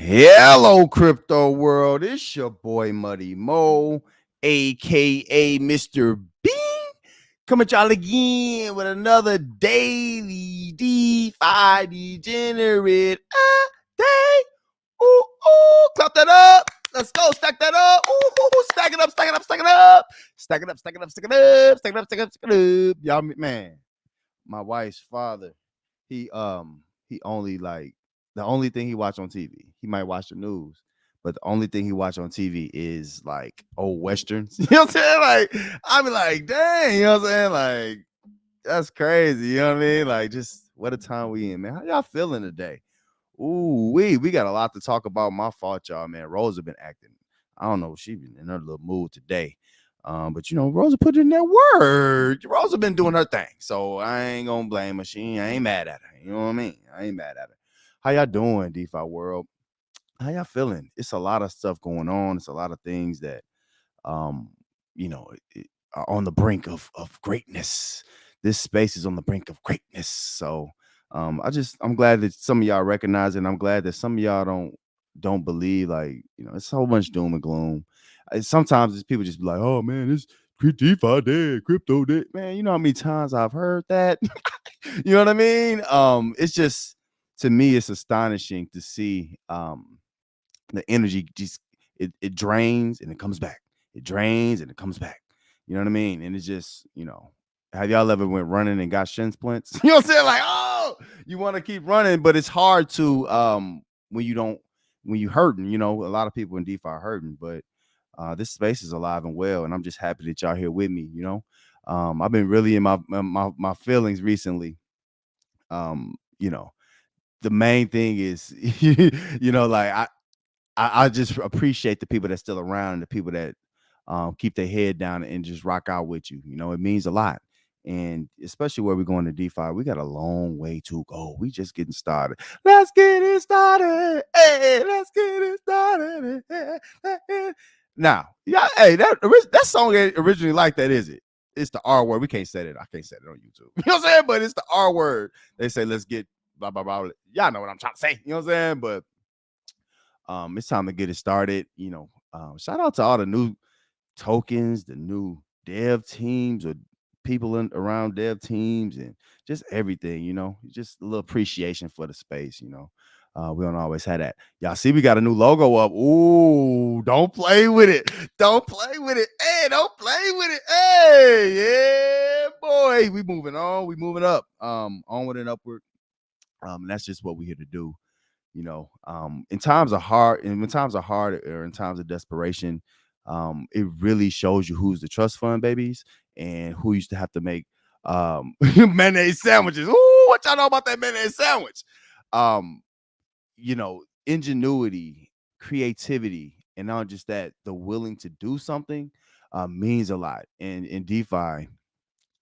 Hello, crypto world. It's your boy Muddy Mo, aka Mr. Bean, coming at y'all again with another daily DeFi degenerate day. Ooh, ooh, clap that up. Let's go, stack that up. Ooh, stack it up, stack it up, stack it up. Stack it up, stack it up, stack it up, stack it up, stack it up, stack it up. Y'all, man, my wife's father, he only like the only thing he watch on TV. He might watch the news, but the only thing he watch on TV is like old westerns. You know what I'm saying? Like I be like, dang, you know what I'm saying? Like that's crazy. You know what I mean? Like just what a time we in, man. How y'all feeling today? Ooh, we got a lot to talk about. My fault, y'all, man. Rosa been acting. I don't know. She been in her little mood today. But you know, Rosa put in that word. Rosa been doing her thing. So I ain't gonna blame her. I ain't mad at her. You know what I mean? I ain't mad at her. How y'all doing, DeFi world? How y'all feeling? It's a lot of stuff going on. It's a lot of things that um, you know, are on the brink of greatness. This space is on the brink of greatness. So I'm glad that some of y'all recognize it, and I'm glad that some of y'all don't believe, like, you know, it's so much doom and gloom. Sometimes it's people just be like, oh man, it's DeFi dead, crypto dead. Man, you know how many times I've heard that? You know what I mean? It's just, to me, it's astonishing to see the energy just it drains and it comes back. It drains and it comes back. You know what I mean? And it's just, you know, have y'all ever went running and got shin splints? You know what I'm saying? Like, oh, you want to keep running, but it's hard to when you don't, when you hurting. You know, a lot of people in DeFi are hurting, but this space is alive and well, and I'm just happy that y'all here with me. You know, I've been really in my feelings recently. You know, the main thing is, you know, like I just appreciate the people that's still around and the people that keep their head down and just rock out with you. You know, it means a lot. And especially where we're going to DeFi, we got a long way to go. We just getting started. Let's get it started. Hey, let's get it started. Now, yeah, hey, that song ain't originally like that, is it? It's the R word. We can't say it. I can't say it on YouTube. You know what I'm saying? But it's the R word. They say, let's get blah, blah, blah. Y'all know what I'm trying to say. You know what I'm saying? But it's time to get it started. You know, shout out to all the new tokens, the new dev teams, or people around dev teams, and just everything. You know, just a little appreciation for the space. You know, we don't always have that. Y'all see, we got a new logo up. Ooh, don't play with it. Don't play with it. Hey, don't play with it. Hey, yeah, boy, we moving on. We moving up. Onward and upward. And that's just what we're here to do. You know, in times of hard, and when times are hard, or in times of desperation, it really shows you who's the trust fund babies and who used to have to make mayonnaise sandwiches. Ooh, what y'all know about that mayonnaise sandwich? You know, ingenuity, creativity, and not just that, the willing to do something means a lot. And in DeFi,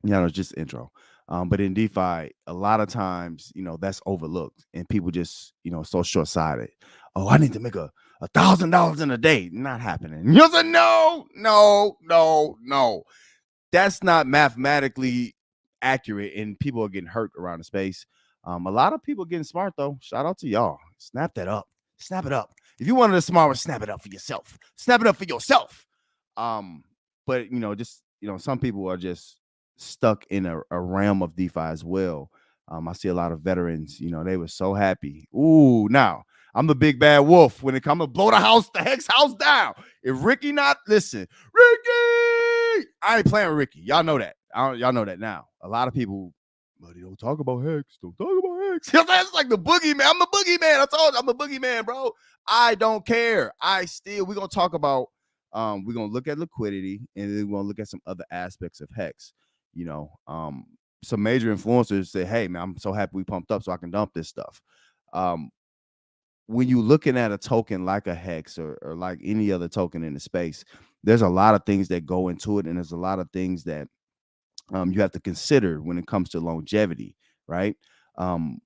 you know, just intro. But in DeFi, a lot of times, you know, that's overlooked, and people just, you know, so short sighted. Oh, I need to make $1,000 in a day. Not happening. You know what I'm saying? No, no, no, no. That's not mathematically accurate, and people are getting hurt around the space. A lot of people getting smart though. Shout out to y'all. Snap that up. Snap it up. If you wanted a smart one, snap it up for yourself. Snap it up for yourself. But you know, just, you know, some people are just stuck in a realm of DeFi as well. I see a lot of veterans, you know, they were so happy. Ooh, now I'm the big bad wolf when it comes to blow the Hex house down. If Ricky not listen, Ricky, I ain't playing with Ricky. Y'all know that. Y'all know that now. A lot of people, but they don't talk about Hex. Don't talk about Hex. That's like the boogeyman. I'm the boogeyman. I told you I'm the boogeyman, bro. I don't care. We're gonna talk about we're gonna look at liquidity, and then we're gonna look at some other aspects of Hex. You know, some major influencers say, hey man, I'm so happy we pumped up so I can dump this stuff. When you're looking at a token like a Hex, or like any other token in the space, there's a lot of things that go into it, and there's a lot of things that you have to consider when it comes to longevity, right? The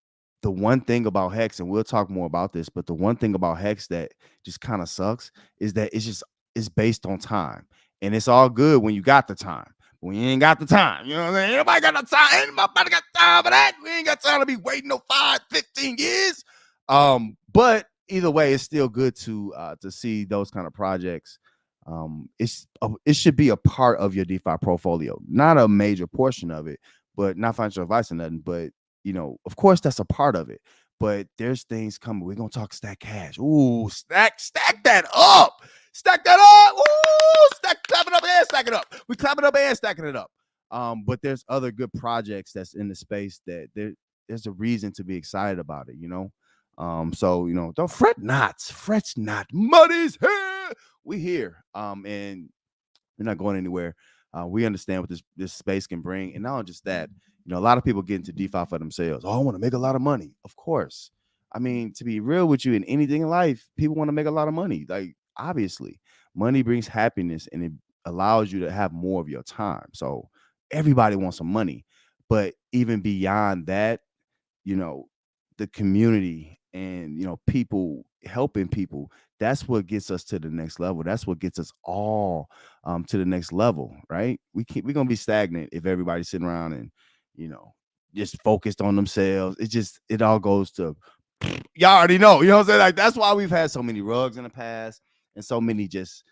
one thing about Hex, and we'll talk more about this, but the one thing about Hex that just kind of sucks is that it's based on time, and it's all good when you got the time. We ain't got the time. You know what I'm saying? Ain't nobody got the time. Ain't nobody got time for that. We ain't got time to be waiting no 5, 15 years. But either way, it's still good to see those kind of projects. It should be a part of your DeFi portfolio, not a major portion of it, but not financial advice or nothing. But of course, that's a part of it. But there's things coming. We're gonna talk stack cash. Ooh, stack that up. Stack that up. Ooh, clap it up and stack it up. We clap it up and stacking it up. But there's other good projects that's in the space that there's a reason to be excited about it, So don't fret not. Money's here. We here. And we're not going anywhere. We understand what this space can bring, and not only just that, a lot of people get into DeFi for themselves. Oh, I want to make a lot of money. Of course. I mean, to be real with you, in anything in life, people want to make a lot of money. Like, obviously, money brings happiness, and it allows you to have more of your time. So everybody wants some money, but even beyond that, you know, the community and people helping people, that's what gets us to the next level. That's what gets us all to the next level, right? We're gonna be stagnant if everybody's sitting around and just focused on themselves. It all goes to y'all already know, what I'm saying? Like, that's why we've had so many rugs in the past and so many just,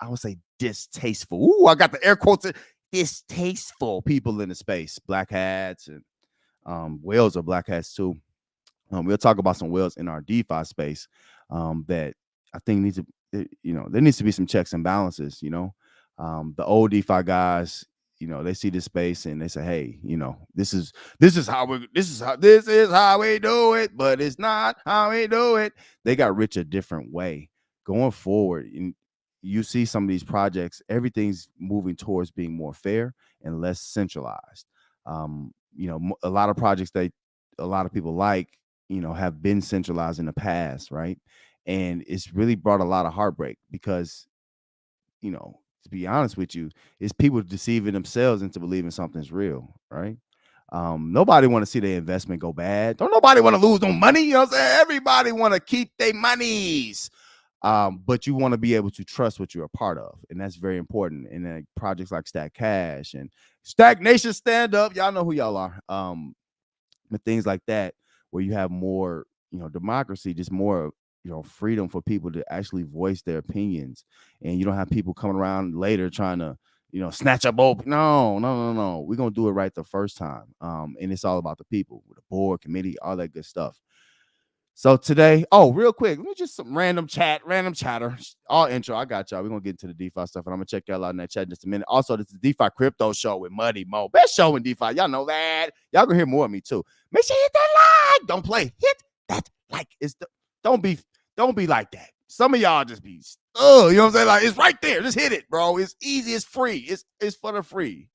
I would say, distasteful. Ooh, I got the air quotes. Distasteful people in the space, black hats, and whales are black hats too. We'll talk about some whales in our DeFi space that I think there needs to be some checks and balances. The old DeFi guys, they see this space and they say, hey, this is how we do it, but it's not how we do it. They got rich a different way. Going forward, and you see some of these projects, everything's moving towards being more fair and less centralized. A lot of projects that a lot of people have been centralized in the past, right? And it's really brought a lot of heartbreak because, to be honest with you, it's people deceiving themselves into believing something's real, right? Nobody want to see their investment go bad. Don't nobody want to lose no money. You know what I'm saying? Everybody want to keep their monies. But you want to be able to trust what you're a part of. And that's very important. And projects like Stack Cash and Stack Nation Stand Up, y'all know who y'all are. But things like that, where you have more, democracy, just more, freedom for people to actually voice their opinions. And you don't have people coming around later trying to, snatch up open. No. We're going to do it right the first time. And it's all about the people with the board, committee, all that good stuff. So today, real quick, let me just some random chatter. All intro. I got y'all. We're going to get into the DeFi stuff, and I'm going to check y'all out in that chat in just a minute. Also, this is the DeFi Crypto Show with Muddy Mo. Best show in DeFi. Y'all know that. Y'all going to hear more of me, too. Make sure you hit that like. Don't play. Hit that like. Don't be like that. Some of y'all just be, you know what I'm saying? Like, it's right there. Just hit it, bro. It's easy. It's free. It's for the free.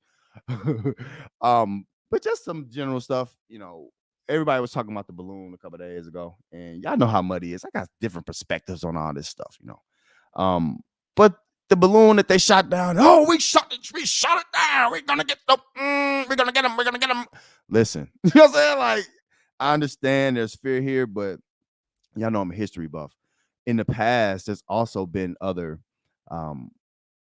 But just some general stuff, everybody was talking about the balloon a couple of days ago, and y'all know how muddy it is. I got different perspectives on all this stuff, But the balloon that they shot down, we shot it down. We're gonna get we're gonna get them. Listen, you know what I'm saying? Like, I understand there's fear here, but y'all know I'm a history buff. In the past, there's also been other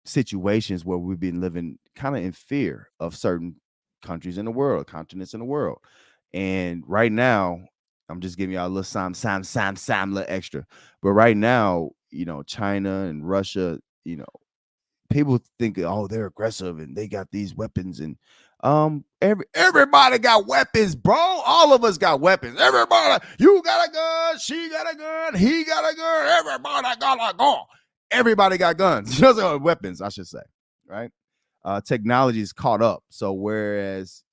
situations where we've been living kind of in fear of certain countries in the world, continents in the world. And right now, I'm just giving y'all a little little extra. But right now, China and Russia, people think, they're aggressive and they got these weapons, and everybody got weapons, bro. All of us got weapons. Everybody, you got a gun, she got a gun, he got a gun, everybody got a gun. Everybody got guns. Weapons, I should say, right? Technology is caught up. So whereas,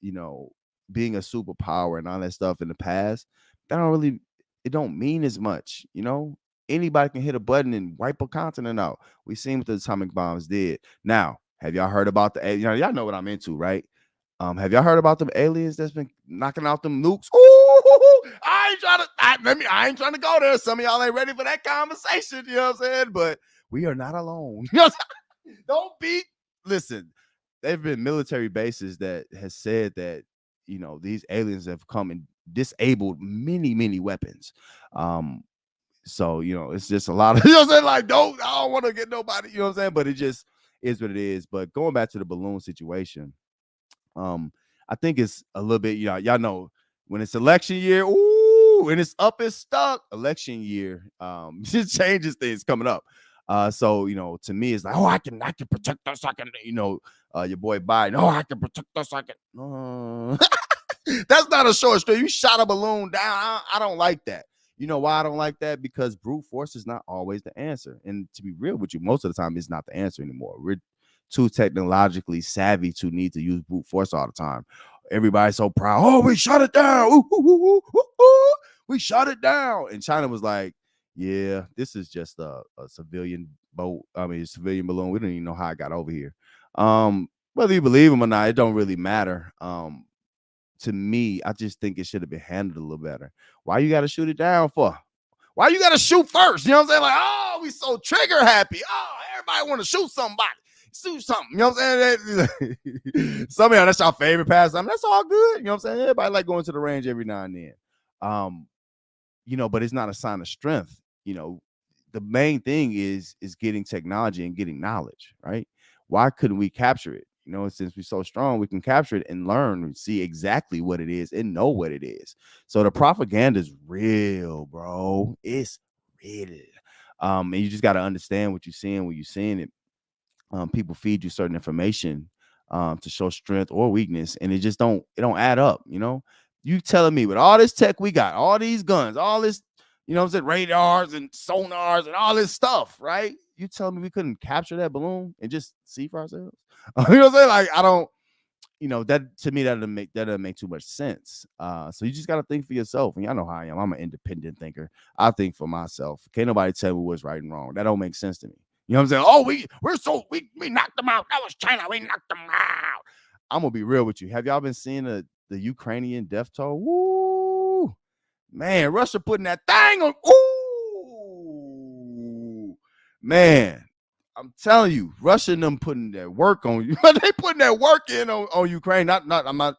being a superpower and all that stuff in the past, it don't mean as much, Anybody can hit a button and wipe a continent out. We seen what the atomic bombs did. Now, have y'all heard about y'all know what I'm into, right? Have y'all heard about them aliens that's been knocking out them nukes? Ooh, I ain't trying to go there. Some of y'all ain't ready for that conversation, you know what I'm saying? But we are not alone. Don't be, listen, there've been military bases that has said that, these aliens have come and disabled many, many weapons. So, it's just a lot of, you know what I'm saying? Like, I don't want to get nobody, you know what I'm saying? But it just is what it is. But going back to the balloon situation, I think it's a little bit, y'all know when it's election year, and it's up, it's stuck. Election year, it changes things coming up. So to me, it's like, oh, I can protect us. I can, your boy Biden. Oh, I can protect us. I can. That's not a short story. You shot a balloon down. I don't like that. You know why I don't like that? Because brute force is not always the answer. And to be real with you, most of the time, it's not the answer anymore. We're too technologically savvy to need to use brute force all the time. Everybody's so proud. Oh, we shut it down. Ooh, ooh, ooh, ooh, ooh. We shut it down. And China was like, yeah, this is just a civilian boat. I mean, a civilian balloon. We don't even know how it got over here. Whether you believe them or not, it don't really matter. To me, I just think it should have been handled a little better. Why you got to shoot it down for? Why you got to shoot first? You know what I'm saying? Like, oh, we so trigger happy. Oh, everybody want to shoot somebody. Shoot something. You know what I'm saying? Some of y'all, that's your favorite pastime. That's all good. You know what I'm saying? Everybody like going to the range every now and then. But it's not a sign of strength. The main thing is getting technology and getting knowledge, right? Why couldn't we capture it? Since we're so strong, we can capture it and learn and see exactly what it is and know what it is. So the propaganda is real, bro. It's real. And you just got to understand what you're seeing when you're seeing it. People feed you certain information to show strength or weakness, and it don't add up. You telling me with all this tech we got, all these guns, all this, radars and sonars and all this stuff, right? You telling me we couldn't capture that balloon and just see for ourselves? You know what I'm saying? Like, I don't, that to me, that doesn't make too much sense. So you just got to think for yourself. And y'all know how I am. I'm an independent thinker. I think for myself. Can't nobody tell me what's right and wrong. That don't make sense to me. You know what I'm saying? Oh, we knocked them out. That was China. We knocked them out. I'm gonna be real with you. Have y'all been seeing the Ukrainian death toll? Woo, man, Russia putting that thing on. Ooh, man, I'm telling you, Russia and them putting that work on you. They putting that work in on Ukraine. I'm not.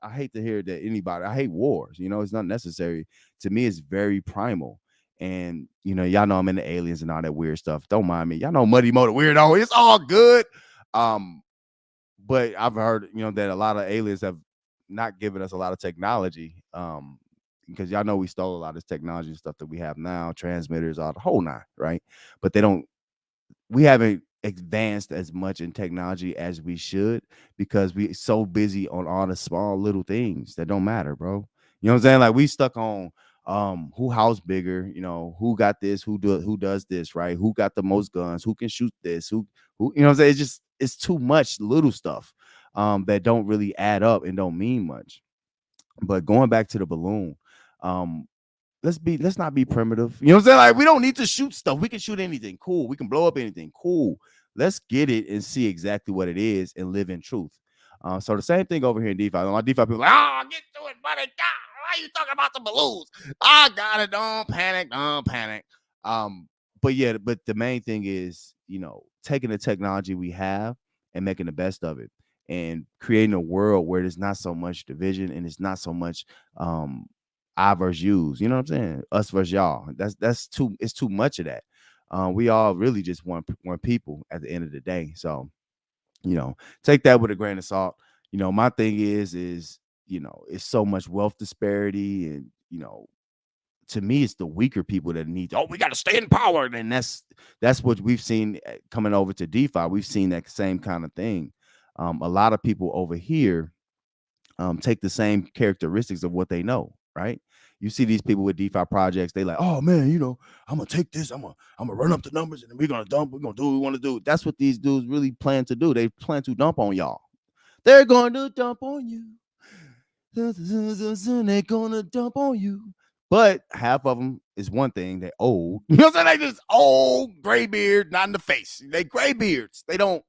I hate to hear that anybody. I hate wars. It's not necessary. To me, it's very primal. And y'all know I'm into aliens and all that weird stuff. Don't mind me. Y'all know Muddy Mo the weirdo. It's all good. But I've heard that a lot of aliens have not given us a lot of technology. Because y'all know we stole a lot of this technology stuff that we have now, transmitters, all the whole nine, right? But we haven't advanced as much in technology as we should because we're so busy on all the small little things that don't matter, bro. You know what I'm saying? Like, we stuck on who house bigger, who got this, who does this, right? Who got the most guns, who can shoot this, who you know what I'm saying? It's too much little stuff that don't really add up and don't mean much. But going back to the balloon, let's not be primitive. You know what I'm saying? Like, we don't need to shoot stuff. We can shoot anything. Cool. We can blow up anything. Cool. Let's get it and see exactly what it is and live in truth. So the same thing over here in DeFi. My DeFi people like, get to it, buddy. Why are you talking about the balloons? I got it. Don't panic. Don't panic. But the main thing is, taking the technology we have and making the best of it and creating a world where there's not so much division and it's not so much I versus yous, you know what I'm saying? Us versus y'all. It's too much of that. We all really just want people at the end of the day. So, take that with a grain of salt. My thing is, it's so much wealth disparity, and to me, it's the weaker people that need. Oh, we got to stay in power, and that's what we've seen coming over to DeFi. We've seen that same kind of thing. A lot of people over here take the same characteristics of what they know, right? You see these people with DeFi projects, they like, oh man, I'm gonna take this, I'm gonna run up the numbers, and then we're gonna dump, we're gonna do what we want to do. That's what these dudes really plan to do. They plan to dump on y'all. They're going to dump on you. They're gonna dump on you. But half of them is one thing, they're old. You know what I'm saying? They just old, gray beard, not in the face. They gray beards. They don't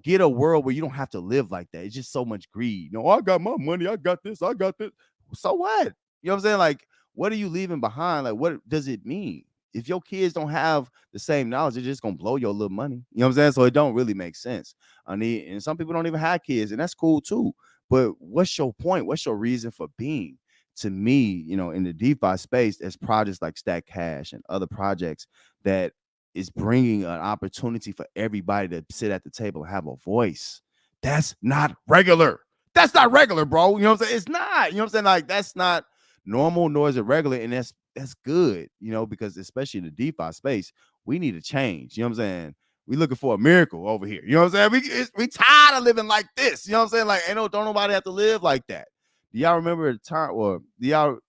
get a world where you don't have to live like that. It's just so much greed. I got my money. I got this. I got this. So what? You know what I'm saying? Like, what are you leaving behind? Like, what does it mean? If your kids don't have the same knowledge, they're just going to blow your little money. You know what I'm saying? So it don't really make sense. And some people don't even have kids, and that's cool too. But what's your point? What's your reason for being? To me, in the DeFi space, there's projects like Stack Cash and other projects that is bringing an opportunity for everybody to sit at the table and have a voice. That's not regular. That's not regular, bro. You know what I'm saying? It's not. You know what I'm saying? Like, that's not normal nor is it regular, and that's good, because especially in the DeFi space, we need a change. You know what I'm saying? We looking for a miracle over here. You know what I'm saying? We tired of living like this. You know what I'm saying? Like, don't nobody have to live like that. Do y'all remember the time, or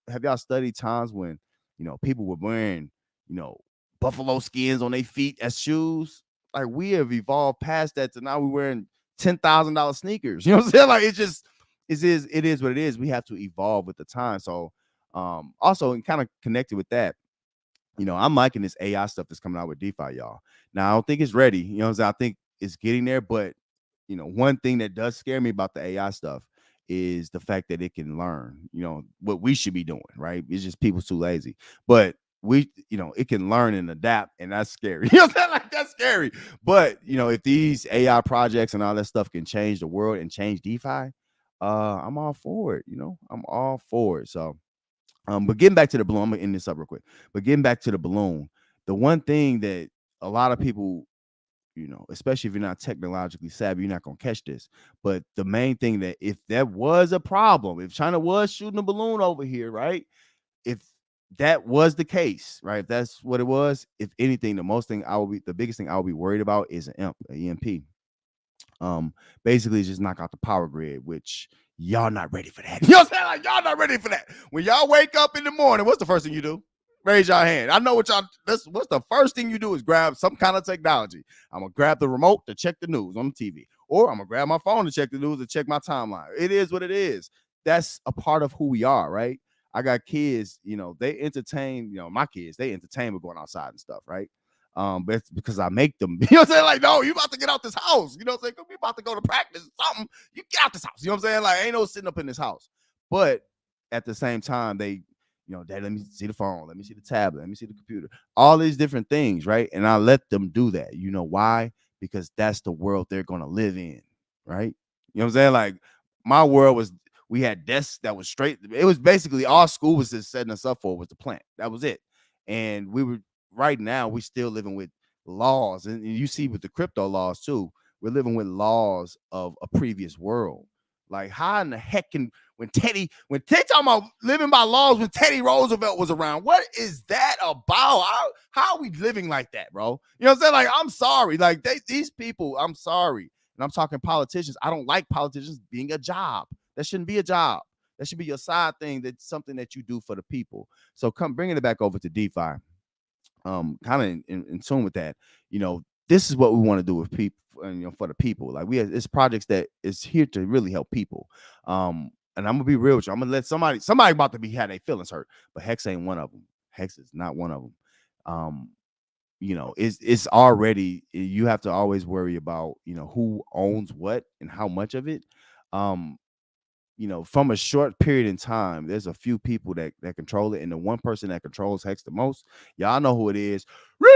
have y'all studied times when people were wearing buffalo skins on their feet as shoes? Like, we have evolved past that to now we're wearing $10,000 sneakers. You know what I'm saying? Like, it is what it is. We have to evolve with the time. So, also, and kind of connected with that, I'm liking this AI stuff that's coming out with DeFi, y'all. Now, I don't think it's ready. You know what I'm saying? I think it's getting there, but one thing that does scare me about the AI stuff is the fact that it can learn, what we should be doing, right? It's just people too lazy. But it can learn and adapt, and that's scary. You know what I'm saying? Like, that's scary. But if these AI projects and all that stuff can change the world and change DeFi, I'm all for it. I'm all for it. So, but getting back to the balloon, I'm gonna end this up real quick. But getting back to the balloon, the one thing that a lot of people, especially if you're not technologically savvy, you're not gonna catch this. But the main thing, that if that was a problem, if China was shooting a balloon over here, right? If that was the case, right? If that's what it was, if anything, the biggest thing I would be worried about is an EMP. Basically just knock out the power grid, which y'all not ready for that. You know what I'm saying? Like, y'all not ready for that. When y'all wake up in the morning, what's the first thing you do? Raise your hand. I know what's the first thing you do is grab some kind of technology. I'm gonna grab the remote to check the news on the TV, or I'm gonna grab my phone to check the news and check my timeline. It is what it is. That's a part of who we are, right? I got kids, they entertain, my kids, they entertain with going outside and stuff, right? But it's because I make them. You know what I'm saying? Like, no, you about to get out this house. You know what I'm saying? We about to go to practice or something. You get out this house. You know what I'm saying? Like, ain't no sitting up in this house. But at the same time, they, Dad, let me see the phone. Let me see the tablet. Let me see the computer. All these different things, right? And I let them do that. You know why? Because that's the world they're going to live in, right? You know what I'm saying? Like, my world was, we had desks that was straight. It was basically all school was just setting us up for was the plant. That was it. And we were, right now, we're still living with laws. And you see with the crypto laws too, we're living with laws of a previous world. Like, how in the heck can, when Teddy talking about living by laws when Teddy Roosevelt was around, what is that about? How are we living like that, bro? You know what I'm saying? Like, I'm sorry. Like, these people, I'm sorry. And I'm talking politicians. I don't like politicians being a job. That shouldn't be a job. That should be your side thing. That's something that you do for the people. So bringing it back over to DeFi, kind of in tune with that, this is what we want to do with people, for the people. Like, it's projects that is here to really help people. And I'm gonna be real with you. I'm gonna let somebody about to be had their feelings hurt, but Hex ain't one of them. Hex is not one of them. It's already, you have to always worry about, who owns what and how much of it. From a short period in time, there's a few people that control it, and the one person that controls Hex the most, y'all know who it is. Ricky!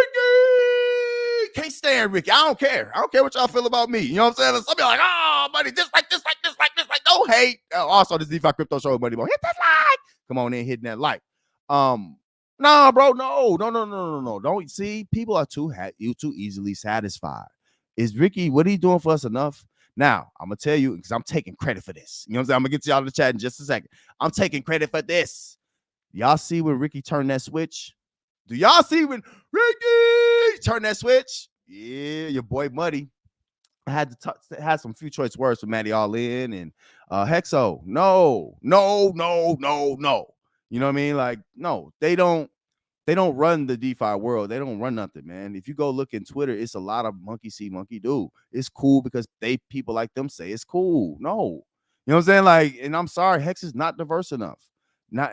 Can't stand Ricky. I don't care. I don't care what y'all feel about me. You know what I'm saying? Some be like, oh, buddy, this, like this, like this, like this, like, don't hate. Also, this DeFi Crypto Show, buddy, hit that like. Come on in, hitting that like. Nah, bro, no. Don't see, people are too easily satisfied. Is Ricky, what are you doing for us enough? Now, I'm going to tell you, because I'm taking credit for this. You know what I'm saying? I'm going to get to y'all in the chat in just a second. I'm taking credit for this. Y'all see when Ricky turned that switch? Do y'all see when Ricky turned that switch? Yeah, your boy Muddy. I had to had some few choice words for Matty All In and Hexo. No. You know what I mean? Like, no, they don't run the DeFi world. They don't run nothing, man. If you go look in Twitter, it's a lot of monkey see, monkey do. It's cool because people like them say it's cool. No, you know what I'm saying? Like, and I'm sorry, Hex is not diverse enough.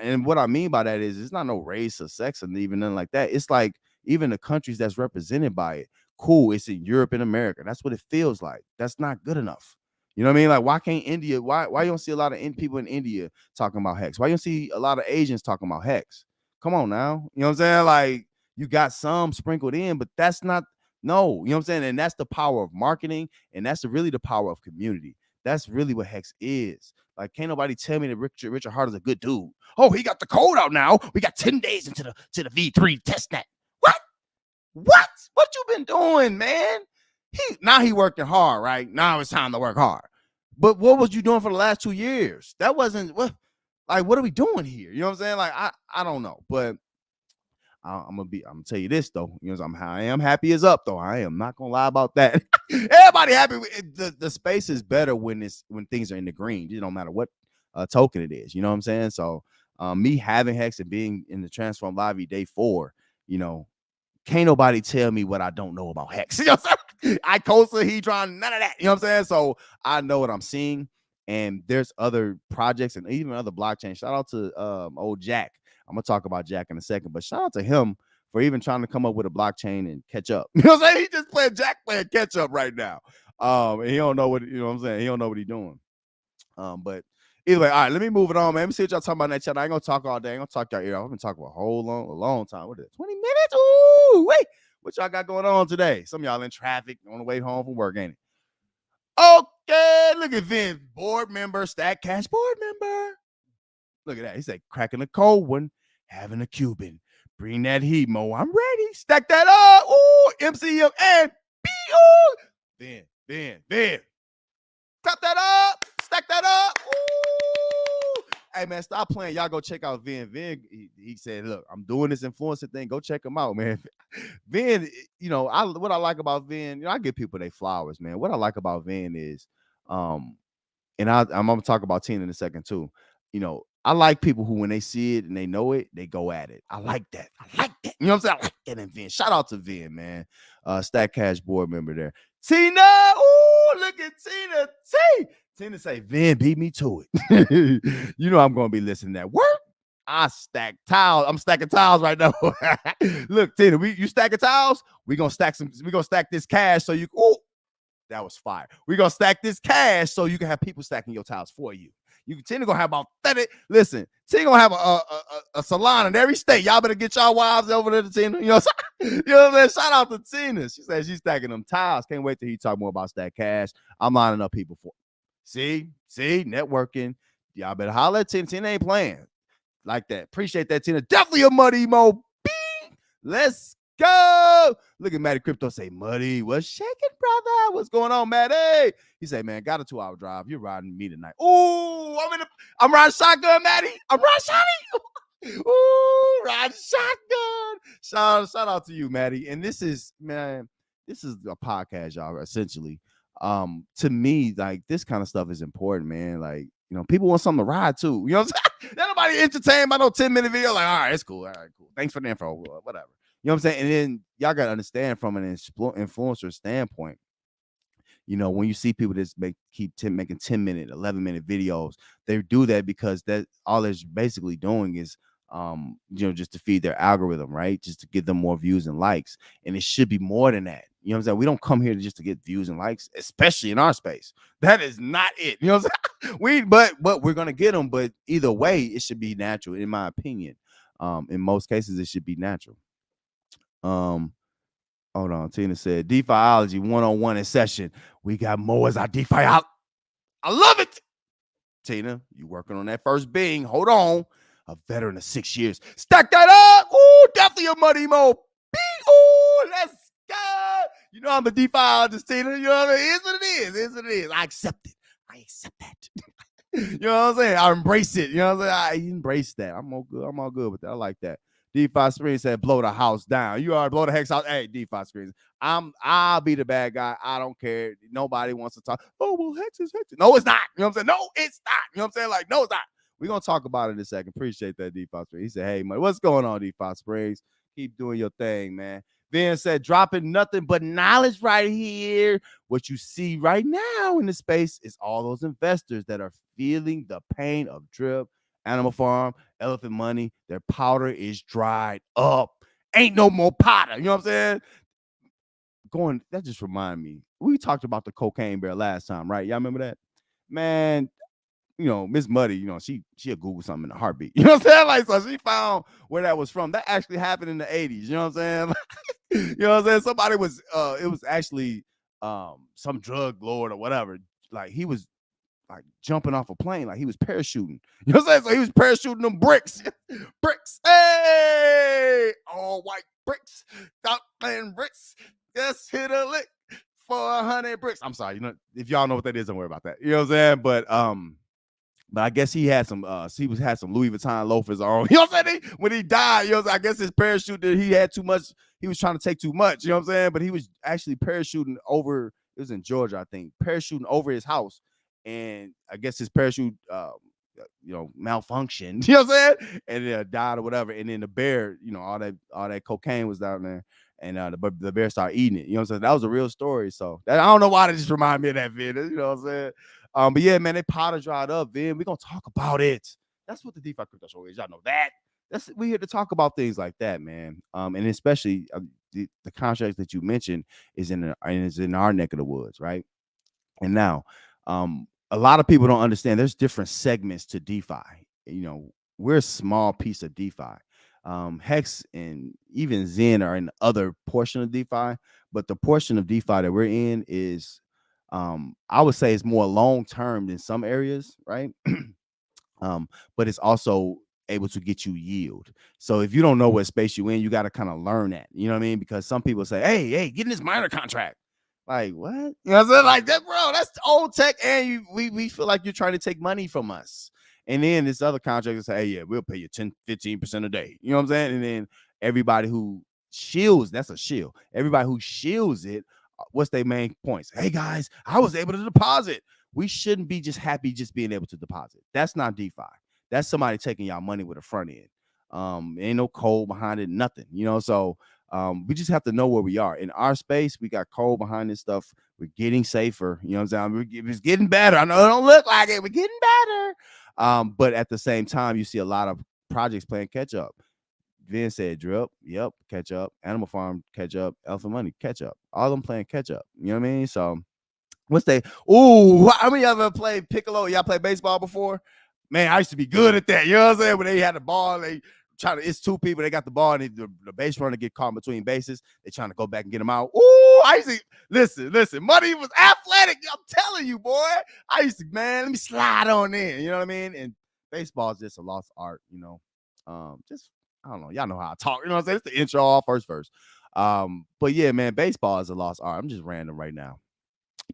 And what I mean by that is it's not no race or sex and even nothing like that. It's like even the countries that's represented by it, cool. It's in Europe and America. That's what it feels like. That's not good enough. You know what I mean? Like, why can't India? Why you don't see a lot of people in India talking about Hex? Why you don't see a lot of Asians talking about Hex? Come on now. You know what I'm saying? Like, you got some sprinkled in, but that's not, no. You know what I'm saying? And that's the power of marketing, and that's really the power of community. That's really what Hex is. Like, can't nobody tell me that Richard Hart is a good dude. Oh, he got the code out now. We got 10 days into the V3 testnet. What you been doing, man? He working hard, right? Now it's time to work hard. But what was you doing for the last 2 years? That wasn't what. Like, what are we doing here? You know what I'm saying? Like, I don't know, but I'm gonna tell you this though. You know, I am happy as up though. I am not gonna lie about that. Everybody happy. The space is better when things are in the green. It don't matter what token it is. You know what I'm saying? So me having Hex and being in the Transform Lobby day 4, you know, can't nobody tell me what I don't know about Hex. You know what I'm saying? Icosahedron, none of that. You know what I'm saying? So I know what I'm seeing. And there's other projects and even other blockchains. Shout out to old Jack. I'm gonna talk about Jack in a second, but shout out to him for even trying to come up with a blockchain and catch up. You know what I'm saying? He just playing catch up right now. And he don't know what you know what I'm saying. He don't know what he's doing. But either way, all right, let me move it on, man. Let me see what y'all talking about in that chat. I ain't gonna talk all day. I ain't gonna talk y'all ear off. I've been talking about a long time. What is it? 20 minutes? Ooh, wait. What y'all got going on today? Some of y'all in traffic on the way home from work, ain't it? Okay, look at Vin, board member, Stack Cash board member. Look at that. He said, cracking a cold one, having a Cuban. Bring that heat, Mo. I'm ready. Stack that up. Ooh, MCM and B-O. Vin. Clap that up. Stack that up. Ooh. Hey, man, stop playing. Y'all go check out Vin. He said, look, I'm doing this influencer thing. Go check him out, man. Vin, you know, what I like about Vin, you know, I give people their flowers, man. What I like about Vin is, and I'm gonna talk about Tina in a second too. You know, I like people who, when they see it and they know it, they go at it. I like that. You know what I'm saying? I like that in Vin. Shout out to Vin, man. Stack Cash board member there. Tina, ooh, look at Tina T. Tina say, Vin beat me to it. You know I'm gonna be listening to that work. I stack tiles. I'm stacking tiles right now. Look, Tina, you stacking tiles? We're gonna stack this cash so you that was fire. We're gonna stack this cash so you can have people stacking your tiles for you. Tina gonna have about 30. Listen, Tina gonna have a salon in every state. Y'all better get y'all wives over there to Tina. You know what I'm saying? Shout out to Tina. She said she's stacking them tiles. Can't wait till he talk more about stack cash. I'm lining up people for. See, networking. Y'all better holler at Tina. Tina ain't playing like that. Appreciate that, Tina. Definitely a Muddy Mo. Bing! Let's go. Look at Matty Crypto say, Muddy, what's shaking, brother? What's going on, Matty? He say, man, got a 2-hour drive. You're riding me tonight. Ooh, I'm riding shotgun, Matty. I'm riding shotty. Ooh, riding shotgun. Shout out to you, Matty. And this is a podcast, y'all, essentially. To me, like, this kind of stuff is important, man. Like, you know, people want something to ride too. You know what I'm saying? Nobody entertained by no 10-minute video. Like, all right, it's cool. All right, cool. Thanks for the info. Whatever. You know what I'm saying? And then y'all got to understand from an influencer standpoint, you know, when you see people that making 10-minute, 11-minute videos, they do that because that all they're basically doing is, you know, just to feed their algorithm, right? Just to give them more views and likes. And it should be more than that. You know what I'm saying? We don't come here just to get views and likes, especially in our space. That is not it. You know what I'm saying? But we're gonna get them. But either way, it should be natural, in my opinion. In most cases, it should be natural. Hold on. Tina said, DeFiology 101 in session. We got more as our DeFi out. I love it. Tina, you working on that first Bing. Hold on. A veteran of 6 years. Stack that up. Ooh, definitely a Muddy Mo. Bing. Ooh, let's go. You know I'm a DeFiologist, Tina. You know what I mean? It's what it is. It's what it is. I accept it. I accept that. You know what I'm saying? I embrace it. You know what I'm saying? I embrace that. I'm all good with that. I like that. DeFi Screen said, blow the house down. You already blow the hex out. Hey, DeFi Screens. I'll be the bad guy. I don't care. Nobody wants to talk. Oh, well, hex is hex. No, it's not. You know what I'm saying? No, it's not. You know what I'm saying? Like, no, it's not. We're going to talk about it in a second. Appreciate that, DeFi Springs. He said, hey, man, what's going on, DeFi Springs? Keep doing your thing, man. Vin said, dropping nothing but knowledge right here. What you see right now in the space is all those investors that are feeling the pain of drip, Animal Farm, Elephant Money. Their powder is dried up. Ain't no more powder. You know what I'm saying? That just remind me. We talked about the cocaine bear last time, right? Y'all remember that? Man, you know, Miss Muddy, you know, she'll Google something in a heartbeat. You know what I'm saying? Like, so she found where that was from. That actually happened in the 80s. You know what I'm saying? You know what I'm saying? Somebody was, it was actually some drug lord or whatever. Like, he was like jumping off a plane, like he was parachuting. You know what I'm saying? So he was parachuting them bricks. Bricks. Hey! All white bricks. Stop playing bricks. Just hit a lick for 100 bricks. I'm sorry, you know, if y'all know what that is, don't worry about that. You know what I'm saying? But But I guess he had some had some Louis Vuitton loafers on. You know what I'm saying? When he died, I guess his parachute that he had too much. He was trying to take too much. You know what I'm saying? But he was actually parachuting over. It was in Georgia, I think, parachuting over his house, and I guess his parachute, malfunctioned. You know what I'm saying? And died or whatever. And then the bear, all that cocaine was down there, and the bear started eating it. You know what I'm saying? That was a real story. So I don't know why they just remind me of that video. You know what I'm saying? But yeah, man, they powder dried up, Vin. We're gonna talk about it. That's what the DeFi crypto show is. Y'all know that. We here to talk about things like that, man. And especially the contracts that you mentioned is in our neck of the woods, right? And now, a lot of people don't understand there's different segments to DeFi. We're a small piece of DeFi. Hex and even Zen are in the other portion of DeFi, but the portion of DeFi that we're in is, I would say, it's more long term than some areas, right? But it's also able to get you yield. So if you don't know what space you in, you got to kind of learn that. You know what I mean? Because some people say, "Hey, get in this miner contract." Like, what? You know what I'm saying? Like that, bro. That's old tech, and we feel like you're trying to take money from us. And then this other contract say, "Hey, yeah, we'll pay you 10-15% a day." You know what I'm saying? And then everybody who shields, that's a shield. Everybody who shields it, what's their main points? Hey guys, I was able to deposit. We shouldn't be just happy just being able to deposit. That's not DeFi. That's somebody taking y'all money with a front end. Ain't no code behind it, nothing. So we just have to know where we are. In our space, we got code behind this stuff. We're getting safer. You know what I'm saying? It's getting better. I know it don't look like it. We're getting better. But at the same time, you see a lot of projects playing catch up. Vin said drip, yep, catch up. Animal Farm, catch up. Alpha Money, catch up. All of them playing catch up. You know what I mean? So what's they? Ooh, how many of y'all ever played Piccolo? Y'all play baseball before? Man, I used to be good at that. You know what I'm saying? When they had the ball, it's two people, they got the ball, and the base runner get caught between bases. They trying to go back and get them out. Ooh, I used to listen. Money was athletic. I'm telling you, boy. I used to, man, let me slide on in. You know what I mean? And baseball is just a lost art, just, I don't know. Y'all know how I talk. You know what I'm saying? It's the intro, all first verse. But yeah, man, baseball is a lost art. I'm just random right now.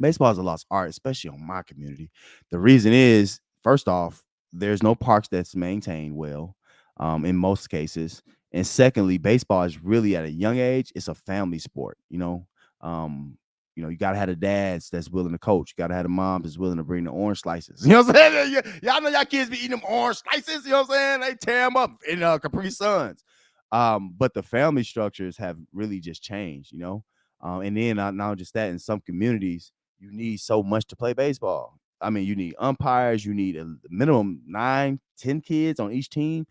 Baseball is a lost art, especially on my community. The reason is, first off, there's no parks that's maintained well, in most cases. And secondly, baseball is really at a young age, it's a family sport, you gotta have the dads that's willing to coach. You gotta have the moms that's willing to bring the orange slices. You know what I'm saying? Y'all know y'all kids be eating them orange slices. You know what I'm saying? They tear them up in Capri Suns. But the family structures have really just changed, and then not just that, in some communities, you need so much to play baseball. I mean, you need umpires, you need a minimum 9-10 kids on each team.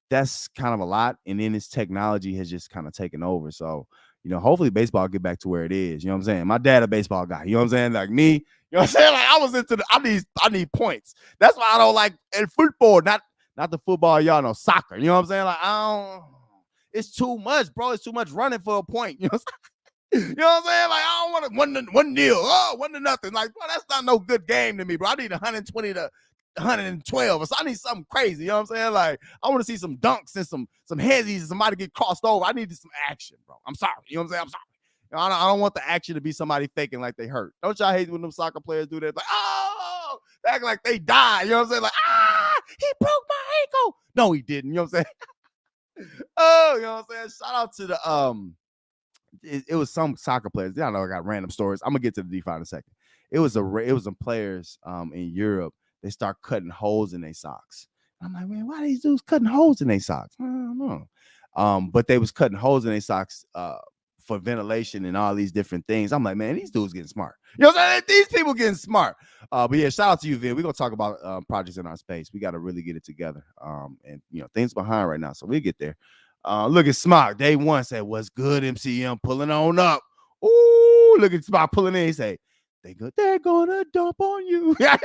That's kind of a lot. And then this technology has just kind of taken over. So, hopefully baseball get back to where it is. You know what I'm saying? My dad a baseball guy. You know what I'm saying? Like me, you know what I'm saying? Like I was into I need points. That's why I don't like in football, not the football, y'all know, soccer. You know what I'm saying? Like it's too much, bro. It's too much running for a point. You know what I'm saying? You know what I'm saying? Like, I don't want to 1-0. Oh, 1-0. Like, bro, that's not no good game to me, bro. I need 120 to 112. So I need something crazy. You know what I'm saying? Like, I want to see some dunks and some headies and somebody get crossed over. I need some action, bro. I'm sorry. You know what I'm saying? I'm sorry. I don't want the action to be somebody faking like they hurt. Don't y'all hate when them soccer players do that? Like, oh, they act like they died. You know what I'm saying? Like, he broke my ankle. No, he didn't. You know what I'm saying? Oh, you know what I'm saying? Shout out to the it was some soccer players. Y'all know I got random stories. I'm gonna get to the DeFi in a second. It was some players in Europe. They start cutting holes in their socks. I'm like, man, why are these dudes cutting holes in their socks? I don't know. But they was cutting holes in their socks for ventilation and all these different things. I'm like, man, these dudes getting smart. You know what I'm saying? These people getting smart. But yeah, shout out to you, Vin. We're gonna talk about projects in our space. We got to really get it together. And things behind right now, so we get there. Look at Smart. Day one said, "What's good, MCM? Pulling on up." Ooh, look at Smart pulling in. He say, "They're gonna dump on you." Tell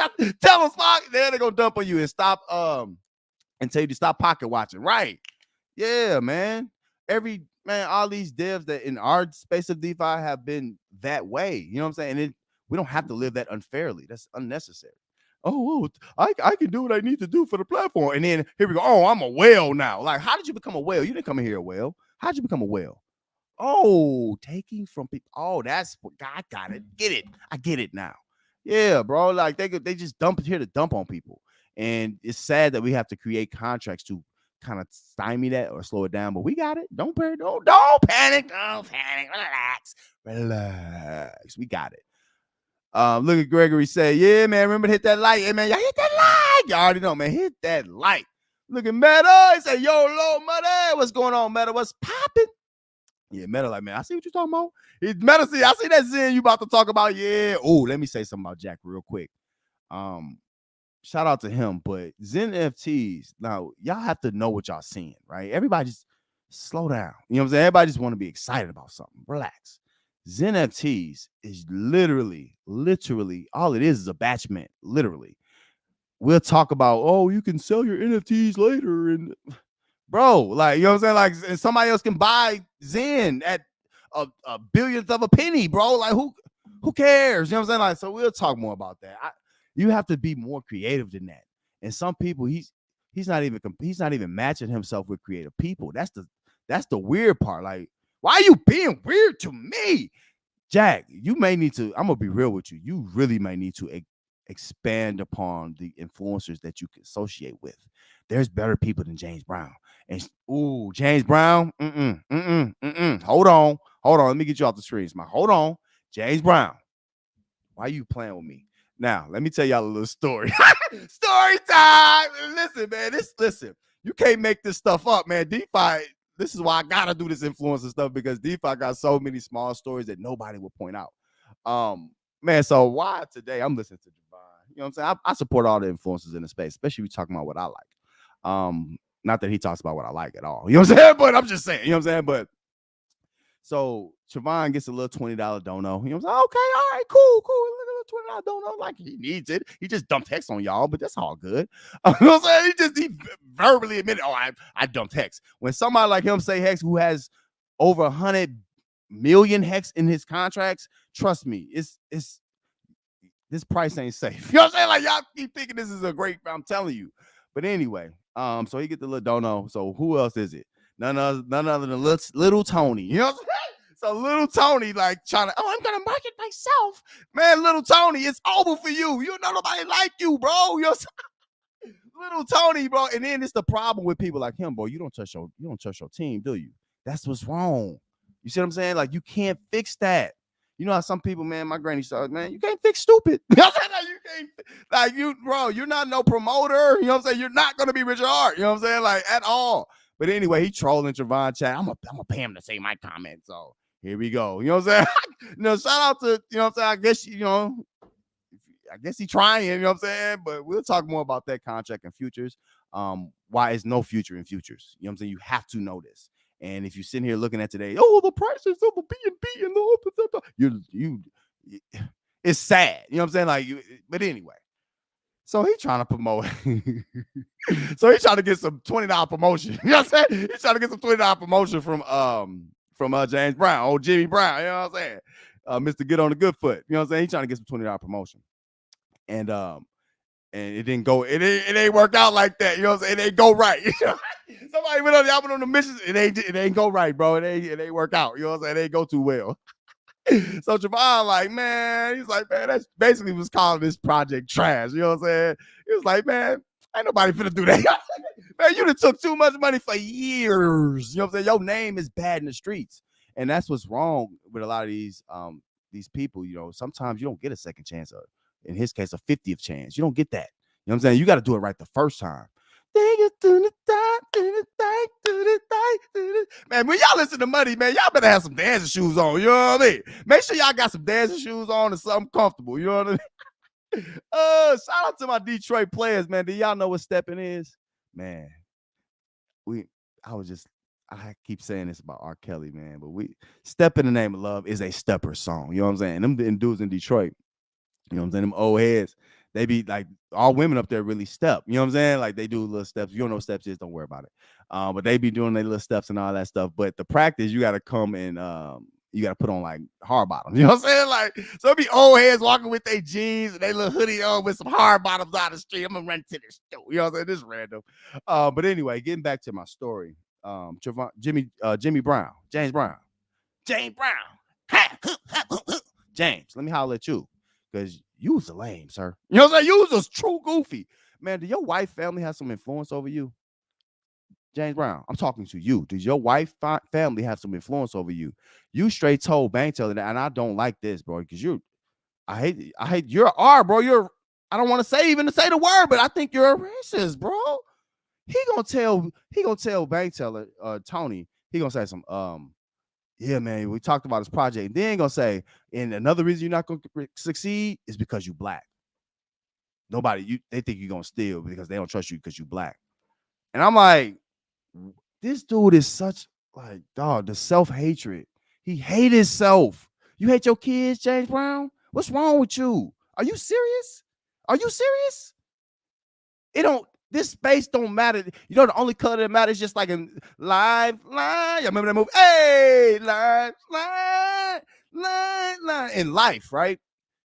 them, Smart, they're gonna dump on you and stop and tell you to stop pocket watching. Right? Yeah, man. All these devs that in our space of DeFi have been that way. You know what I'm saying? And we don't have to live that unfairly. That's unnecessary. Oh, I can do what I need to do for the platform. And then here we go. Oh, I'm a whale now. Like, how did you become a whale? You didn't come in here a whale. How'd you become a whale? Oh, taking from people. Oh, that's what I got it. Get it. I get it now. Yeah, bro. Like they just dump here to dump on people. And it's sad that we have to create contracts to kind of stymie that or slow it down, but we got it. Don't panic. Don't panic. Don't panic. Relax. We got it. Look at Gregory say, yeah, man, remember to hit that like. Hey, man, y'all hit that like. Y'all already know, man, hit that like. Look at Meta. He say, yo, low Meta. What's going on, Meta? What's popping? Yeah, Meta, like, man, I see what you're talking about. Meta, see, I see that Zen you about to talk about. Yeah. Oh, let me say something about Jack real quick. Shout out to him, but XENFTs, now y'all have to know what y'all seeing, right? Everybody just slow down. You know what I'm saying? Everybody just want to be excited about something. Relax. XENFTs is literally all it is a batch mint. Literally. We'll talk about, oh, you can sell your NFTs later. And bro, like, you know what I'm saying? Like, and somebody else can buy Zen at a billionth of a penny, bro. Like, who cares? You know what I'm saying? Like, so we'll talk more about that. You have to be more creative than that. And some people, he's not even matching himself with creative people. That's the weird part. Like, why are you being weird to me? Jack, you may need to, I'm gonna be real with you. You really may need to expand upon the influencers that you can associate with. There's better people than James Brown. And James Brown, Hold on. Let me get you off the screen. Hold on. James Brown. Why are you playing with me? Now, let me tell y'all a little story. Story time. Listen, man. Listen. You can't make this stuff up, man. DeFi, this is why I gotta do this influencer stuff, because DeFi got so many small stories that nobody will point out. Man, so why today I'm listening to Javon. You know what I'm saying? I support all the influencers in the space, especially if we talking about what I like. Not that he talks about what I like at all. You know what I'm saying? But I'm just saying, you know what I'm saying? But so Javon gets a little $20 dono. You know what I'm saying? Okay, all right, cool. $20 dono, like he needs it. He just dumped hex on y'all, but that's all good. You know what I'm saying? He verbally admitted, oh, I dumped hex. When somebody like him say hex, who has over 100 million hex in his contracts, trust me, it's this price ain't safe. You know what I'm saying? Like, y'all keep thinking this is a great, I'm telling you. But anyway, so he get the little dono. So who else is it? None other than little Tony. You know what I'm saying? So little Tony, like, trying to, I'm gonna market myself. Man, little Tony, it's over for you. You know nobody like you, bro. You know what I'm saying? Little Tony, bro. And then it's the problem with people like him, bro. You don't trust your team, do you? That's what's wrong. You see what I'm saying? Like, you can't fix that. You know how some people, man, my granny said, man, you can't fix stupid. You know what I'm saying? Like, you can't, like, you, bro, you're not no promoter. You know what I'm saying? You're not gonna be Richard Hart. You know what I'm saying? Like, at all. But anyway, he trolling Javon chat. I'm gonna pay him to say my comment. So here we go. You know what I'm saying? Shout out to, you know what I'm saying? I guess he's trying, you know what I'm saying? But we'll talk more about that contract and futures. Why is no future in futures? You know what I'm saying? You have to know this. And if you're sitting here looking at today, the prices of the BNB and the it's sad. You know what I'm saying? Like, but anyway. So he's trying to promote. So he's trying to get some $20 promotion. You know what I'm saying? He's trying to get some $20 promotion from James Brown, old Jimmy Brown. You know what I'm saying? Mr. Get on the Good Foot. You know what I'm saying? He's trying to get some $20 promotion. And it didn't go, it ain't work out like that. You know what I'm saying? It ain't go right. Somebody went on the missions. It ain't go right, bro. It ain't work out. You know what I'm saying? It ain't go too well. So Javon, like, man, he's like, man, that's basically was calling this project trash. You know what I'm saying? He was like, man, ain't nobody finna do that. Man, you done took too much money for years. You know what I'm saying? Your name is bad in the streets. And that's what's wrong with a lot of these people. You know, sometimes you don't get a second chance, or in his case, a 50th chance. You don't get that. You know what I'm saying? You got to do it right the first time. Man, when y'all listen to Money, man, y'all better have some dancing shoes on. You know what I mean? Make sure y'all got some dancing shoes on and something comfortable. You know what I mean? Shout out to my Detroit players, man. Do y'all know what stepping is? Man, I keep saying this about R. Kelly, man, but Step in the Name of Love is a stepper song. You know what I'm saying? Them dudes in Detroit, you know what I'm saying? Them old heads, they be like, all women up there really step. You know what I'm saying? Like, they do little steps. You don't know what steps is, don't worry about it. But they be doing their little steps and all that stuff. But the practice, you got to come and you got to put on like hard bottoms. You know what I'm saying? Like, so it be old heads walking with their jeans and they little hoodie on with some hard bottoms out the street. I'm gonna run to the store. You know what I'm saying? This is random. But anyway, getting back to my story. James Brown. James, let me holler at you, because you was a lame, sir. You know what I'm saying? You was a true goofy. Man, do your wife family have some influence over you? James Brown, I'm talking to you. Does your wife family have some influence over you? You straight told bank teller that, and I don't like this, bro, because I hate you're a R, bro. I don't want to say even to say the word, but I think you're a racist, bro. He gonna tell bank teller, Tony, he gonna say some, yeah, man, we talked about this project. Then he gonna say, and another reason you're not gonna succeed is because you black. They think you're gonna steal because they don't trust you because you black. And I'm like, this dude is such like, dog, the self-hatred. He hate himself. You hate your kids, James Brown? What's wrong with you? Are you serious? Are you serious? This space don't matter. You know, the only color that matters is just like in Live Line. You remember that movie? Hey, Live Line. In Life, right?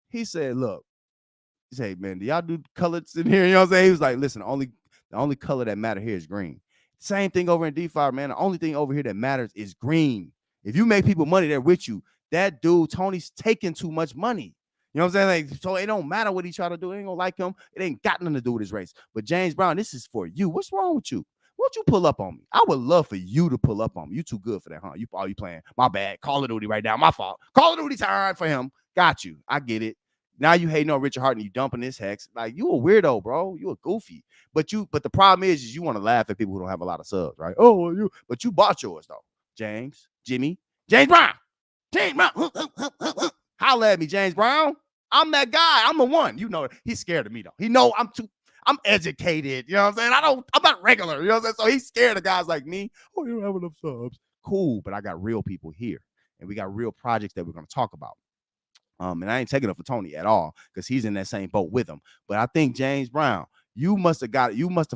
He said, look, he said, man, do y'all do colors in here? You know what I'm saying? He was like, listen, the only color that matter here is green. Same thing over in DeFi, man. The only thing over here that matters is green. If you make people money, they're with you. That dude, Tony's taking too much money. You know what I'm saying? Like, so it don't matter what he try to do. It ain't gonna like him. It ain't got nothing to do with his race. But James Brown, this is for you. What's wrong with you? Won't you pull up on me? I would love for you to pull up on me. You too good for that, huh? You playing. My bad. Call of Duty right now. My fault. Call of Duty time for him. Got you. I get it. Now you hating on Richard Hart and you dumping this hex. Like, you a weirdo, bro. You a goofy. But the problem is you want to laugh at people who don't have a lot of subs, right? Oh, well, but you bought yours though. James Brown. James Brown. Holla at me, James Brown. I'm that guy. I'm the one. You know, he's scared of me though. He know I'm educated. You know what I'm saying? I'm not regular. You know what I'm saying? So he's scared of guys like me. Oh, you don't have enough subs. Cool, but I got real people here. And we got real projects that we're going to talk about. And I ain't taking up for Tony at all because he's in that same boat with him. But I think James Brown, you must have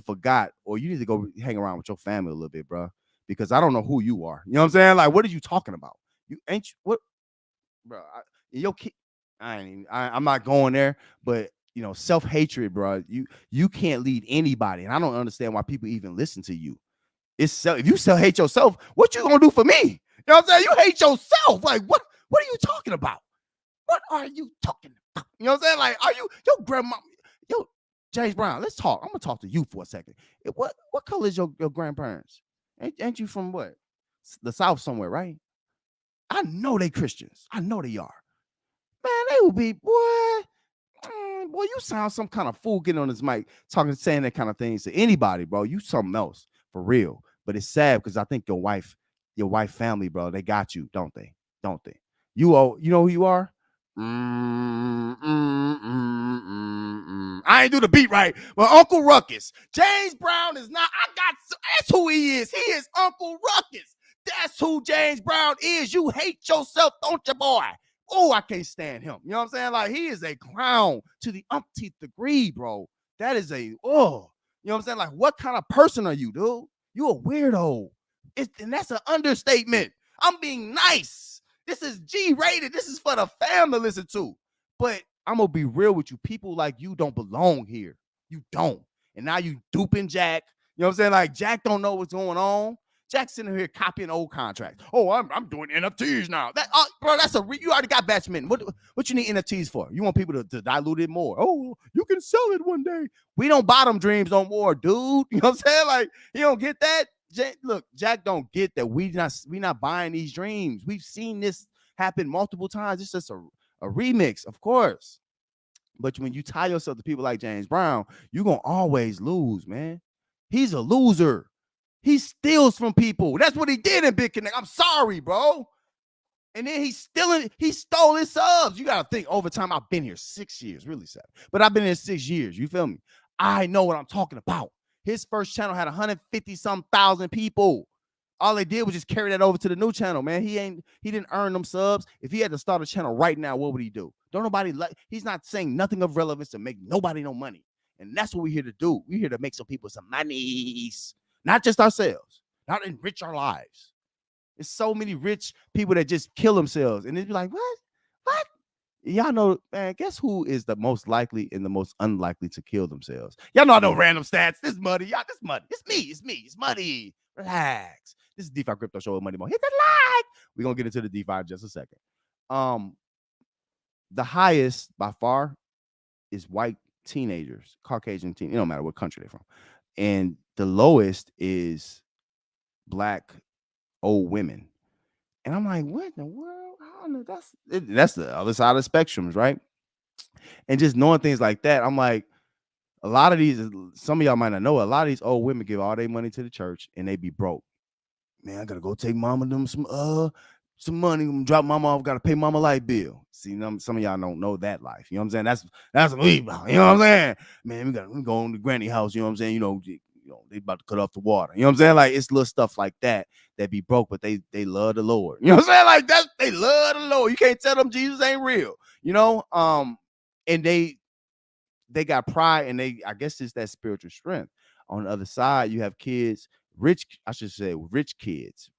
forgot, or you need to go hang around with your family a little bit, bro. Because I don't know who you are. You know what I'm saying? Like, what are you talking about? What, bro? Your kid. I'm not going there, but you know, self-hatred, bro. You can't lead anybody, and I don't understand why people even listen to you. If you hate yourself, what you gonna do for me? You know what I'm saying? You hate yourself. Like, what are you talking about? What are you talking about? You know what I'm saying? Like, are you your grandma? James Brown, let's talk. I'm gonna talk to you for a second. What color is your grandparents? Ain't you from what? The South somewhere, right? I know they Christians. I know they are. Man, they will be, boy, you sound some kind of fool getting on this mic, saying that kind of things to anybody, bro. You something else, for real. But it's sad because I think your wife family, bro, they got you, don't they? You know who you are? I ain't do the beat right, but Uncle Ruckus. James Brown is not. That's who he is. He is Uncle Ruckus. That's who James Brown is. You hate yourself, don't you, boy? Oh, I can't stand him. You know what I'm saying? Like, he is a clown to the umpteenth degree, bro. That is you know what I'm saying? Like, what kind of person are you, dude? You a weirdo. And that's an understatement. I'm being nice. This is G-rated. This is for the fam to listen to. But I'm going to be real with you. People like you don't belong here. You don't. And now you duping Jack. You know what I'm saying? Like, Jack don't know what's going on. Jack's sitting here copying old contracts. Oh, I'm doing NFTs now. Bro, you already got Batchman. What you need NFTs for? You want people to dilute it more. Oh, you can sell it one day. We don't bottom dreams no more, dude. You know what I'm saying? Like, you don't get that? Look, Jack don't get that we not buying these dreams. We've seen this happen multiple times. It's just a remix, of course. But when you tie yourself to people like James Brown, you're going to always lose, man. He's a loser. He steals from people. That's what he did in Big Connect. I'm sorry, bro. And then he stole his subs. You got to think, over time, I've been here 6 years, really 7. But I've been here 6 years. You feel me? I know what I'm talking about. His first channel had 150-some thousand people. All they did was just carry that over to the new channel, man. He didn't earn them subs. If he had to start a channel right now, what would he do? He's not saying nothing of relevance to make nobody no money. And that's what we're here to do. We're here to make some people some monies. Not just ourselves, not enrich our lives. There's so many rich people that just kill themselves. And they'd be like, what? Y'all know, man, guess who is the most likely and the most unlikely to kill themselves? Y'all know I know random stats. This muddy. Y'all, this muddy. It's me. It's muddy. Relax. This is DeFi Crypto Show with Money Mo. Hit the like. We're going to get into the DeFi in just a second. The highest by far is white teenagers, Caucasian teen. It don't matter what country they're from, and the lowest is black old women. And I'm like, what in the world? How in the, that's the other side of the spectrums, right? And just knowing things like that, I'm like, a lot of these, some of y'all might not know, a lot of these old women give all their money to the church and they be broke. Man, I gotta go take mama them some money, drop mama off, gotta pay mama light bill. See, some of y'all don't know that life. You know what I'm saying? That's what we about. You know what I'm saying? Man, we go in the granny house, you know what I'm saying? You know, they about to cut off the water. You know what I'm saying? Like it's little stuff like that be broke, but they love the Lord. You know what I'm saying? Like they love the Lord. You can't tell them Jesus ain't real, you know? And they got pride, and I guess it's that spiritual strength. On the other side, you have kids, rich kids.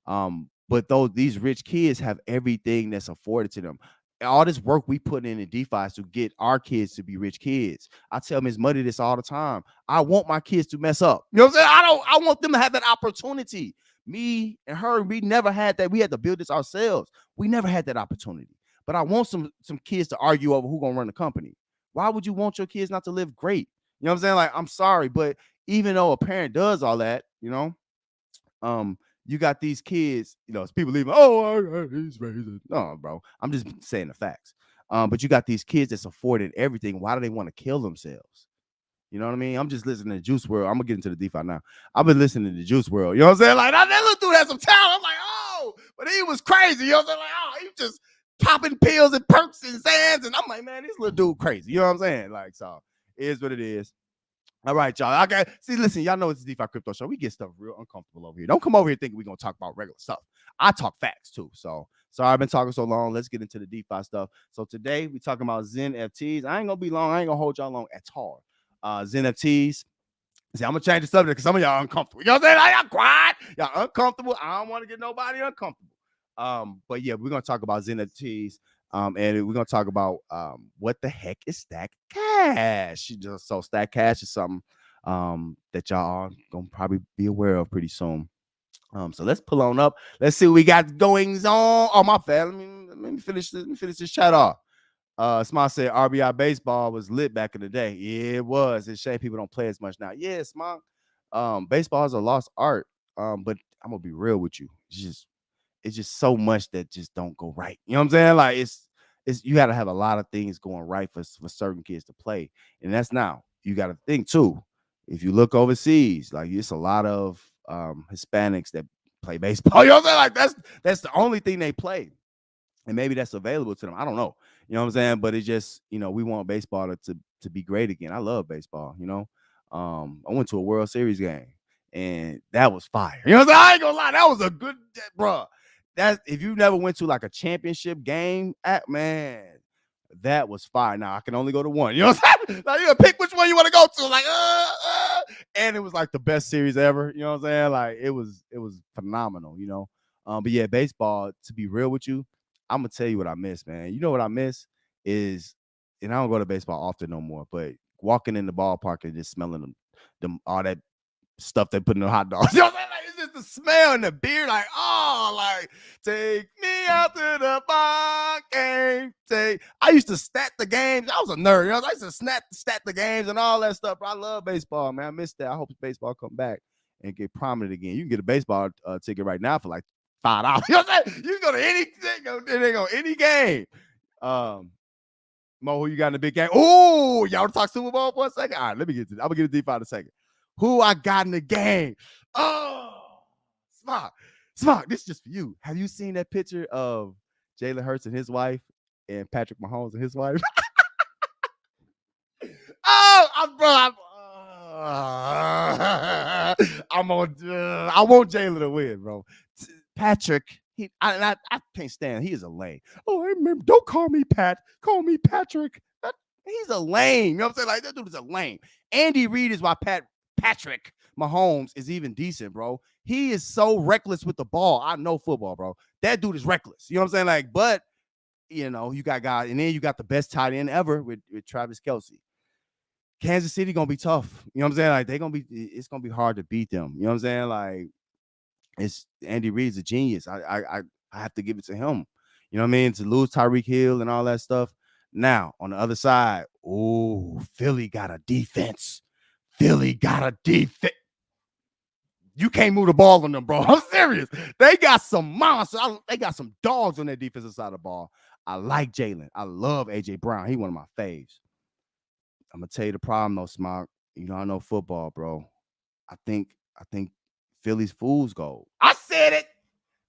But these rich kids have everything that's afforded to them. All this work we put in DeFi is to get our kids to be rich kids. I tell Miss Muddy this all the time. I want my kids to mess up. You know what I'm saying? I want them to have that opportunity. Me and her, we never had that. We had to build this ourselves. We never had that opportunity. But I want some kids to argue over who's gonna run the company. Why would you want your kids not to live great? You know what I'm saying? Like, I'm sorry, but even though a parent does all that, you know, you got these kids, you know, people leaving, he's racist. No, bro. I'm just saying the facts. But you got these kids that's afforded everything. Why do they want to kill themselves? You know what I mean? I'm just listening to Juice WRLD. I'm gonna get into the DeFi now. I've been listening to Juice WRLD. You know what I'm saying? Like that little dude has some talent. I'm like, oh, but he was crazy. You know what I'm saying? Like, oh, he just popping pills and perks and Zans. And I'm like, man, this little dude crazy. You know what I'm saying? Like, so it is what it is. All right, y'all. Okay. See, listen, y'all know it's the DeFi Crypto Show. We get stuff real uncomfortable over here. Don't come over here thinking we're gonna talk about regular stuff. I talk facts too. So sorry I've been talking so long. Let's get into the DeFi stuff. So today we talking about XENFTs. I ain't gonna be long. I ain't gonna hold y'all long at all. XENFTs. See, I'm gonna change the subject because some of y'all uncomfortable. You know what I'm saying? Like, y'all quiet, y'all uncomfortable. I don't want to get nobody uncomfortable. But yeah, we're gonna talk about XENFTs. And we're gonna talk about what the heck is Stack Cash. So Stack Cash is something that y'all are gonna probably be aware of pretty soon. So let's pull on up. Let's see what we got goings on. Oh, my bad. Let me finish this chat off. Smart said RBI baseball was lit back in the day. Yeah, it was. It's a shame people don't play as much now. Yeah, Smart. Baseball is a lost art. But I'm gonna be real with you. It's just so much that just don't go right. You know what I'm saying? Like it's you got to have a lot of things going right for certain kids to play, and that's now you got to think too. If you look overseas, like it's a lot of Hispanics that play baseball. You know what I'm saying? Like that's the only thing they play. And maybe that's available to them. I don't know. You know what I'm saying? But it's just, you know, we want baseball to be great again. I love baseball, you know. I went to a World Series game and that was fire. You know what I'm saying? I ain't gonna lie, that was a good, bro. That's if you never went to like a championship game, man, that was fire. Now I can only go to one. You know what I'm saying? Like you gotta pick which one you want to go to. Like, and it was like the best series ever. You know what I'm saying? Like it was phenomenal, you know. But yeah, baseball, to be real with you, I'm gonna tell you what I miss, man. You know what I miss is, and I don't go to baseball often no more, but walking in the ballpark and just smelling them all that stuff they put in the hot dogs. You know what I'm saying? Like, it's just the smell and the beer, like, oh, like, take me out to the ball game. I used to stat the games. I was a nerd. You know, I used to stat the games and all that stuff. But I love baseball, man. I miss that. I hope baseball come back and get prominent again. You can get a baseball ticket right now for like $5. You know what I'm saying? You can go to any game. Mo, who you got in the big game? Oh, y'all want to talk Super Bowl for a second? All right, let me get to this. I'm gonna get a DeFi in a second. Who I got in the game? Oh, Smart. This is just for you. Have you seen that picture of Jalen Hurts and his wife and Patrick Mahomes and his wife? I want Jalen to win, bro. Patrick, I can't stand. He is a lame. Oh, I remember. Don't call me Pat. Call me Patrick. He's a lame. You know what I'm saying? Like that dude is a lame. Andy Reid is why Patrick Mahomes is even decent, bro. He is so reckless with the ball. I know football, bro. That dude is reckless. You know what I'm saying? Like, but you know, you got guys, and then you got the best tight end ever with Travis Kelce. Kansas City gonna be tough. You know what I'm saying? Like it's gonna be hard to beat them. You know what I'm saying? Like it's Andy Reid's a genius. I have to give it to him. You know what I mean? To lose Tyreek Hill and all that stuff. Now, on the other side, Philly got a defense. Philly got a defense. You can't move the ball on them, bro. I'm serious. They got some monsters. They got some dogs on their defensive side of the ball. I like Jalen. I love AJ Brown. He one of my faves. I'm gonna tell you the problem though, Smart. You know I know football, bro. I think Philly's fool's gold. I said it.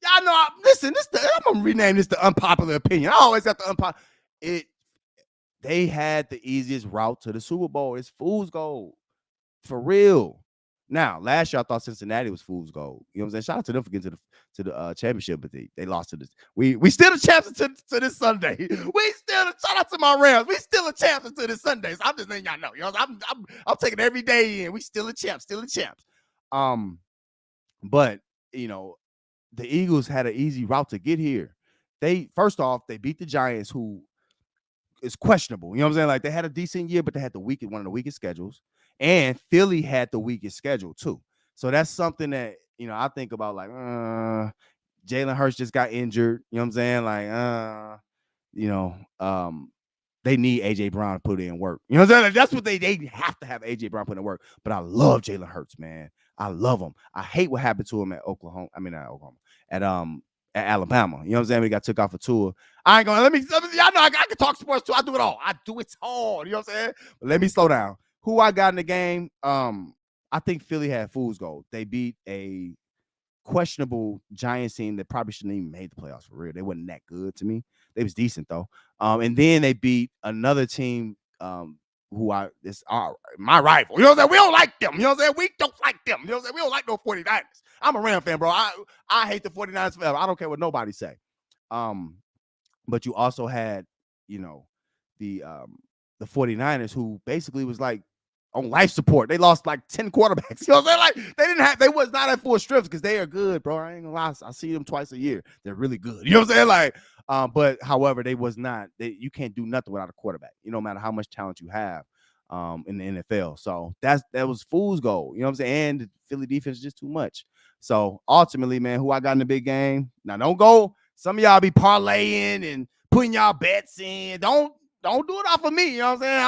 Y'all know. Listen, I'm gonna rename this the unpopular opinion. I always got the unpopular. They had the easiest route to the Super Bowl. It's fool's gold. For real. Now, last year I thought Cincinnati was fool's gold. You know what I'm saying? Shout out to them for getting to the championship, but they lost to this. We still the champs to this Sunday. We still shout out to my Rams. We still the champs until this Sunday. So I'm just letting y'all know. You know, I'm taking every day in. We still the champs, But you know, the Eagles had an easy route to get here. They first off, they beat the Giants, who is questionable. You know what I'm saying? Like they had a decent year, but they had one of the weakest schedules. And Philly had the weakest schedule too. So that's something that, you know, I think about like, Jalen Hurts just got injured. You know what I'm saying? Like, you know, they need AJ Brown to put in work. You know what I'm saying? Like, that's what they have to have AJ Brown put in work. But I love Jalen Hurts, man. I love him. I hate what happened to him at Oklahoma. I mean, not Oklahoma. At Alabama. You know what I'm saying? We got took off a tour. I ain't gonna let me y'all know I can talk sports too. I do it all. I do it all. You know what I'm saying? But let me slow down. Who I got in the game? I think Philly had fool's gold. They beat a questionable Giants team that probably shouldn't even made the playoffs for real. They wasn't that good to me. They was decent though. And then they beat another team who is my rival. You know what I'm saying? We don't like them. You know what I'm saying? We don't like them. You know what I'm saying? We don't like no 49ers. I'm a Ram fan, bro. I hate the 49ers forever. I don't care what nobody say. But you also had, you know, the 49ers who basically was like on life support. They lost like 10 quarterbacks. You know what I'm saying? Like they was not at full strips because they are good, bro. I ain't gonna lie. I see them twice a year. They're really good. You know what I'm saying? Like, but however, they was not. You can't do nothing without a quarterback. You no matter how much talent you have in the NFL. So that was fool's gold. You know what I'm saying? And the Philly defense is just too much. So ultimately, man, who I got in the big game? Now don't go. Some of y'all be parlaying and putting y'all bets in. Don't do it off of me. You know what I'm saying?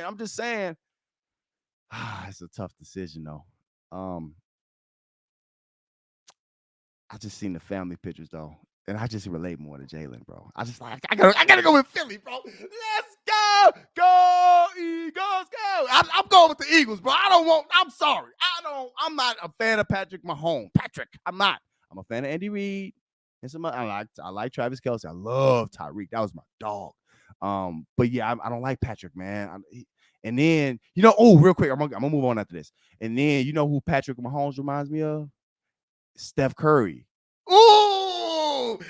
I'm just saying. It's a tough decision though. I just seen the family pictures though, and I just relate more to Jalen, bro. I just like I gotta go with Philly, bro. Let's go Eagles, go. I'm going with the Eagles, bro. I'm sorry. I'm not a fan of Patrick Mahomes. I'm not. I'm a fan of Andy Reid. And I like Travis Kelce. I love Tyreek. That was my dog. But yeah, I don't like Patrick, man. And then, you know, real quick, I'm gonna move on after this. And then, you know who Patrick Mahomes reminds me of? Steph Curry. Ooh,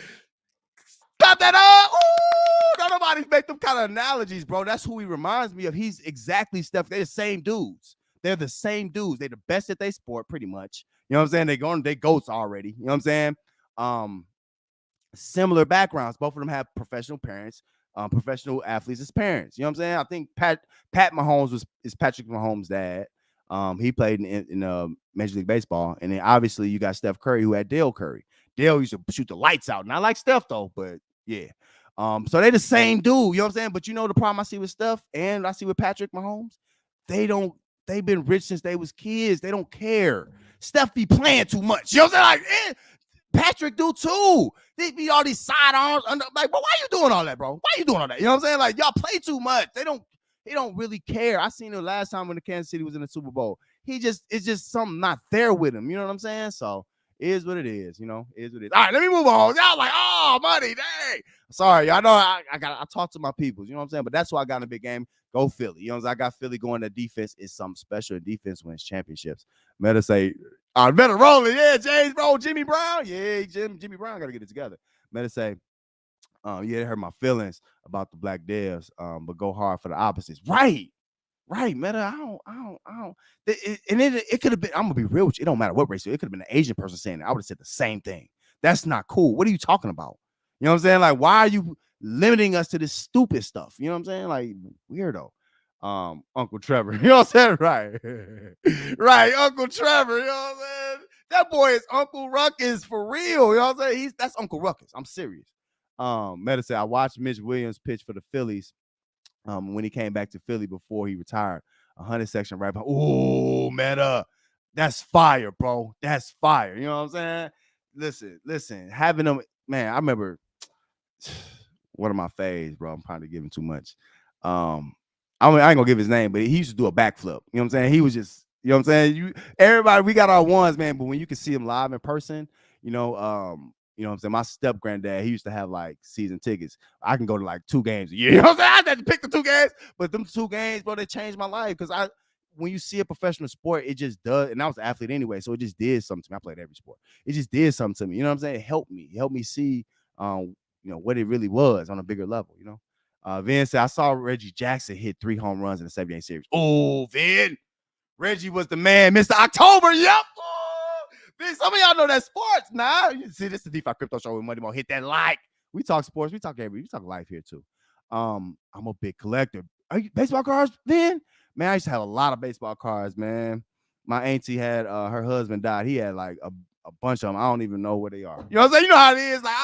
got that up. Ooh, nobody's make them kind of analogies, bro. That's who he reminds me of. He's exactly Steph. They're the same dudes. They're the same dudes. They're the best at their sport, pretty much. You know what I'm saying? They goats already. You know what I'm saying? Similar backgrounds. Both of them have professional parents. Professional athletes as parents. You know what I'm saying? I think Pat Mahomes is Patrick Mahomes' dad. He played in Major League Baseball. And then obviously you got Steph Curry, who had Dale Curry. Dale used to shoot the lights out. Not like Steph though, but yeah. So they the same dude, you know what I'm saying? But you know the problem I see with Steph and I see with Patrick Mahomes? They've been rich since they was kids. They don't care. Steph be playing too much. You know what I'm saying? Like, Patrick do too. They be all these sidearms. Like, bro, why you doing all that, bro? Why you doing all that? You know what I'm saying? Like, y'all play too much. They don't really care. I seen it last time when the Kansas City was in the Super Bowl. It's just something not there with him. You know what I'm saying? So it is what it is. You know, it is what it is. All right, let me move on. Y'all like, oh, money, dang. Sorry, y'all know I talk to my people. You know what I'm saying? But that's why I got in a big game. Go Philly. You know what I'm saying? I got Philly going to defense. Is something special. Defense wins championships. Meta say, better roll it. Yeah, James, bro. Jimmy Brown. Yeah, Jimmy Brown got to get it together. Meta say, yeah, they hurt my feelings about the black devs, but go hard for the opposites. Right, Meta. I don't. It could have been. I'm gonna be real with you. It don't matter what race. It could have been an Asian person saying it. I would have said the same thing. That's not cool. What are you talking about? You know what I'm saying? Like, why are you limiting us to this stupid stuff? You know what I'm saying? Like, weirdo. Uncle Trevor. You know what I'm saying? Right. Right, Uncle Trevor. You know what I'm saying? That boy is Uncle Ruckus for real. You know what I'm saying? That's Uncle Ruckus. I'm serious. Meta said, I watched Mitch Williams pitch for the Phillies when he came back to Philly before he retired. 100 section right behind. Oh, Meta. That's fire, bro. That's fire. You know what I'm saying? Listen, having them, man, I remember one of my faves, bro. I'm probably giving too much. I ain't gonna give his name, but he used to do a backflip. You know what I'm saying? He was just, you know what I'm saying? Everybody, we got our ones, man, but when you can see him live in person, you know what I'm saying? My step granddad, he used to have like season tickets. I can go to like 2 games a year. You know what I'm saying? I had to pick the 2 games, but them 2 games, bro, they changed my life. Because when you see a professional sport, it just does. And I was an athlete anyway, so it just did something to me. I played every sport. It just did something to me. You know what I'm saying? It helped me see what it really was on a bigger level, Vin said, I saw Reggie Jackson hit 3 home runs in the 7-game series. Oh, Vin. Reggie was the man, Mr. October. Yep. Vin, some of y'all know that sports. Nah, you see, this is the DeFi Crypto Show with Money Mo. Hit that like. We talk sports. We talk life here too. I'm a big collector. Are you baseball cards, Vin? Man, I used to have a lot of baseball cards, man. My auntie had her husband died. He had like a bunch of them. I don't even know where they are. You know what I'm saying? You know how it is. Like,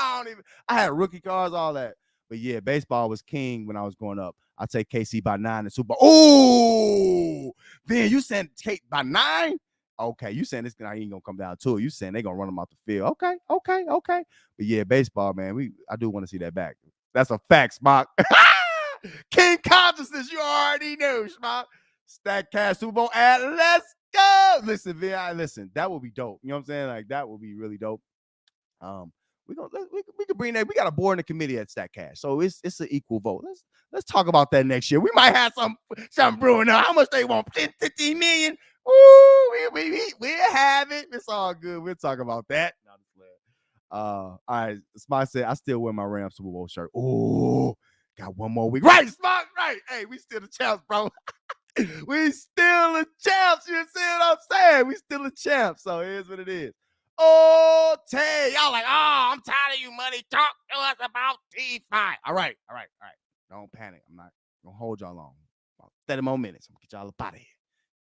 I had rookie cards, all that. But yeah, baseball was king when I was growing up. I take KC by 9 in Super Bowl. Oh, Vin, you saying Kate by 9? Okay, you saying this guy ain't gonna come down to it. You saying they gonna run him off the field. Okay. But yeah, baseball, man. I do want to see that back. That's a fact, Smock. King consciousness, you already knew, Smock. Stack Cash Super Bowl ad. Let's go. Listen, listen, that would be dope. You know what I'm saying? Like, that would be really dope. We can bring that. We got a board and a committee at Stack Cash, so it's an equal vote. Let's talk about that next year. We might have something brewing up. How much they want? 10, 15 million. Ooh, we'll have it. It's all good. We'll talk about that. All right. Spot said, I still wear my Rams Super Bowl shirt. Oh, got one more week. Right, Spot, right. Hey, we still the champs, bro. We still the champs. You see what I'm saying? We still the champs. So here's what it is. Oh, Tay. Y'all like, I'm tired of you, money. Talk to us about DeFi. All right. Don't panic. I'm not gonna hold y'all long. About 30 more minutes. I'm gonna get y'all up out of here.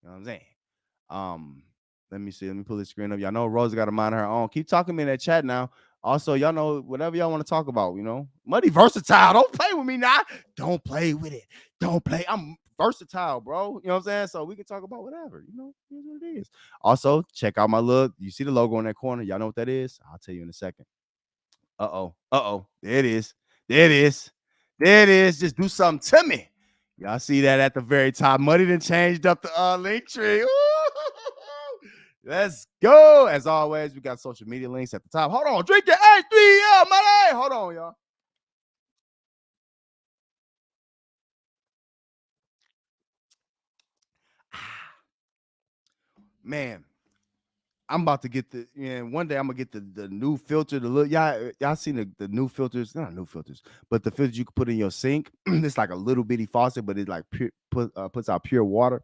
You know what I'm saying? Let me see. Let me pull this screen up. Y'all know Rosa got to mind her own. Keep talking to me in that chat now. Also, y'all know whatever y'all want to talk about, Money versatile. Don't play with me now. Don't play with it. Don't play. I'm versatile, bro. You know what I'm saying? So we can talk about whatever, here's what it is. Also, check out my look. You see the logo in that corner? Y'all know what that is? I'll tell you in a second. Uh-oh. There it is. Just do something to me. Y'all see that at the very top. Money done changed up the link tree. Ooh. Let's go. As always, we got social media links at the top. Hold on. Drink your H3L, money. Hold on, y'all. Man, I'm about to get one day I'm gonna get the new filter. The look, y'all seen the new filters, not new filters, but the filters you can put in your sink. It's like a little bitty faucet, but it like puts out pure water.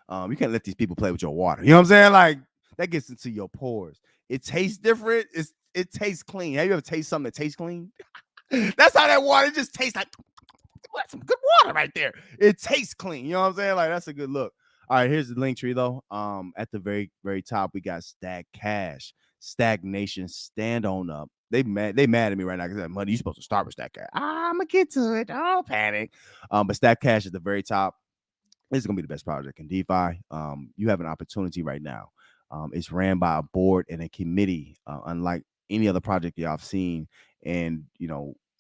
You can't let these people play with your water. You know what I'm saying? Like, that gets into your pores. It tastes different. It tastes clean. Have you ever tasted something that tastes clean? That's how that water just tastes like. That's some good water right there. It tastes clean. You know what I'm saying? Like, that's a good look. All right, here's the link tree though. At the very, very top, we got Stack Cash, Stagnation, stand on up. They mad at me right now because money. You supposed to start with Stack Cash. I'm gonna get to it. Don't panic. But Stack Cash at the very top. This is gonna be the best project in DeFi. You have an opportunity right now. It's ran by a board and a committee, unlike any other project y'all have seen. And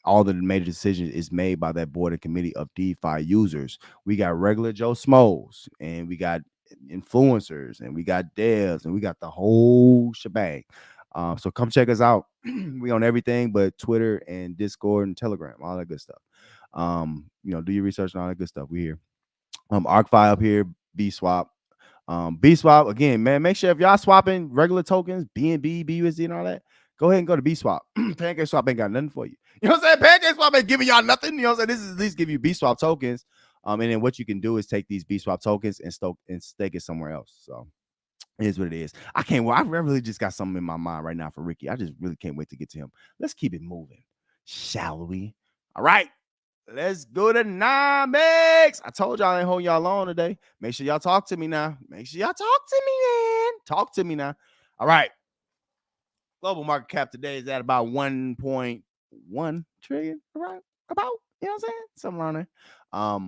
all the major decisions is made by that board and committee of DeFi users. We got regular Joe Smoes, and we got influencers, and we got devs, and we got the whole shebang. So come check us out. We on everything but Twitter and Discord and Telegram, all that good stuff. Do your research and all that good stuff. We here. ArcFi up here, BSwap. BSwap, again, man, make sure if y'all swapping regular tokens, BNB, BUSD, and all that, go ahead and go to BSwap. PancakeSwap ain't got nothing for you. You know what I'm saying? PancakeSwap ain't giving y'all nothing. You know what I'm saying? This is at least give you BSwap tokens. And then what you can do is take these BSwap tokens and stake it somewhere else. So it is what it is. I really just got something in my mind right now for Ricky. I just really can't wait to get to him. Let's keep it moving, shall we? All right. Let's go to Nomics. I told y'all I ain't holding y'all long today. Make sure y'all talk to me now. Make sure y'all talk to me, man. Talk to me now. All right. Global market cap today is at about 1.1 trillion. All right. About You know what I'm saying? Something around there. A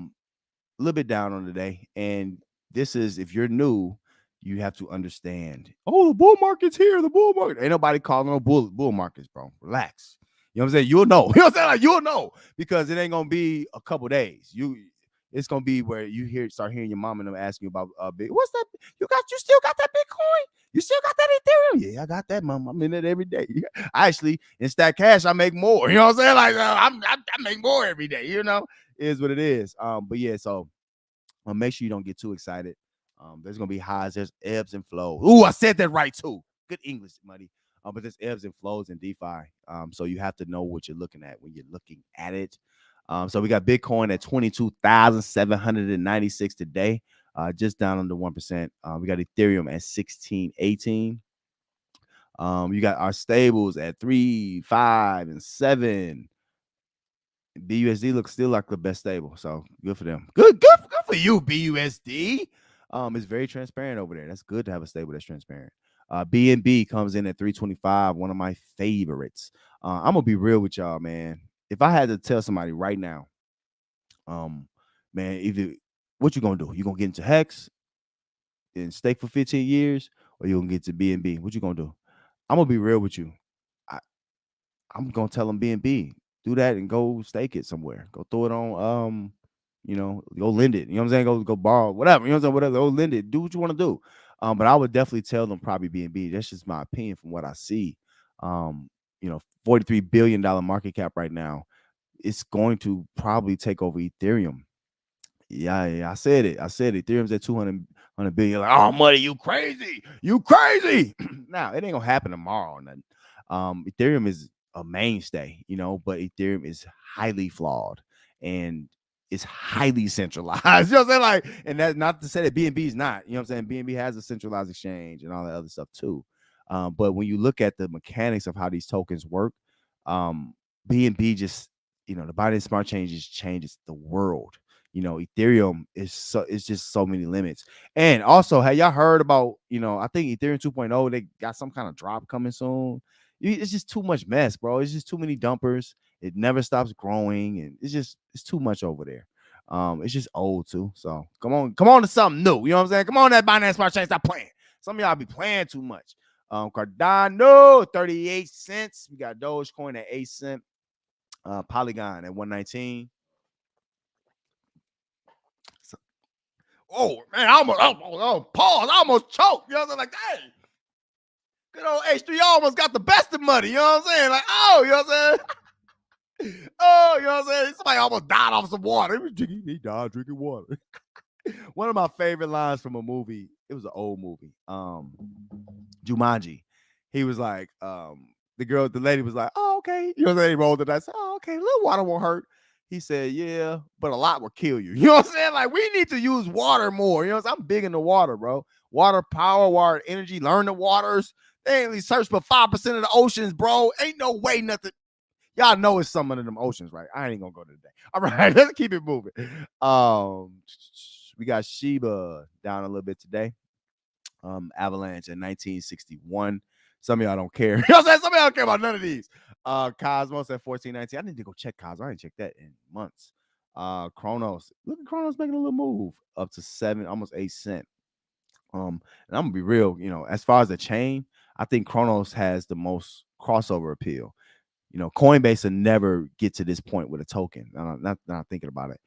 little bit down on the day. And this is, if you're new, you have to understand. Oh, the bull market's here. The bull market. Ain't nobody calling no bull markets, bro. Relax. You know what I'm saying? You'll know. You know what I'm saying? Like, you'll know because it ain't gonna be a couple days. It's gonna be where you start hearing your mom and them asking you about big. What's that? You still got that Bitcoin? You still got that Ethereum? Yeah, I got that, mom. I'm in it every day. I actually in Stack Cash, I make more. You know what I'm saying? Like I make more every day. You know, it is what it is. But yeah, so make sure you don't get too excited. There's gonna be highs, there's ebbs and flows. Ooh, I said that right too. Good English, buddy. But there's ebbs and flows in DeFi. So you have to know what you're looking at when you're looking at it. So we got Bitcoin at 22,796 today, just down under 1%. We got Ethereum at 1618. You got our stables at 3, 5, and 7. BUSD looks still like the best stable, so good for them. Good for you, BUSD. It's very transparent over there. That's good to have a stable that's transparent. BNB comes in at 325, one of my favorites. I'm gonna be real with y'all, man. If I had to tell somebody right now, man, either what you gonna do? You gonna get into Hex and stake for 15 years, or you gonna get to BNB? What you gonna do? I'm gonna be real with you. I'm gonna tell them BNB. Do that and go stake it somewhere. Go throw it on go lend it. You know what I'm saying? Go borrow, whatever. You know what I'm saying? Whatever. Go lend it. Do what you want to do. But I would definitely tell them probably BNB. That's just my opinion from what I see. $43 billion market cap right now. It's going to probably take over Ethereum. Yeah, I said it. Ethereum's at 200 billion. Like, oh, money, you crazy. Now, it ain't gonna happen tomorrow or nothing. Ethereum is a mainstay, but Ethereum is highly flawed and it's highly centralized. You know what I'm saying? Like, and that's not to say that BNB is not. You know what I'm saying? BNB has a centralized exchange and all that other stuff too. But when you look at the mechanics of how these tokens work, BNB just, the Binance Smart Chain just changes the world. Ethereum is just so many limits. And also, have y'all heard about, I think Ethereum 2.0, they got some kind of drop coming soon. It's just too much mess, bro. It's just too many dumpers. It never stops growing, and it's too much over there. It's just old too. So come on to something new. You know what I'm saying? Come on, that Binance Smart Chain, stop playing. Some of y'all be playing too much. Cardano, 38 cents. We got Dogecoin at 8 cents. Polygon at 119. Oh man, I almost choked. You know what I'm saying? Like, dang. Good old H3 almost got the best of money. You know what I'm saying? Like, oh, you know what I'm saying? Oh, you know what I'm saying? Somebody almost died off some water. He died drinking water. One of my favorite lines from a movie. It was an old movie. Jumanji. He was like, the lady was like, oh, okay. You know what I'm saying? He rolled the dice. Oh, okay. A little water won't hurt. He said, yeah, but a lot will kill you. You know what I'm saying? Like, we need to use water more. You know what I'm saying? I'm big into water, bro. Water power, water energy, learn the waters. They ain't search for 5% of the oceans, bro. Ain't no way nothing. Y'all know it's some of them oceans, right? I ain't gonna go today. All right, let's keep it moving. We got Shiba down a little bit today. Avalanche at 1961. Some of y'all don't care. You know what I'm saying? Some of y'all don't care about none of these. Cosmos at 1419. I need to go check Cosmos. I didn't check that in months. Chronos. Look at Chronos making a little move up to 7, almost 8 cents. And I'm gonna be real, as far as the chain, I think Chronos has the most crossover appeal. Coinbase will never get to this point with a token. Not thinking about it.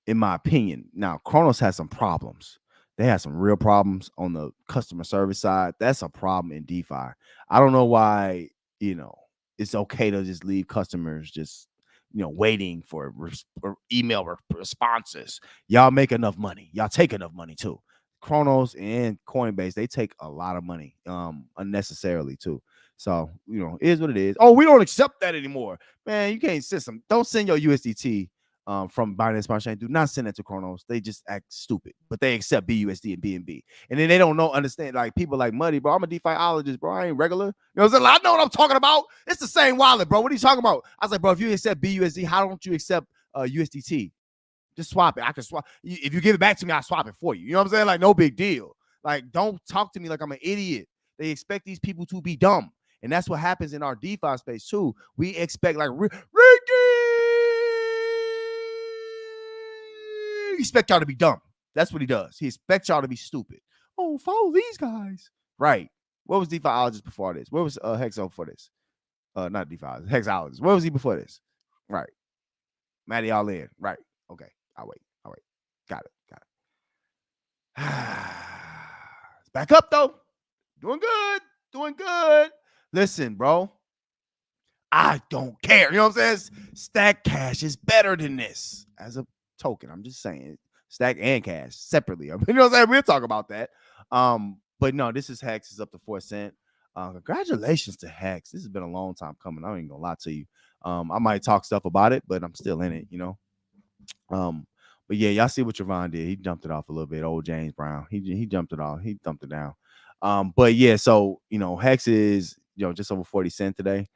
In my opinion, now Chronos has some problems. They have some real problems on the customer service side. That's a problem in DeFi. I don't know why, it's okay to just leave customers just, waiting for email responses. Y'all make enough money. Y'all take enough money too. Chronos and Coinbase, they take a lot of money unnecessarily too. So, it is what it is. Oh, we don't accept that anymore. Man, you can't don't send your USDT from Binance Smart Chain. Do not send it to Chronos. They just act stupid, but they accept BUSD and BNB. And then they don't understand, like people like Muddy, bro. I'm a DeFiologist, bro. I ain't regular. You know what I'm saying? I know what I'm talking about. It's the same wallet, bro. What are you talking about? I was like, bro, if you accept BUSD, how don't you accept USDT? Just swap it. I can swap. If you give it back to me, I'll swap it for you. You know what I'm saying? Like, no big deal. Like, don't talk to me like I'm an idiot. They expect these people to be dumb. And that's what happens in our DeFi space too. We expect like Ricky, expect y'all to be dumb. That's what he does. He expects y'all to be stupid. Oh, follow these guys. Right. What was DeFiologist before this? Where was Hexo before this? Not DeFi, Hexologist. Where was he before this? Right. Matty all in. Right. Okay. I'll wait. Got it. It's back up though. Doing good. Listen, bro. I don't care. You know what I'm saying? Stack Cash is better than this as a token. I'm just saying. Stack and Cash separately. You know what I'm saying? We'll talk about that. But no, this is Hex. It's up to 4 cents. Congratulations to Hex. This has been a long time coming. I ain't gonna lie to you. I might talk stuff about it, but I'm still in it, you know. But yeah, y'all see what Javon did. He jumped it off a little bit. Old James Brown. He jumped it off. He thumped it down. But yeah, so you know, Hex is just over 40 cents today.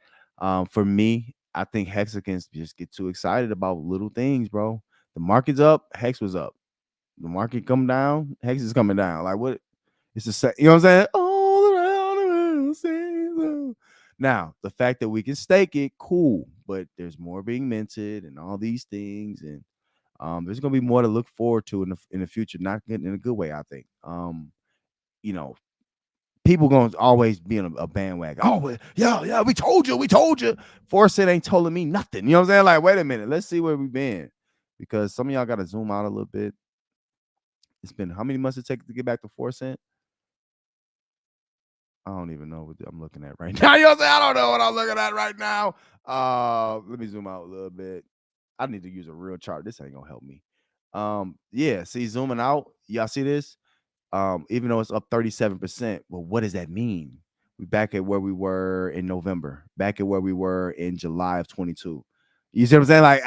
For me, I think Hexicans just get too excited about little things, bro. The market's up, Hex was up. The market come down, Hex is coming down. Like what? It's the same. You know what I'm saying? All around the world. Now, the fact that we can stake it, cool. But there's more being minted and all these things, and there's gonna be more to look forward to in the future. Not in a good way, I think. People gonna always be in a bandwagon. Oh, yeah, we told you. 4 cent ain't telling me nothing. You know what I'm saying? Like, wait a minute, let's see where we've been. Because some of y'all gotta zoom out a little bit. It's been how many months it take to get back to 4 cent? I don't even know what I'm looking at right now. You know what I'm saying? I don't know what I'm looking at right now. Let me zoom out a little bit. I need to use a real chart. This ain't gonna help me. Yeah, see, zooming out, y'all see this? Even though it's up 37%, well, what does that mean? We back at where we were in November, back at where we were in July of 22. You see what I'm saying? Like,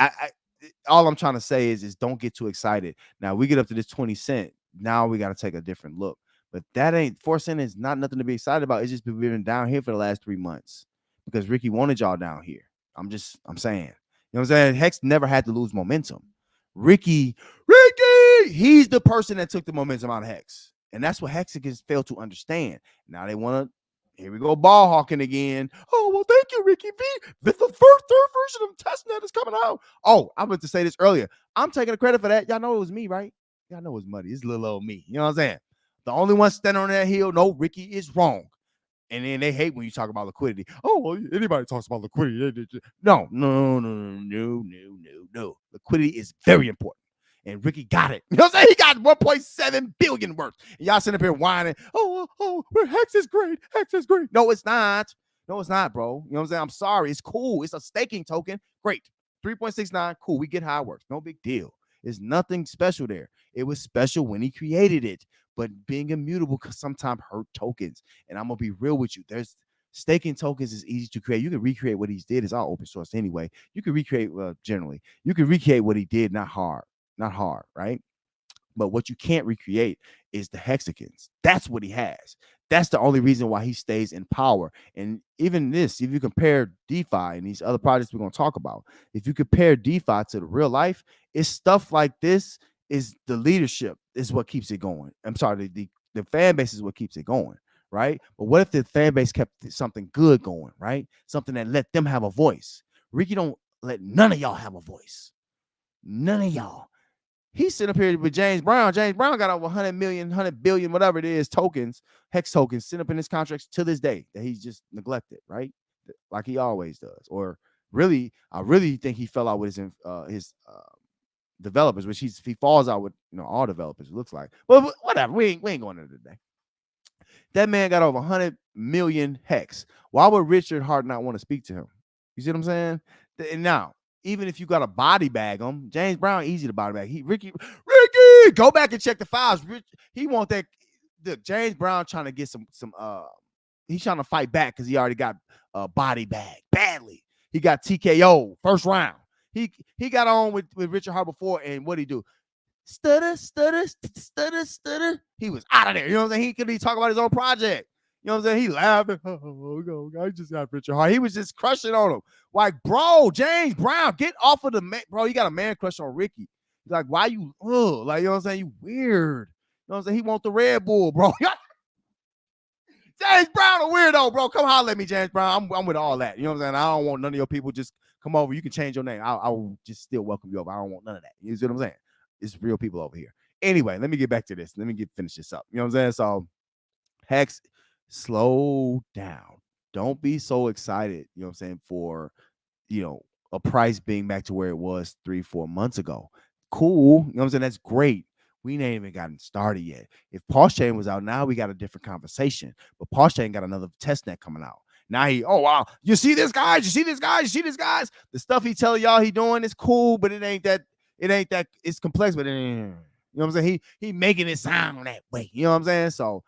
all I'm trying to say is don't get too excited. Now we get up to this 20 cent. Now we got to take a different look. But that ain't 4 cent is not nothing to be excited about. It's just been down here for the last 3 months because Ricky wanted y'all down here. I'm saying. You know what I'm saying? Hex never had to lose momentum. Ricky, he's the person that took the momentum out of Hex. And that's what Hexicans fail to understand. Now they want to, here we go, ball hawking again. Oh, well, thank you, Ricky B. The third version of testnet is coming out. Oh, I meant to say this earlier. I'm taking the credit for that. Y'all know it was me, right? Y'all know it was Muddy. It's little old me. You know what I'm saying? The only one standing on that hill, no, Ricky is wrong. And then they hate when you talk about liquidity. Oh, well, anybody talks about liquidity. No. Liquidity is very important. And Ricky got it. You know what I'm saying? He got 1.7 billion worth. And y'all sitting up here whining, oh, Hex is great. No, it's not. No, it's not, bro. You know what I'm saying? I'm sorry. It's cool. It's a staking token. Great. 3.69. Cool. We get how it works. No big deal. There's nothing special there. It was special when he created it. But being immutable can sometimes hurt tokens. And I'm going to be real with you. There's staking tokens is easy to create. You can recreate what he did. It's all open source anyway. You can recreate, generally. You can recreate what he did, not hard, right? But what you can't recreate is the Hexicans. That's what he has. That's the only reason why he stays in power. And even this, if you compare DeFi and these other projects we're going to talk about, if you compare DeFi to the real life, it's stuff like this is the leadership is what keeps it going. I'm sorry, the fan base is what keeps it going, right? But what if the fan base kept something good going, right? Something that let them have a voice. Ricky don't let none of y'all have a voice. None of y'all. He's sitting up here with James Brown. James Brown got over 100 million, 100 billion, whatever it is, tokens, Hex tokens, sitting up in his contracts to this day that he's just neglected, right? Like he always does. Or really, I really think he fell out with his developers, which he falls out with, all developers, it looks like. But whatever, we ain't going into today. That man got over 100 million Hex. Why would Richard Hart not want to speak to him? You see what I'm saying? And now, even if you got to body bag him, James Brown, easy to body bag. Ricky, go back and check the files. He want that. Look, James Brown trying to get some. He's trying to fight back because he already got body bag badly. He got TKO first round. He got on with Richard Hart before, and what'd he do? Stutter. He was out of there. You know what I'm saying? He couldn't even talk about his own project. You know what I'm saying? He laughing. Oh, I just got Richard Hart. He was just crushing on him. Like, bro, James Brown, get off of the man. Bro, you got a man crush on Ricky. He's like, why you, like, you know what I'm saying? You weird. You know what I'm saying? He want the Red Bull, bro. James Brown a weirdo, bro. Come holler at me, James Brown. I'm with all that. You know what I'm saying? I don't want none of your people just come over. You can change your name. I will just still welcome you over. I don't want none of that. You see what I'm saying? It's real people over here. Anyway, let me get back to this. Let me finish this up. You know what I'm saying? So Hex, slow down. Don't be so excited, you know what I'm saying, for, a price being back to where it was 3-4 months ago. Cool. You know what I'm saying? That's great. We ain't even gotten started yet. If Pulse Chain was out, now we got a different conversation. But Pulse Chain got another test net coming out. Now oh wow, you see this guys, you see this guys, you see this guys. The stuff he telling y'all he doing is cool, but it ain't that, it's complex, but you know what I'm saying? He making it sound that way. You know what I'm saying? So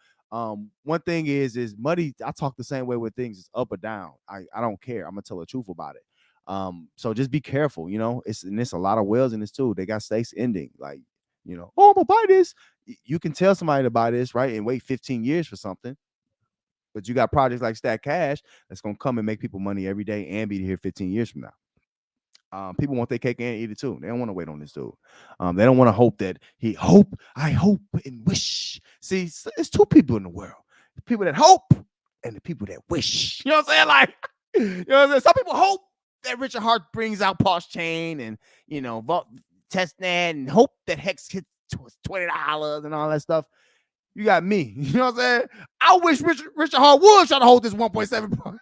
one thing is money. I talk the same way with things. It's up or down. I don't care. I'm gonna tell the truth about it. So just be careful, it's a lot of whales in this too. They got stakes ending, like, oh, I'm gonna buy this. You can tell somebody to buy this, right? And wait 15 years for something. But you got projects like Stack Cash that's gonna come and make people money every day and be here 15 years from now. People want their cake and eat it too. They don't want to wait on this dude. They don't want to hope that I hope and wish. See, it's two people in the world: the people that hope and the people that wish. You know what I'm saying? Like, you know what I'm saying? Some people hope that Richard Hart brings out Pulse Chain and testnet and hope that Hex hits $20 and all that stuff. You got me. You know what I'm saying? I wish Richard Hart would try to hold this 1.7.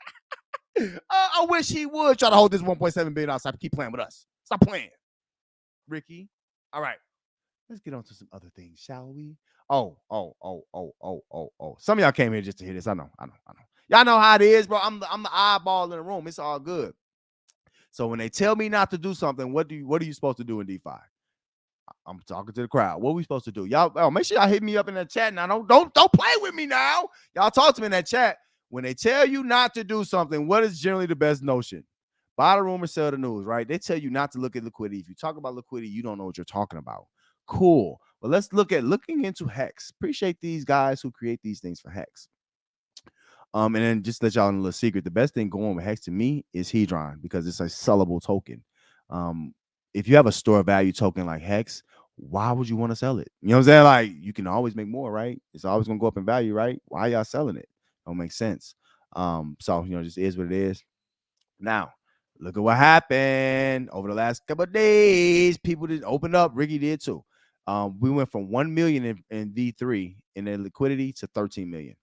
I wish he would try to hold this $1.7 billion outside to keep playing with us. Stop playing, Ricky. All right. Let's get on to some other things, shall we? Oh. Some of y'all came here just to hear this. I know. Y'all know how it is, bro. I'm the eyeball in the room. It's all good. So when they tell me not to do something, what are you supposed to do in DeFi? I'm talking to the crowd. What are we supposed to do? Y'all, make sure y'all hit me up in that chat now. Don't play with me now. Y'all talk to me in that chat. When they tell you not to do something, what is generally the best notion? Buy the rumor, sell the news, right? They tell you not to look at liquidity. If you talk about liquidity, you don't know what you're talking about. Cool. But let's look at looking into Hex. Appreciate these guys who create these things for Hex. And then just let y'all know a little secret. The best thing going with Hex to me is Hedron because it's a sellable token. If you have a store value token like Hex, why would you want to sell it? You know what I'm saying? Like, you can always make more, right? It's always gonna go up in value, right? Why y'all selling it? Don't make sense. So just is what it is. Now, look at what happened over the last couple of days. People did open up. Ricky did too. We went from 1 million in V3 in their liquidity to 13 million.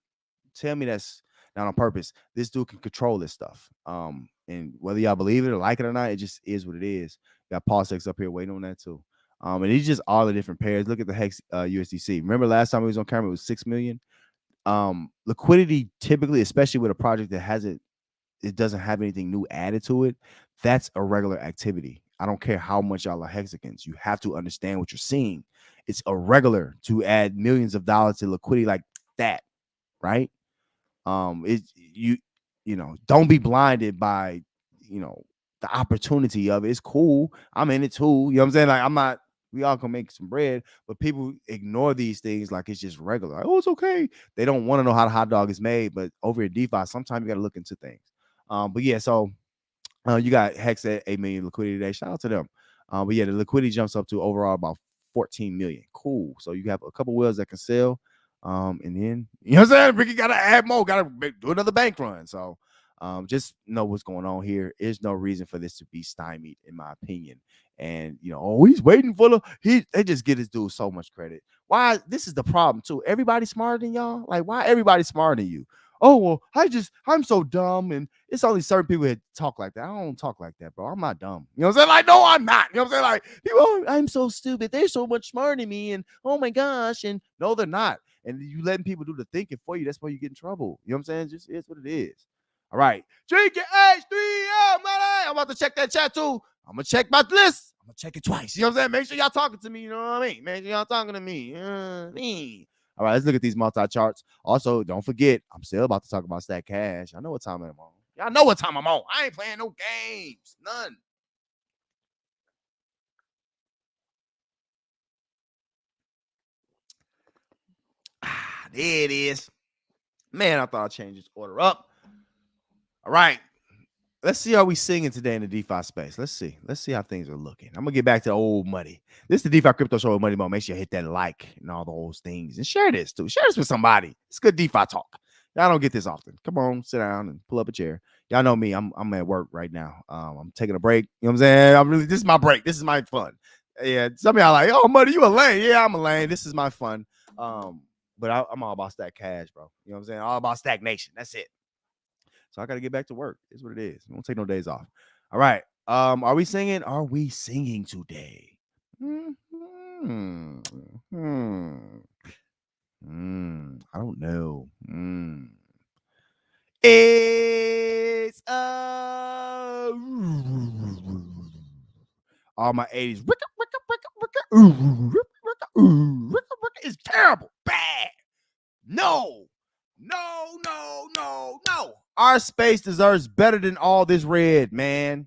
Tell me that's not on purpose. This dude can control this stuff. And whether y'all believe it or like it or not, it just is what it is. Got Paul Six up here waiting on that too. And these just all the different pairs. Look at the Hex USDC. Remember last time it was on camera, it was 6 million. Liquidity typically, especially with a project that it doesn't have anything new added to it, that's a regular activity. I don't care how much y'all are Hexicans. You have to understand what you're seeing. It's irregular to add millions of dollars to liquidity like that, right? Don't be blinded by the opportunity of it. It's cool. I'm in it too. You know what I'm saying? Like, we all can make some bread, but people ignore these things like it's just regular. Like, oh, it's okay. They don't want to know how the hot dog is made. But over at DeFi, sometimes you got to look into things. But yeah, so you got Hex at 8 million liquidity today. Shout out to them. But yeah, the liquidity jumps up to overall about 14 million. Cool. So you have a couple whales that can sell. And then, you know what I'm saying? Ricky got to add more, got to do another bank run. So just know what's going on here. There's no reason for this to be stymied, in my opinion. And, he's waiting for they just get this dude so much credit. Why? This is the problem, too. Everybody smarter than y'all? Like, why everybody smarter than you? Oh, well, I'm so dumb. And it's only certain people that talk like that. I don't talk like that, bro. I'm not dumb. You know what I'm saying? Like, no, I'm not. You know what I'm saying? Like, people, oh, I'm so stupid. They're so much smarter than me. And oh my gosh. And no, they're not. And you letting people do the thinking for you. That's why you get in trouble. You know what I'm saying? Just is what it is. All right. GKH3L, man. I'm about to check that chat too. I'm going to check my list. I'm going to check it twice. You know what I'm saying? Make sure y'all talking to me. You know what I mean? Make sure y'all talking to me. All right, let's look at these multi-charts. Also, don't forget, I'm still about to talk about Stack Cash. I know what time I'm on. Y'all know what time I'm on. I ain't playing no games. None. There it is. Man, I thought I'd change this order up. All right. Let's see how we singing today in the DeFi space. Let's see how things are looking. I'm gonna get back to old money. This is the DeFi Crypto Show with Money Mo. Make sure you hit that like and all those things, and share this too. Share this with somebody. It's good DeFi talk. Y'all don't get this often. Come on, sit down and pull up a chair. Y'all know me. I'm at work right now. I'm taking a break. You know what I'm saying? This is my break. This is my fun. Yeah, some of y'all like, oh, Muddy, you a lane. Yeah, I'm a lane. This is my fun. But I'm all about stack cash, bro. You know what I'm saying? All about stagnation. That's it. So I got to get back to work. It's what it is. Don't take no days off. All right. Are we singing? Are we singing today? I don't know. It's all my 80s. It's terrible. Bad. No. Our space deserves better than all this red, man.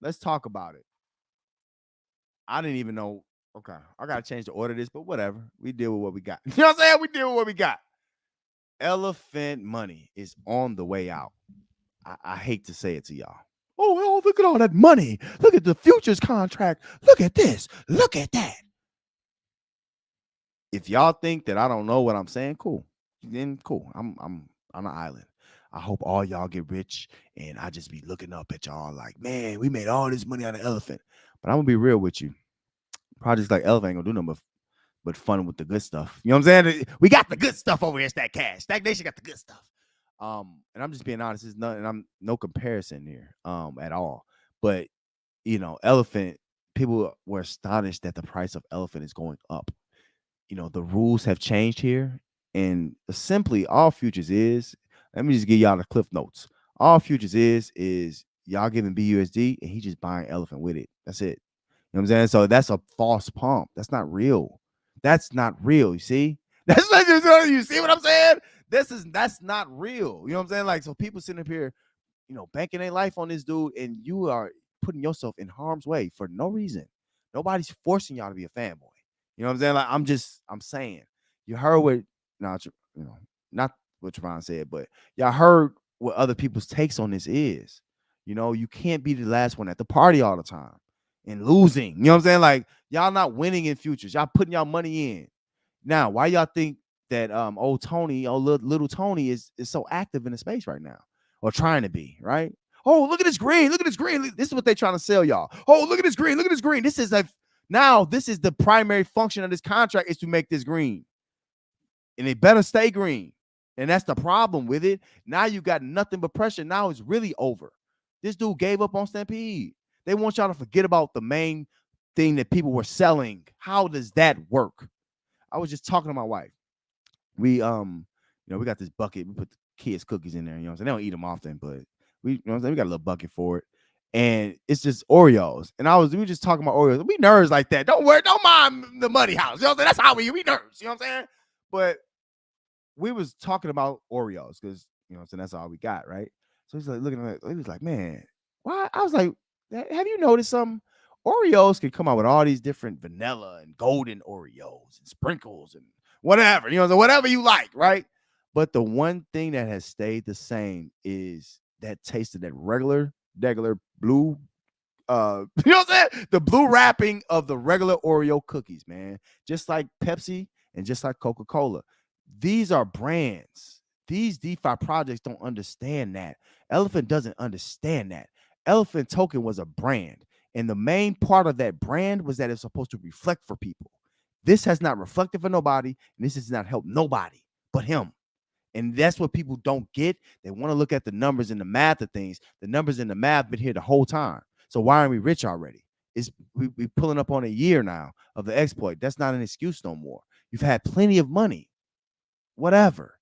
Let's talk about it. I didn't even know. Okay, I gotta change the order of this, but whatever. We deal with what we got. You know what I'm saying? We deal with what we got. Elephant money is on the way out. I hate to say it to y'all. Oh, look at all that money. Look at the futures contract. Look at this. Look at that. If y'all think that I don't know what I'm saying, cool. Then cool. I'm on an island. I hope all y'all get rich, and I just be looking up at y'all like, man, we made all this money on an elephant. But I'm gonna be real with you. Projects like Elephant ain't gonna do nothing but fun with the good stuff. You know what I'm saying? We got the good stuff over here. Stack Cash. Stagnation got the good stuff. And I'm just being honest. It's nothing. I'm no comparison here, at all. But you know, Elephant. People were astonished that the price of Elephant is going up. You know, the rules have changed here, and simply all futures is. Let me just give y'all the cliff notes. All futures is y'all giving BUSD, and he just buying Elephant with it. That's it. You know what I'm saying? So that's a false pump. That's not real. That's not real. You see? That's not you see what I'm saying? That's not real. You know what I'm saying? Like, so people sitting up here, you know, banking their life on this dude, and you are putting yourself in harm's way for no reason. Nobody's forcing y'all to be a fanboy. You know what I'm saying? Like, I'm saying. You heard what not not what Trevon said, but y'all heard what other people's takes on this is. You know, you can't be the last one at the party all the time and losing. You know what I'm saying? Like, y'all not winning in futures. Y'all putting y'all money in. Now, why y'all think that old Tony, little Tony is so active in the space right now, or trying to be, right? Oh, look at this green. Look at this green. This is what they're trying to sell y'all. Oh, look at this green. Look at this green. This is this is the primary function of this contract, is to make this green. And it better stay green. And that's the problem with it. Now you got nothing but pressure. Now it's really over. This dude gave up on Stampede. They want y'all to forget about the main thing that people were selling. How does that work? I was just talking to my wife. We we got this bucket. We put the kids' cookies in there. You know what I'm saying? They don't eat them often, but we got a little bucket for it. And it's just Oreos. And we were just talking about Oreos. We nerds like that. Don't worry, don't mind the Muddy House. You know what I'm saying? That's how we nerds. You know what I'm saying? But we was talking about Oreos because, you know what I'm saying, that's all we got, right? So he's like looking at it. He was like, man, why? I was like, have you noticed something? Oreos can come out with all these different vanilla and golden Oreos and sprinkles and whatever, you know, so whatever you like, right? But the one thing that has stayed the same is that taste of that regular blue, you know what I'm saying? The blue wrapping of the regular Oreo cookies, man. Just like Pepsi and just like Coca-Cola. These are brands. These DeFi projects don't understand that. Elephant doesn't understand that. Elephant Token was a brand. And the main part of that brand was that it's supposed to reflect for people. This has not reflected for nobody, and this has not helped nobody but him. And that's what people don't get. They want to look at the numbers and the math of things. The numbers and the math been here the whole time. So why aren't we rich already? We pulling up on a year now of the exploit. That's not an excuse no more. You've had plenty of money. Whatever.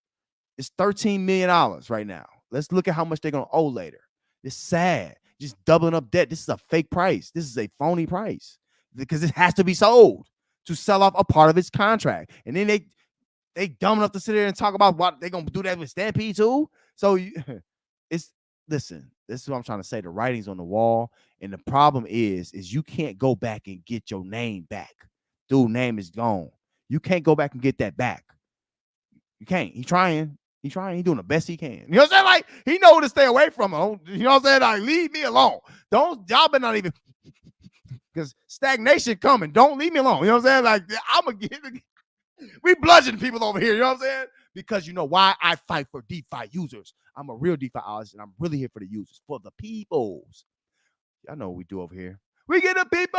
It's $13 million right now. Let's look at how much they're going to owe later. It's sad. Just doubling up debt. This is a fake price. This is a phony price because it has to be sold to sell off a part of its contract. And then they dumb enough to sit there and talk about what they're going to do that with Stampede too. So listen, this is what I'm trying to say. The writing's on the wall. And the problem is you can't go back and get your name back. Dude's name is gone. You can't go back and get that back. You can't. He's trying. He's doing the best he can. You know what I'm saying? Like, he know to stay away from him. You know what I'm saying? Like, leave me alone. Y'all better not even, because stagnation coming. Don't leave me alone. You know what I'm saying? Like, I'm going to get, we bludgeon people over here. You know what I'm saying? Because you know why? I fight for DeFi users. I'm a real DeFi artist, and I'm really here for the users, for the peoples. Y'all know what we do over here. We get the people.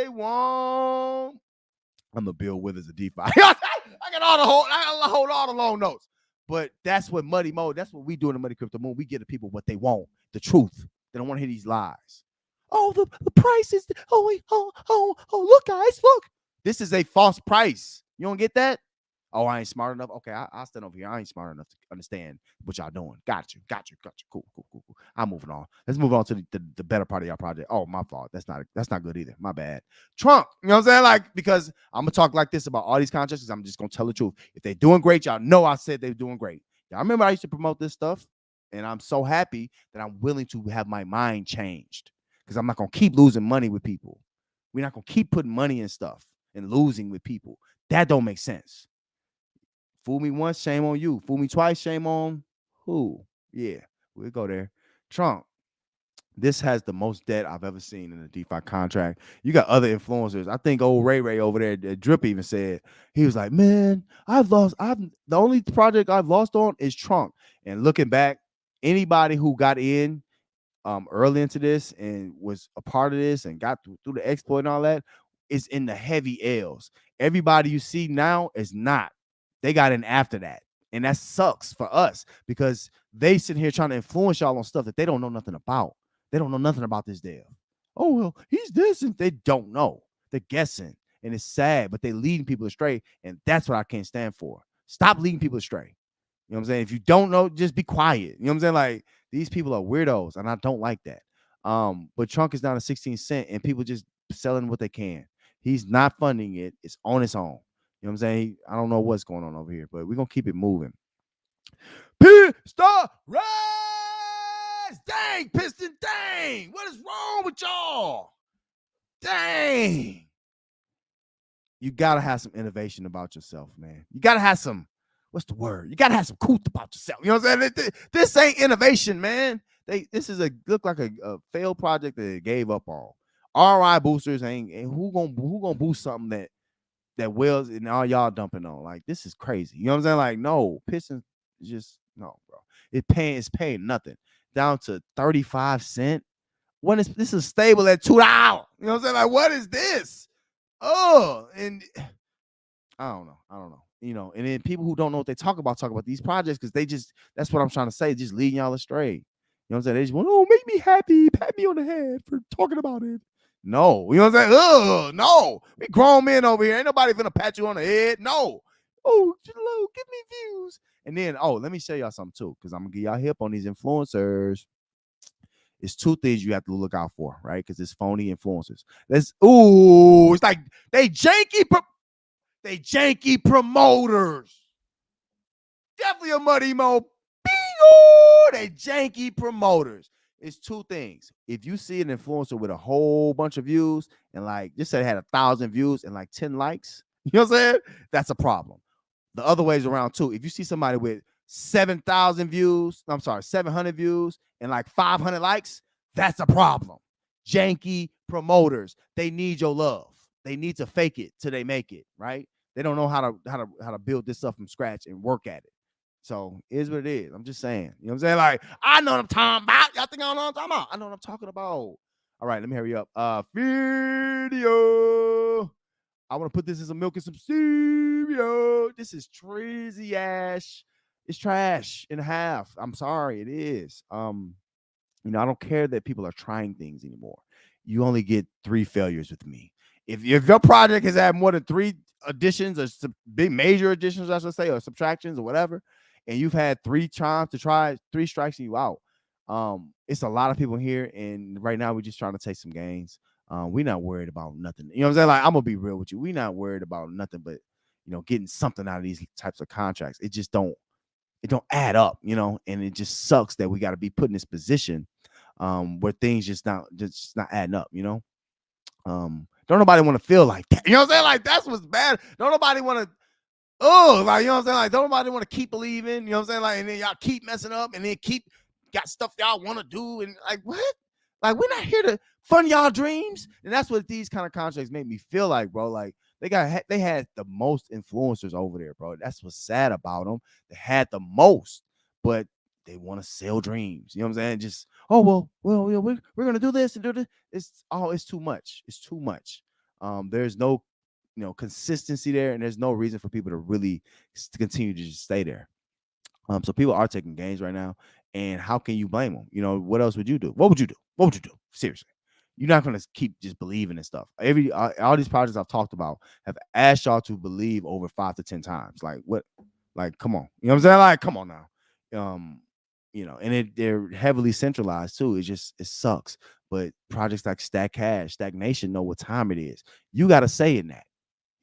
want. I'm the Bill Withers of DeFi. I got I hold all the long notes. But that's what Muddy Mo, that's what we do in the Muddy Crypto Moon. We give the people what they want, the truth. They don't want to hear these lies. Oh, the price is, look, guys, look. This is a false price. You don't get that? Oh, I ain't smart enough. Okay, I'll stand over here. I ain't smart enough to understand what y'all doing. Got you. Cool. I'm moving on. Let's move on to the better part of y'all project. Oh, my fault. That's not good either. My bad. Trump, you know what I'm saying? Like, because I'm gonna talk like this about all these contracts, because I'm just gonna tell the truth. If they're doing great, y'all know I said they're doing great. Y'all remember I used to promote this stuff, and I'm so happy that I'm willing to have my mind changed, because I'm not gonna keep losing money with people. We're not gonna keep putting money in stuff and losing with people. That don't make sense. Fool me once, shame on you. Fool me twice, shame on who? Yeah, we'll go there. Trump. This has the most debt I've ever seen in a DeFi contract. You got other influencers. I think old Ray over there, Drip even said, he was like, man, the only project I've lost on is Trump. And looking back, anybody who got in early into this and was a part of this and got through the exploit and all that is in the heavy L's. Everybody you see now is not. They got in after that. And that sucks for us, because they sit here trying to influence y'all on stuff that they don't know nothing about. They don't know nothing about this deal. Oh, well, he's this, and they don't know. They're guessing. And it's sad, but they're leading people astray. And that's what I can't stand for. Stop leading people astray. You know what I'm saying? If you don't know, just be quiet. You know what I'm saying? Like, these people are weirdos, and I don't like that. But Trunk is down to 16 cents, and people just selling what they can. He's not funding it. It's on its own. You know what I'm saying? I don't know what's going on over here, but we're going to keep it moving. Pistol Rise! Dang, Piston, dang! What is wrong with y'all? Dang! You got to have some innovation about yourself, man. You got to have some, what's the word? You got to have some couth about yourself. You know what I'm saying? This ain't innovation, man. This is look like a failed project that they gave up on. RI boosters ain't who gonna boost something that Wells and all y'all dumping on. Like, this is crazy. You know what I'm saying? Like, no, Pistons just no, bro. It's paying nothing. Down to 35 cents. When this is stable at $2. You know what I'm saying? Like, what is this? Oh, and I don't know. You know, and then people who don't know what they talk about these projects, because that's what I'm trying to say, just leading y'all astray. You know what I'm saying? They just want, oh, make me happy, pat me on the head for talking about it. No, you know what I'm saying? Ugh, no. We grown men over here. Ain't nobody finna pat you on the head. No. Oh, hello, give me views. And then, let me show y'all something too, because I'm gonna get y'all hip on these influencers. It's two things you have to look out for, right? Because it's phony influencers. It's like they janky promoters. Definitely a Muddy Mo. They janky promoters. It's two things. If you see an influencer with a whole bunch of views and like just say it had 1,000 views and like 10 likes, you know what I'm saying? That's a problem. The other ways around too. If you see somebody with 7,000 views, 700 views and like 500 likes, that's a problem. Janky promoters. They need your love. They need to fake it till they make it, right? They don't know how to build this stuff from scratch and work at it. So it is what it is. I'm just saying. You know what I'm saying? Like, I know what I'm talking about. Y'all think I don't know what I'm talking about? I know what I'm talking about. All right, let me hurry up. Video. I want to put this as a milk and some cereal. This is treasy ash. It's trash and a half. I'm sorry, it is. You know, I don't care that people are trying things anymore. You only get 3 failures with me. If your project has had more than 3 additions or big major additions, I should say, or subtractions or whatever, and you've had 3 times to try, 3 strikes and you out. It's a lot of people here, and right now we're just trying to take some gains. We're not worried about nothing. You know what I'm saying? Like, I'm gonna be real with you. We're not worried about nothing but, you know, getting something out of these types of contracts. It don't add up, you know, and it just sucks that we got to be put in this position where things just not adding up, you know. Don't nobody want to feel like that. You know what I'm saying? Like, that's what's bad. Don't nobody want to, like, you know what I'm saying? Like, don't nobody want to keep believing, you know what I'm saying? Like, and then y'all keep messing up and then got stuff y'all want to do. And like, what? Like, we're not here to fund y'all dreams. And that's what these kind of contracts make me feel like, bro. Like, they had the most influencers over there, bro. That's what's sad about them. They had the most, but they want to sell dreams. You know what I'm saying? Just, well, you know, we're gonna do this and do this. It's too much. It's too much. There's no, consistency there, and there's no reason for people to really continue to just stay there. So people are taking gains right now, and how can you blame them? What else would you do? What would you do? What would you do? Seriously, you're not gonna keep just believing in stuff. All these projects I've talked about have asked y'all to believe over 5 to 10 times. Like what? Like come on, you know what I'm saying? Like come on now, and they're heavily centralized too. It sucks. But projects like Stack Cash, Stagnation know what time it is. You got to say in that.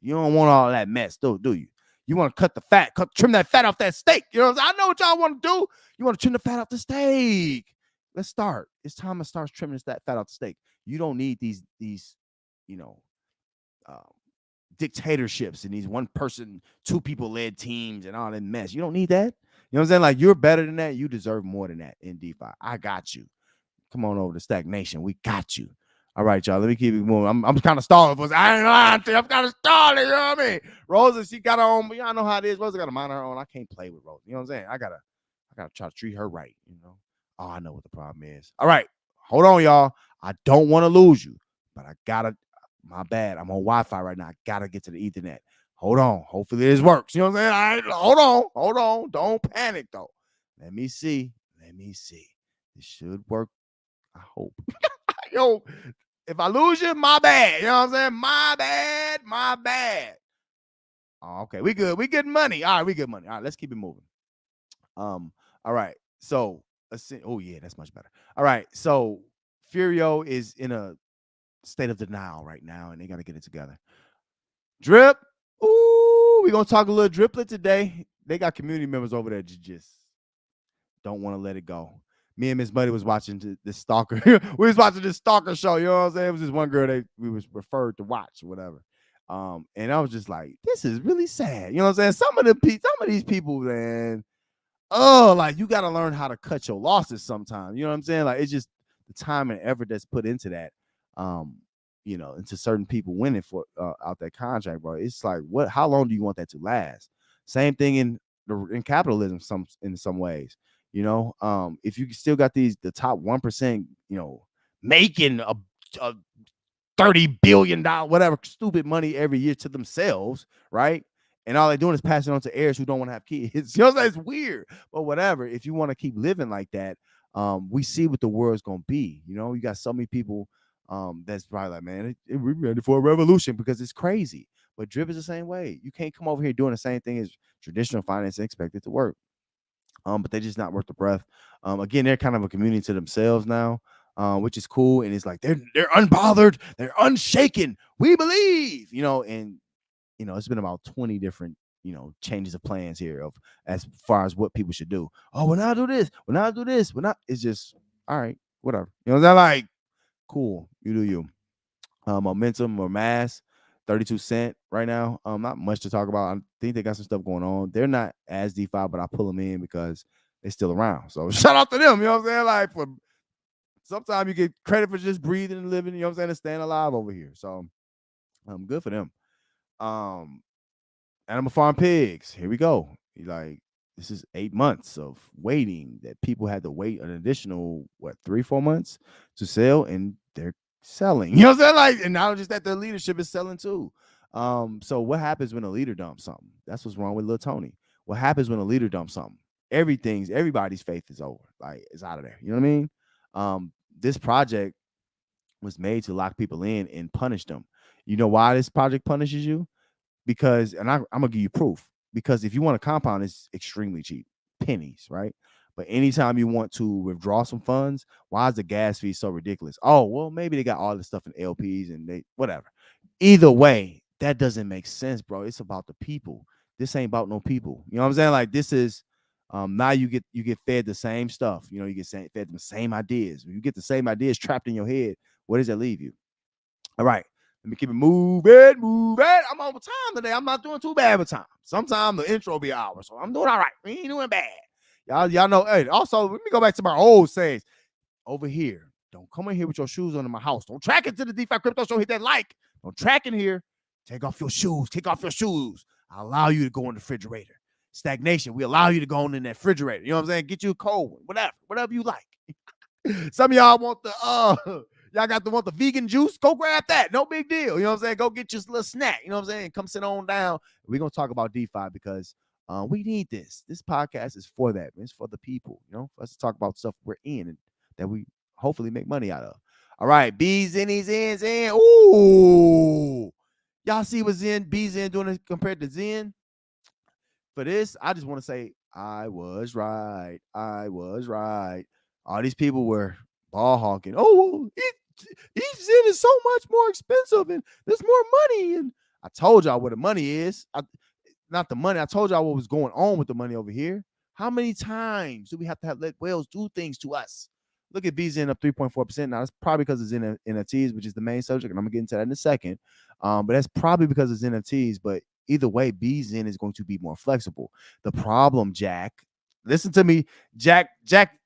You don't want all that mess, do you? You want to cut the fat, trim that fat off that steak. You know what I'm saying? I know what y'all want to do. You want to trim the fat off the steak. Let's start. It's time to start trimming that fat off the steak. You don't need these, you know, um, dictatorships and these one person, two people led teams and all that mess. You don't need that. You know what I'm saying? Like you're better than that. You deserve more than that in DeFi. I got you. Come on over to Stagnation. We got you. All right, y'all. Let me keep it moving. I'm kind of stalling. I ain't lying to you. I'm kind of stalling. You know what I mean? Rosa, she got her own. Y'all know how it is. Rosa got to mind her own. I can't play with Rosa. You know what I'm saying? I gotta try to treat her right. Oh, I know what the problem is. All right, hold on, y'all. I don't want to lose you, but I gotta. My bad. I'm on Wi-Fi right now. I gotta get to the Ethernet. Hold on. Hopefully this works. You know what I'm saying? Hold on. Don't panic though. Let me see. This should work. I hope. Yo, if I lose you, my bad. You know what I'm saying? My bad. Oh, okay, we good. We good money. All right, we good money. All right, let's keep it moving. All right. So, oh yeah, that's much better. All right. So, Furio is in a state of denial right now, and they got to get it together. Drip. Ooh, we're gonna talk a little driplet today. They got community members over there just don't want to let it go. Me and Miss Buddy was watching this stalker. We was watching this stalker show. You know what I'm saying? It was this one girl that we was referred to watch or whatever. And I was just like, this is really sad. You know what I'm saying? Some of these people, man. Oh, like you got to learn how to cut your losses sometimes. You know what I'm saying? Like it's just the time and effort that's put into that. Into certain people winning for out that contract, bro. It's like, how long do you want that to last? Same thing in capitalism, in some ways. If you still got the top 1%, making a $30 billion, whatever stupid money every year to themselves, right? And all they're doing is passing on to heirs who don't want to have kids. You know what I'm saying? It's weird, but whatever. If you want to keep living like that, we see what the world's gonna be. You got so many people that's probably like, man, we're ready for a revolution because it's crazy. But drip is the same way. You can't come over here doing the same thing as traditional finance and expect it to work. But they're just not worth the breath. Again, they're kind of a community to themselves now, which is cool. And it's like they're unbothered, they're unshaken. We believe, and it's been about 20 different changes of plans here of as far as what people should do. Oh, when I do this, it's just all right, whatever. They're like, cool, you do you. Momentum or mass. 32 cent right now. Not much to talk about. I think they got some stuff going on. They're not as DeFi, but I pull them in because they're still around. So shout out to them. You know what I'm saying? Like for sometimes you get credit for just breathing and living, you know what I'm saying, and staying alive over here. So good for them. Animal Farm Pigs. Here we go. Like this is 8 months of waiting that people had to wait an additional 3-4 months to sell, and they're selling. You know what I'm saying? Like, and not just that, their leadership is selling too. So what happens when a leader dumps something? That's what's wrong with Lil Tony. What happens when a leader dumps something? Everybody's faith is over. Like it's out of there. You know what I mean? This project was made to lock people in and punish them. You know why this project punishes you? Because, and I'm gonna give you proof. Because if you want a compound, it's extremely cheap, pennies, right? But anytime you want to withdraw some funds, why is the gas fee so ridiculous? Oh, well, maybe they got all this stuff in LPs and they whatever. Either way, that doesn't make sense, bro. It's about the people. This ain't about no people. You know what I'm saying? Like this is now you get fed the same stuff. You get fed the same ideas. When you get the same ideas trapped in your head, where does that leave you? All right. Let me keep it moving. I'm over time today. I'm not doing too bad with time. Sometimes the intro be an hour, so I'm doing all right. We ain't doing bad. Y'all know. Hey, also, let me go back to my old sayings. Over here, don't come in here with your shoes on in my house. Don't track it to the DeFi Crypto Show. Hit that like. Don't track in here. Take off your shoes. I allow you to go in the refrigerator. Stagnation. We allow you to go in that refrigerator. You know what I'm saying? Get you a cold one. Whatever you like. Some of y'all want the Y'all got the vegan juice? Go grab that. No big deal. You know what I'm saying? Go get your little snack. You know what I'm saying? Come sit on down. We're gonna talk about DeFi because we need this. This podcast is for that. It's for the people. You know, for us to talk about stuff we're in and that we hopefully make money out of. All right, B's in, he's in. Ooh, y'all see what B's in doing compared to Zen? For this, I just want to say I was right. I was right. All these people were ball honking. Oh, Zen is so much more expensive and there's more money. And I told y'all where the money is. Not the money. I told y'all what was going on with the money over here. How many times do we have to let whales do things to us? Look at BZN up 3.4%. Now, that's probably because it's in NFTs, which is the main subject, and I'm going to get into that in a second. But that's probably because it's NFTs. But either way, BZN is going to be more flexible. The problem, Jack, listen to me, Jack,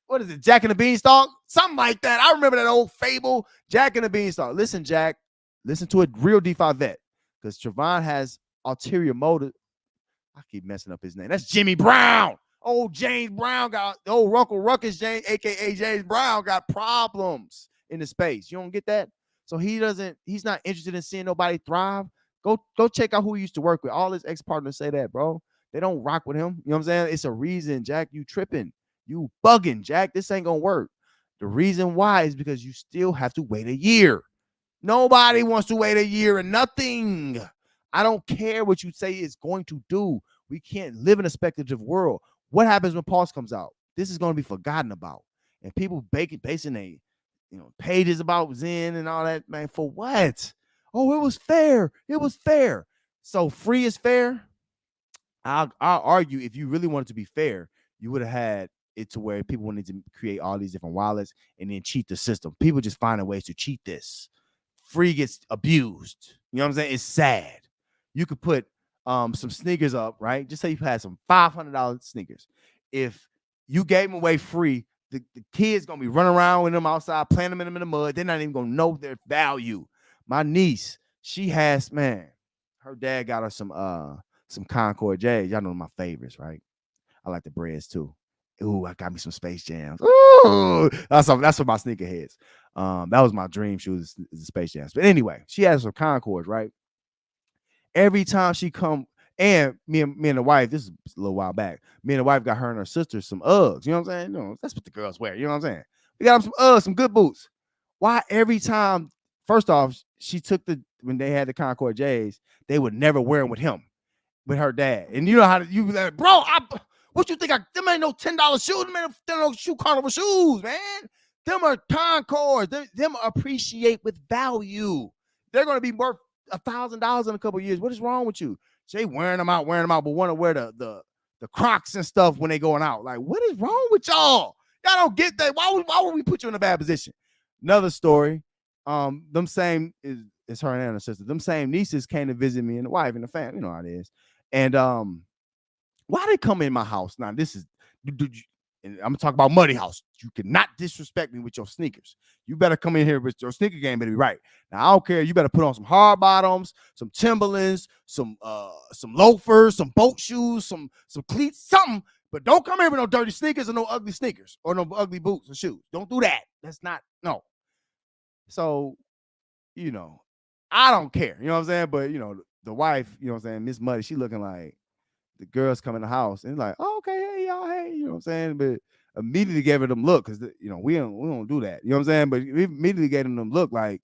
what is it, Jack and the Beanstalk? Something like that. I remember that old fable, Jack and the Beanstalk. Listen, Jack, listen to a real DeFi vet, because Trevon has ulterior motive. I keep messing up his name. That's Jimmy Brown. Old James Brown got old Uncle Ruckus James, aka James Brown, got problems in the space. You don't get that? So he's not interested in seeing nobody thrive. Go check out who he used to work with. All his ex-partners say that, bro. They don't rock with him. You know what I'm saying? It's a reason, Jack. You tripping. You bugging, Jack. This ain't gonna work. The reason why is because you still have to wait a year. Nobody wants to wait a year and nothing. I don't care what you say it's going to do. We can't live in a speculative world. What happens when Pulse comes out? This is going to be forgotten about. And people basing a, pages about Zen and all that, man, for what? Oh, it was fair. It was fair. So free is fair. I'll argue if you really wanted to be fair, you would have had it to where people wanted to create all these different wallets and then cheat the system. People just finding ways to cheat this. Free gets abused. You know what I'm saying? It's sad. You could put some sneakers up, right? Just say you had some $500 sneakers. If you gave them away free, the kids gonna be running around with them outside, playing them in the mud. They're not even gonna know their value. My niece, she has, man, her dad got her some Concord J's. Y'all know my favorites, right? I like the breads too. Ooh, I got me some Space Jams. Ooh, that's for my sneakerheads. That was my dream shoes, the Space Jams. But anyway, she has some Concords, right? Every time she come, and me and the wife, this is a little while back. Me and the wife got her and her sister some Uggs. You know what I'm saying? That's what the girls wear. You know what I'm saying? We got them some Uggs, some good boots. Why every time? First off, she took when they had the Concord J's, they would never wear them with him, with her dad. And you know how you be like, bro, what you think? Them ain't no $10 shoes. Them ain't no shoe carnival shoes, man. Them are Concords. Them appreciate with value. They're going to be worth $1,000 in a couple of years. What is wrong with you? They wearing them out, but want to wear the Crocs and stuff when they going out. Like, what is wrong with y'all? Y'all don't get that. Why would we put you in a bad position? Another story. Them same is her and her sister. Them same nieces came to visit me and the wife and the family. You know how it is. And why they come in my house? Now, this is, and I'm gonna talk about Muddy House. You cannot disrespect me with your sneakers. You better come in here with your sneaker game, better be right. Now, I don't care. You better put on some hard bottoms, some Timberlands, some loafers, some boat shoes, some cleats, something. But don't come here with no dirty sneakers or no ugly sneakers or no ugly boots or shoes. Don't do that. That's not, no. So, I don't care. You know what I'm saying? But, the wife, you know what I'm saying, Miss Muddy, she looking like, the girls come in the house and like, oh, okay, hey, y'all, hey, you know what I'm saying? But immediately gave her them look because, we don't do that. You know what I'm saying? But we immediately gave them look like,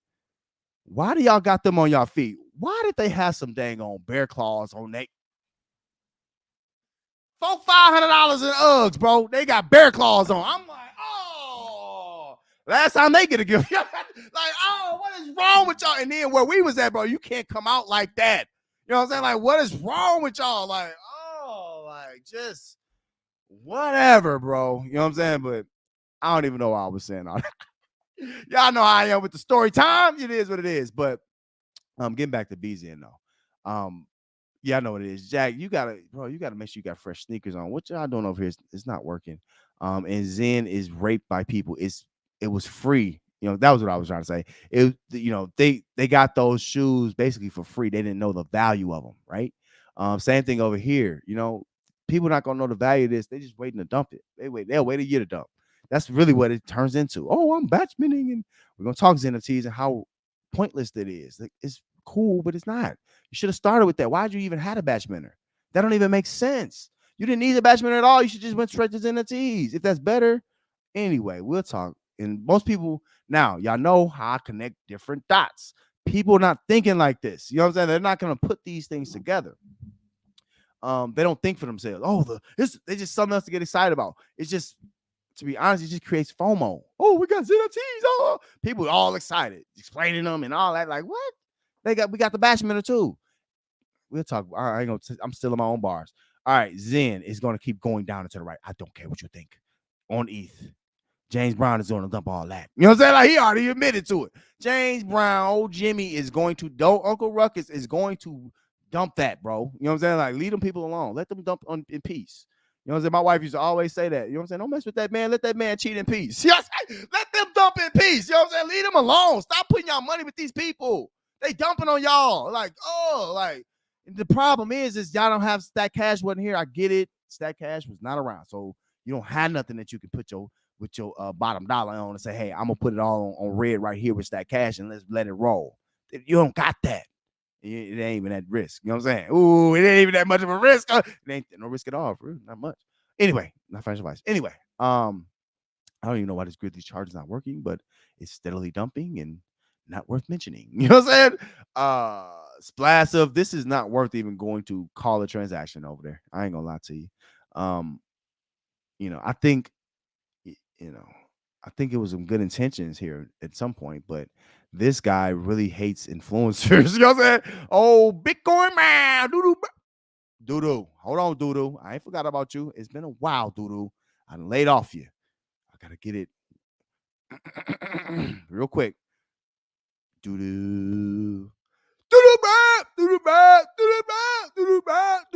why do y'all got them on y'all feet? Why did they have some dang on bear claws on they? $500 in Uggs, bro. They got bear claws on. I'm like, oh, last time they get a gift. Like, oh, what is wrong with y'all? And then where we was at, bro, you can't come out like that. You know what I'm saying? Like, what is wrong with y'all? Like, just whatever, bro. You know what I'm saying? But I don't even know why I was saying all that. Y'all know how I am with the story time. It is what it is. But getting back to BZN though. Yeah, I know what it is. Jack, you gotta make sure you got fresh sneakers on. What y'all doing over here is not working. And Zen is raped by people. It was free. That was what I was trying to say. They got those shoes basically for free. They didn't know the value of them, right? Same thing over here. People not gonna know the value of this. They just waiting to dump it. They'll wait a year to dump. That's really what it turns into. Oh, I'm batchmaning, and we're gonna talk NFTs and how pointless it is. Like, it's cool, but it's not. You should have started with that. Why'd you even had a batchminer? That don't even make sense. You didn't need a batchminer at all. You should just went straight to NFTs. If that's better, anyway, we'll talk. And most people now, y'all know how I connect different dots. People not thinking like this. You know what I'm saying? They're not gonna put these things together. They don't think for themselves. Oh, they just something else to get excited about. It's just, to be honest, it just creates FOMO. Oh, we got NFTs. Oh, people all excited, explaining them and all that. Like, what? We got the Bashmenter too. We'll talk. All right, I'm still in my own bars. All right, Zen is going to keep going down and to the right. I don't care what you think. On ETH, James Brown is going to dump all that. You know what I'm saying? Like, he already admitted to it. James Brown, old Jimmy is going to, Uncle Ruckus is going to dump that, bro. You know what I'm saying? Like, leave them people alone. Let them dump in peace. You know what I'm saying? My wife used to always say that. You know what I'm saying? Don't mess with that man. Let that man cheat in peace. Yes, let them dump in peace. You know what I'm saying? Leave them alone. Stop putting y'all money with these people. They dumping on y'all. Like, oh, like, the problem is y'all don't have Stack Cash wasn't here. I get it. Stack Cash was not around. So you don't have nothing that you can put your bottom dollar on and say, hey, I'm gonna put it all on red right here with Stack Cash and let's let it roll. You don't got that. It ain't even that risk. You know what I'm saying? Ooh, it ain't even that much of a risk. It ain't no risk at all, bro. Not much. Anyway, not financial advice. Anyway, I don't even know why this Grizzlies charge is not working, but it's steadily dumping and not worth mentioning. You know what I'm saying? Splash of this is not worth even going to call a transaction over there. I ain't gonna lie to you. I think, I think it was some good intentions here at some point, but this guy really hates influencers. You know what I'm saying? Oh, Bitcoin man, doo-doo. Hold on, doo-doo. I ain't forgot about you. It's been a while, doo-doo. I laid off you. I gotta get it real quick. Doo-doo. Doo-doo back, doo-doo back, doo-doo back, doo-doo back,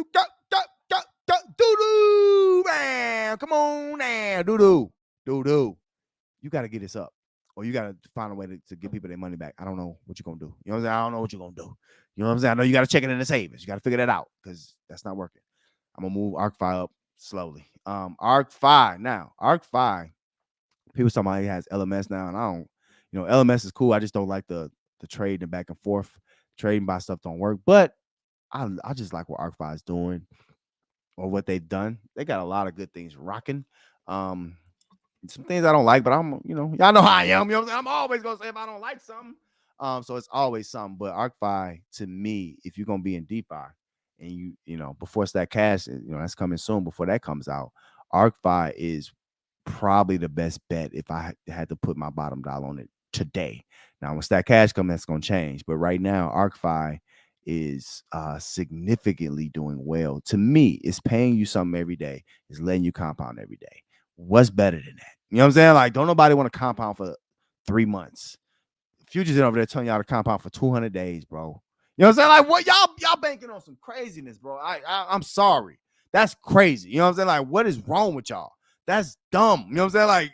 doo-doo, man. Come on now, doo-doo, doo-doo. You got to get this up, or you got to find a way to give people their money back. I don't know what you're going to do. You know what I'm saying? I don't know what you're going to do. You know what I'm saying? I know you got to check it in the savings. You got to figure that out because that's not working. I'm going to move ArcFi up slowly. ArcFi now. ArcFi, people talking about it has LMS now, and I don't, LMS is cool. I just don't like the trading back and forth. Trading by stuff don't work, but I just like what ArcFi is doing or what they've done. They got a lot of good things rocking. Some things I don't like, but I'm, y'all know how I am. You know what I'm saying? I'm always gonna say if I don't like something. So it's always something. But ArcFi, to me, if you're gonna be in DeFi and before Stack Cash, that's coming soon, before that comes out, ArcFi is probably the best bet if I had to put my bottom dollar on it today. Now, when Stack Cash comes, that's gonna change. But right now, ArcFi is significantly doing well. To me, it's paying you something every day. It's letting you compound every day. What's better than that? You know what I'm saying? Like, don't nobody want to compound for 3 months. Futures in over there telling y'all to compound for 200 days, bro. You know what I'm saying? Like, what y'all banking on some craziness, bro. I'm sorry. That's crazy. You know what I'm saying? Like, what is wrong with y'all? That's dumb. You know what I'm saying? Like,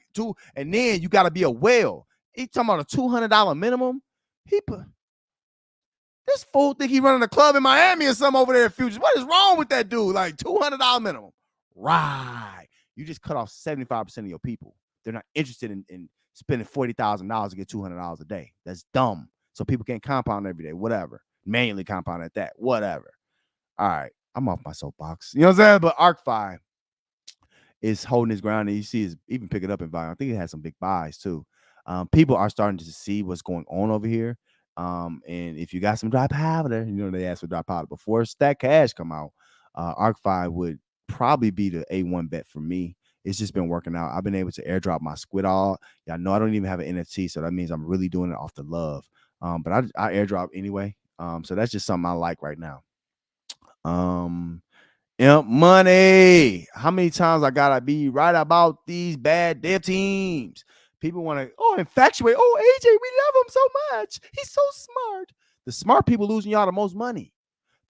and then you got to be a whale. He talking about a $200 minimum. This fool think he running a club in Miami or something over there in Futures. What is wrong with that dude? Like, $200 minimum. Right. You just cut off 75% of your people. They're not interested in spending $40,000 to get $200 a day. That's dumb. So people can't compound every day. Whatever. Manually compound at that. Whatever. All right. I'm off my soapbox. You know what I'm saying? But ArcFi is holding his ground, and you see is even picking up in volume. I think it has some big buys too. People are starting to see what's going on over here. And if you got some dry powder, they asked for dry powder before Stack Cash come out. ArcFi would probably be the A1 bet for me. It's just been working out. I've been able to airdrop my Squidall. Y'all know I don't even have an NFT, so that means I'm really doing it off the love. But I airdrop anyway. So that's just something I like right now. Money. How many times I gotta be right about these bad dev teams? People want to infatuate. Oh, AJ, we love him so much. He's so smart. The smart people losing y'all the most money.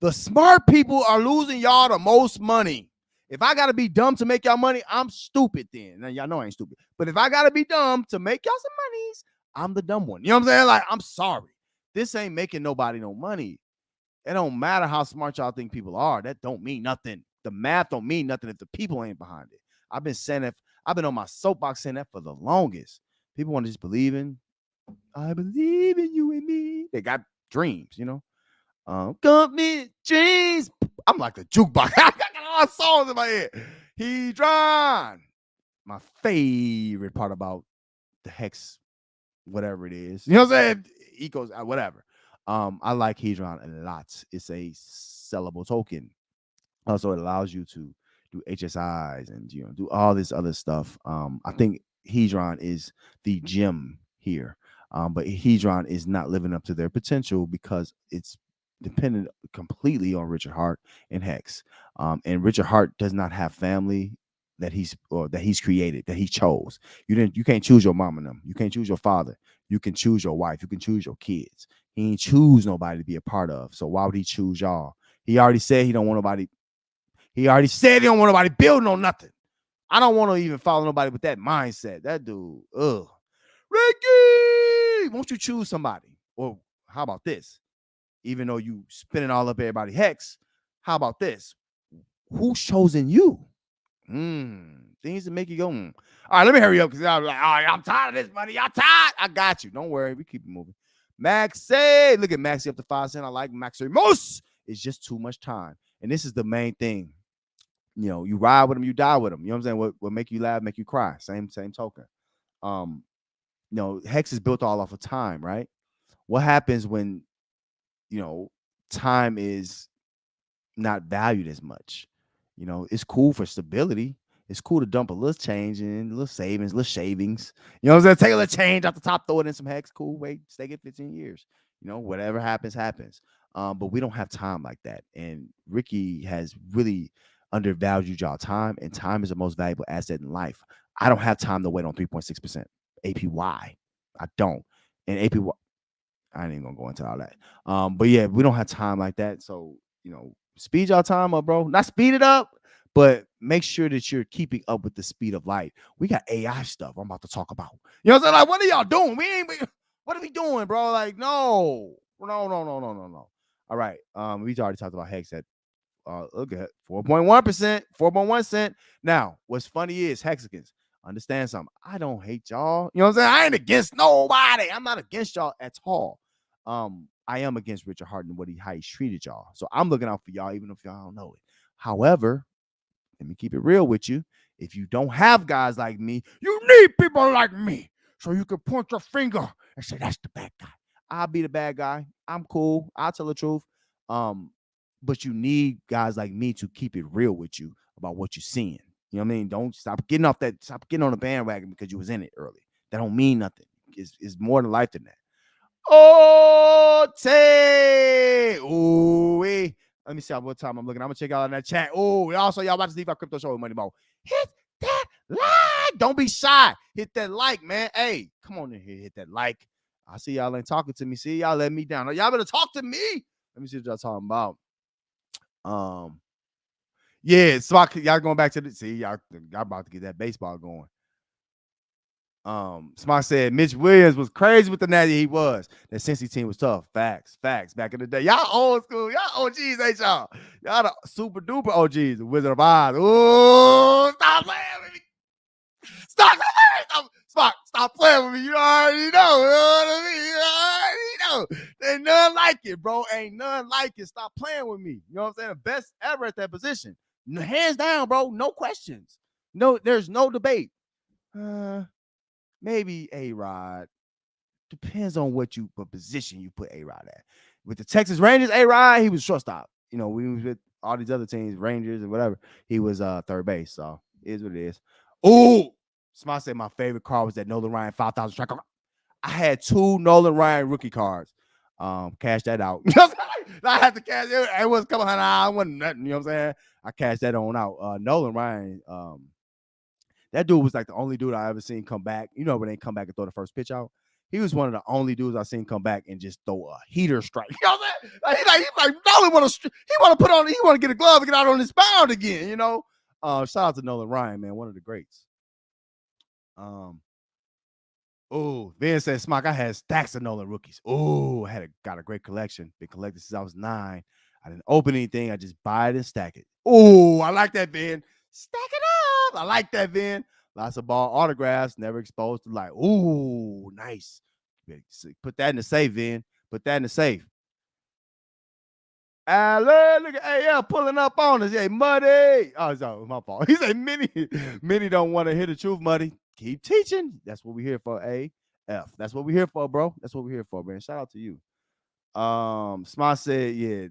The smart people are losing y'all the most money. If I gotta be dumb to make y'all money, I'm stupid then. Now, y'all know I ain't stupid. But if I gotta be dumb to make y'all some monies, I'm the dumb one. You know what I'm saying? Like, I'm sorry. This ain't making nobody no money. It don't matter how smart y'all think people are. That don't mean nothing. The math don't mean nothing if the people ain't behind it. I've been saying I've been on my soapbox saying that for the longest. People want to just believe in, I believe in you and me. They got dreams, you know. Commit dreams. I'm like the jukebox. I got all songs in my head. Hedron. My favorite part about the hex, whatever it is. You know what I'm saying? Ecos, whatever. I like Hedron a lot. It's a sellable token. Also, it allows you to do HSIs and do all this other stuff. I think Hedron is the gem here, but Hedron is not living up to their potential because it's dependent completely on Richard Hart and Hex. And Richard Hart does not have family that he's created, that he chose. You can't choose your mom and them. You can't choose your father. You can choose your wife. You can choose your kids. He ain't choose nobody to be a part of. So why would he choose y'all? He already said he don't want nobody. He already said he don't want nobody building on nothing. I don't want to even follow nobody with that mindset. That dude, ugh. Ricky, won't you choose somebody? Or how about this? Even though you spinning all up everybody hex, how about this? Who's chosen you? Things that make you go, All right, let me hurry up because I'm like, all right, I'm tired of this money. I'm tired. I got you. Don't worry. We keep it moving. Maxey. Look at Maxey up to 5 cents. I like Maxey most. It's just too much time. And this is the main thing. You ride with them, you die with them. You know what I'm saying? What make you laugh, make you cry. Same token. Hex is built all off of time, right? What happens when, time is not valued as much? It's cool for stability. It's cool to dump a little change in, little savings, little shavings. You know what I'm saying? Take a little change off the top, throw it in some hex. Cool, wait, stay it 15 years. Whatever happens, happens. But we don't have time like that. And Ricky has really undervalued y'all time, and time is the most valuable asset in life. I don't have time to wait on 3.6% APY. I don't. And APY, I ain't even gonna go into all that. But yeah, we don't have time like that. So, speed y'all time up, bro. Not speed it up, but make sure that you're keeping up with the speed of light. We got AI stuff I'm about to talk about. You know what I'm saying? Like, what are y'all doing? What are we doing, bro? Like, no. All right. We already talked about Hex at look at 4.1%, 4.1 cent. Now, what's funny is Hexicans, understand something. I don't hate y'all. You know what I'm saying? I ain't against nobody. I'm not against y'all at all. I am against Richard Hart and how he's treated y'all. So I'm looking out for y'all, even if y'all don't know it. However, let me keep it real with you. If you don't have guys like me, you need people like me. So you can point your finger and say, that's the bad guy. I'll be the bad guy. I'm cool. I'll tell the truth. But you need guys like me to keep it real with you about what you're seeing. You know what I mean? Don't stop getting on the bandwagon because you was in it early. That don't mean nothing. It's more to life than that. Oh, Tay. Ooh, let me see what time I'm looking. I'm gonna check out in that chat. Oh, also y'all about to leave our crypto show with Money Mo. Hit that like. Don't be shy. Hit that like, man. Hey, come on in here. Hit that like. I see y'all ain't talking to me. See, y'all let me down. Y'all better talk to me. Let me see what y'all talking about. Yeah, so y'all going back to y'all about to get that baseball going. Smart said Mitch Williams was crazy with the natty he was. That Cincy team was tough. Facts. Back in the day. Y'all old school. Y'all OGs, ain't y'all? Y'all the super duper OGs. The Wizard of Oz. Oh, stop playing with me. Stop playing with me. You already know. You know what I mean? You already know. Ain't nothing like it, bro. Ain't nothing like it. Stop playing with me. You know what I'm saying? The best ever at that position. Hands down, bro. No questions. No, there's no debate. Maybe A-Rod. Depends on what position you put A-Rod at. With the Texas Rangers, A-Rod, he was shortstop. We was with all these other teams, Rangers and whatever. He was third base. So it is what it is. Oh, Smart said my favorite card was that Nolan Ryan 5,000 strike. I had 2 Nolan Ryan rookie cards. Cash that out. I had to cash it. It was a couple $100. I wasn't nothing. You know what I'm saying? I cashed that on out. Nolan Ryan, that dude was like the only dude I ever seen come back. When they come back and throw the first pitch out. He was one of the only dudes I seen come back and just throw a heater strike. You know what I'm saying? He's like Nolan want to get a glove and get out on his mound again. Shout out to Nolan Ryan, man, one of the greats. Vin said, Smock, I had stacks of Nolan rookies. Got a great collection. Been collecting since I was 9. I didn't open anything. I just buy it and stack it. I like that, Vin. Stack it up. I like that, Vin. Lots of ball autographs, never exposed to like, ooh, nice. Put that in the safe, Vin. Put that in the safe. Alan, look at AL pulling up on us. Hey, Muddy. Oh, sorry, my fault. He said, many don't want to hear the truth, Muddy. Keep teaching. That's what we're here for, AF. That's what we're here for, bro. That's what we're here for, man. Shout out to you. Smart said, yeah,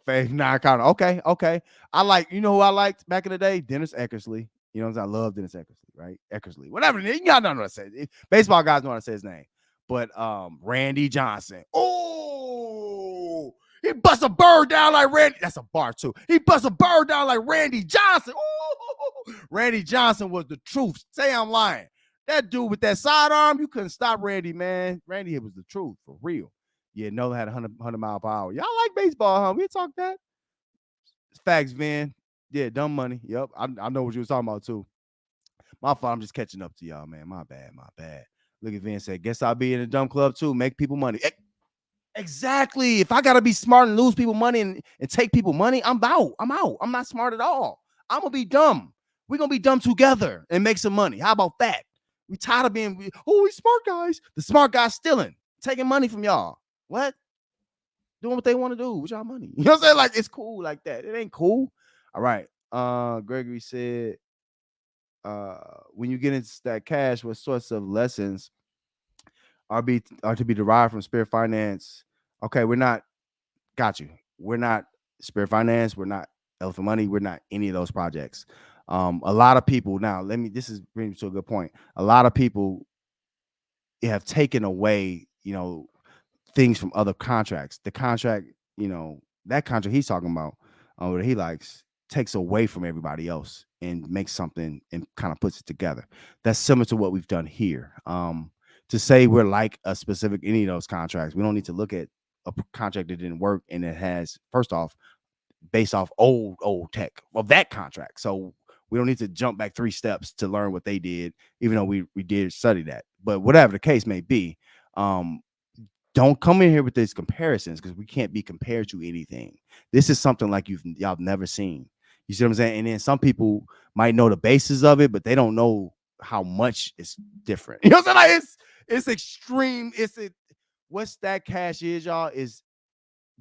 Faith non-counter. Okay. I like, you know who I liked back in the day? Dennis Eckersley. You know what I'm saying? I love Dennis Eckersley, right? Eckersley. Whatever. Y'all know what I say. Baseball guys know how to say his name. But Randy Johnson. Oh, he busts a bird down like Randy. That's a bar too. He busts a bird down like Randy Johnson. Ooh, Randy Johnson was the truth. Say I'm lying. That dude with that sidearm, you couldn't stop Randy, man. Randy, it was the truth for real. Yeah, Nolan had 100 mile per hour. Y'all like baseball, huh? We talk that. Facts, Vin. Yeah, dumb money. Yep, I know what you was talking about too. My fault. I'm just catching up to y'all, man. My bad. Look at Vin said, guess I'll be in a dumb club too. Make people money. Exactly. If I gotta be smart and lose people money and take people money, I'm out. I'm not smart at all. I'm gonna be dumb. We're gonna be dumb together and make some money. How about that? We tired of being we smart guys. The smart guys stealing, taking money from y'all. What? Doing what they want to do with y'all money. You know what I'm saying? Like, it's cool like that. It ain't cool. All right. Gregory said, when you get into that cash, what sorts of lessons are to be derived from Spirit Finance? Okay, we're not, got you. We're not Spirit Finance. We're not Elephant Money. We're not any of those projects. A lot of people now, this is bringing me to a good point. A lot of people have taken away, things from other contracts. The contract, that contract he's talking about, that he likes, takes away from everybody else and makes something and kind of puts it together. That's similar to what we've done here. To say we're like a specific any of those contracts, we don't need to look at a contract that didn't work and it has, first off, based off old tech of that contract. So we don't need to jump back 3 steps to learn what they did, even though we did study that. But whatever the case may be, don't come in here with these comparisons because we can't be compared to anything. This is something like y'all never seen. You see what I'm saying? And then some people might know the basis of it, but they don't know how much it's different. You know what I'm saying? Like, it's extreme. What Stack Cash is, y'all, is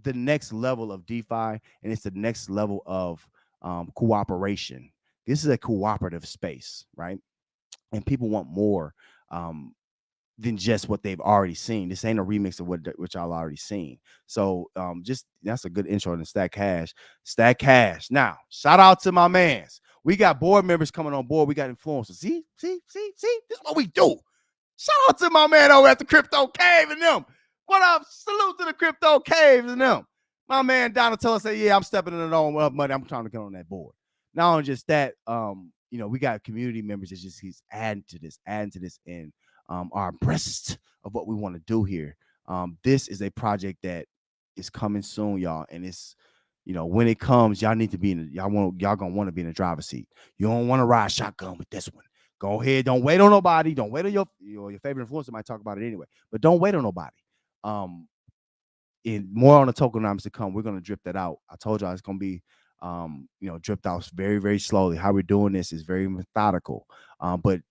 the next level of DeFi, and it's the next level of cooperation. This is a cooperative space, right? And people want more than just what they've already seen. This ain't a remix of what y'all already seen. So just that's a good intro to Stack Cash. Stack Cash. Now, shout out to my mans. We got board members coming on board. We got influencers. See? This is what we do. Shout out to my man over at the Crypto Cave and them. What up? Salute to the Crypto Caves and them. My man Donatello said, yeah, I'm stepping in the own money. I'm trying to get on that board. Not only just that, we got community members that just keeps adding to this, and are abreast of what we want to do here. This is a project that is coming soon, y'all. And it's, when it comes, y'all need to be y'all gonna want to be in the driver's seat. You don't want to ride shotgun with this one. Go ahead. Don't wait on nobody. Don't wait on your favorite influencer might talk about it anyway, but don't wait on nobody. And more on the tokenomics to come. We're gonna drip that out. I told y'all it's gonna be dripped out very, very slowly. How we're doing this is very methodical. But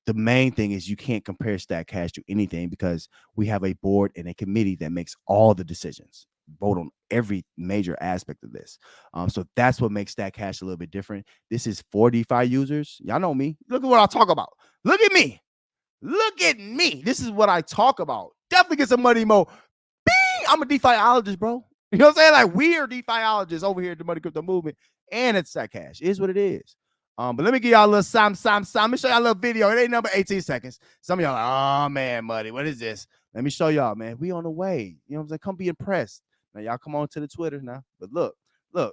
the main thing is you can't compare Stack Cash to anything because we have a board and a committee that makes all the decisions, vote on every major aspect of this. So that's what makes Stack Cash a little bit different. This is for DeFi users. Y'all know me. Look at what I talk about. Look at me. This is what I talk about. Definitely get some money, Mo. Bing! I'm a DeFiologist, bro. You know what I'm saying? Like, we are DeFiologists over here at the Money Crypto Movement, and it's Stack Cash. It is what it is. But let me give y'all a little some. Let me show y'all a little video. It ain't number 18 seconds. Some of y'all like, oh man, Muddy, what is this? Let me show y'all, man. We on the way. You know what I'm saying? Come be impressed. Now y'all come on to the Twitter now. But look,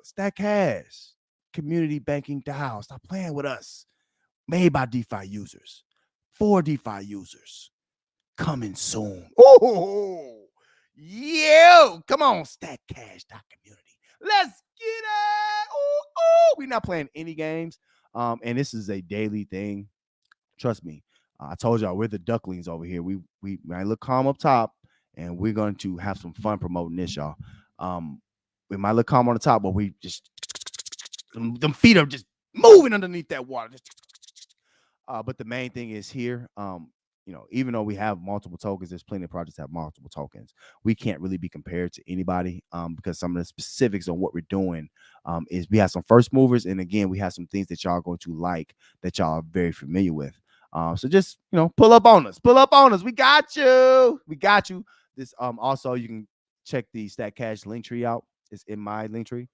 Stack Cash, community banking DAO. Stop playing with us. Made by DeFi users, for DeFi users. Coming soon. Oh, come on, StackCash.community. Let's get it. We're not playing any games. And this is a daily thing. Trust me. I told y'all we're the ducklings over here. We might look calm up top, and we're going to have some fun promoting this, y'all. We might look calm on the top, but we just them feet are just moving underneath that water. But the main thing is here, even though we have multiple tokens, there's plenty of projects that have multiple tokens. We can't really be compared to anybody because some of the specifics on what we're doing is we have some first movers, and again, we have some things that y'all are going to like that y'all are very familiar with. So just pull up on us, We got you. We got you. This also you can check the Stack Cash link tree out. It's in my link tree.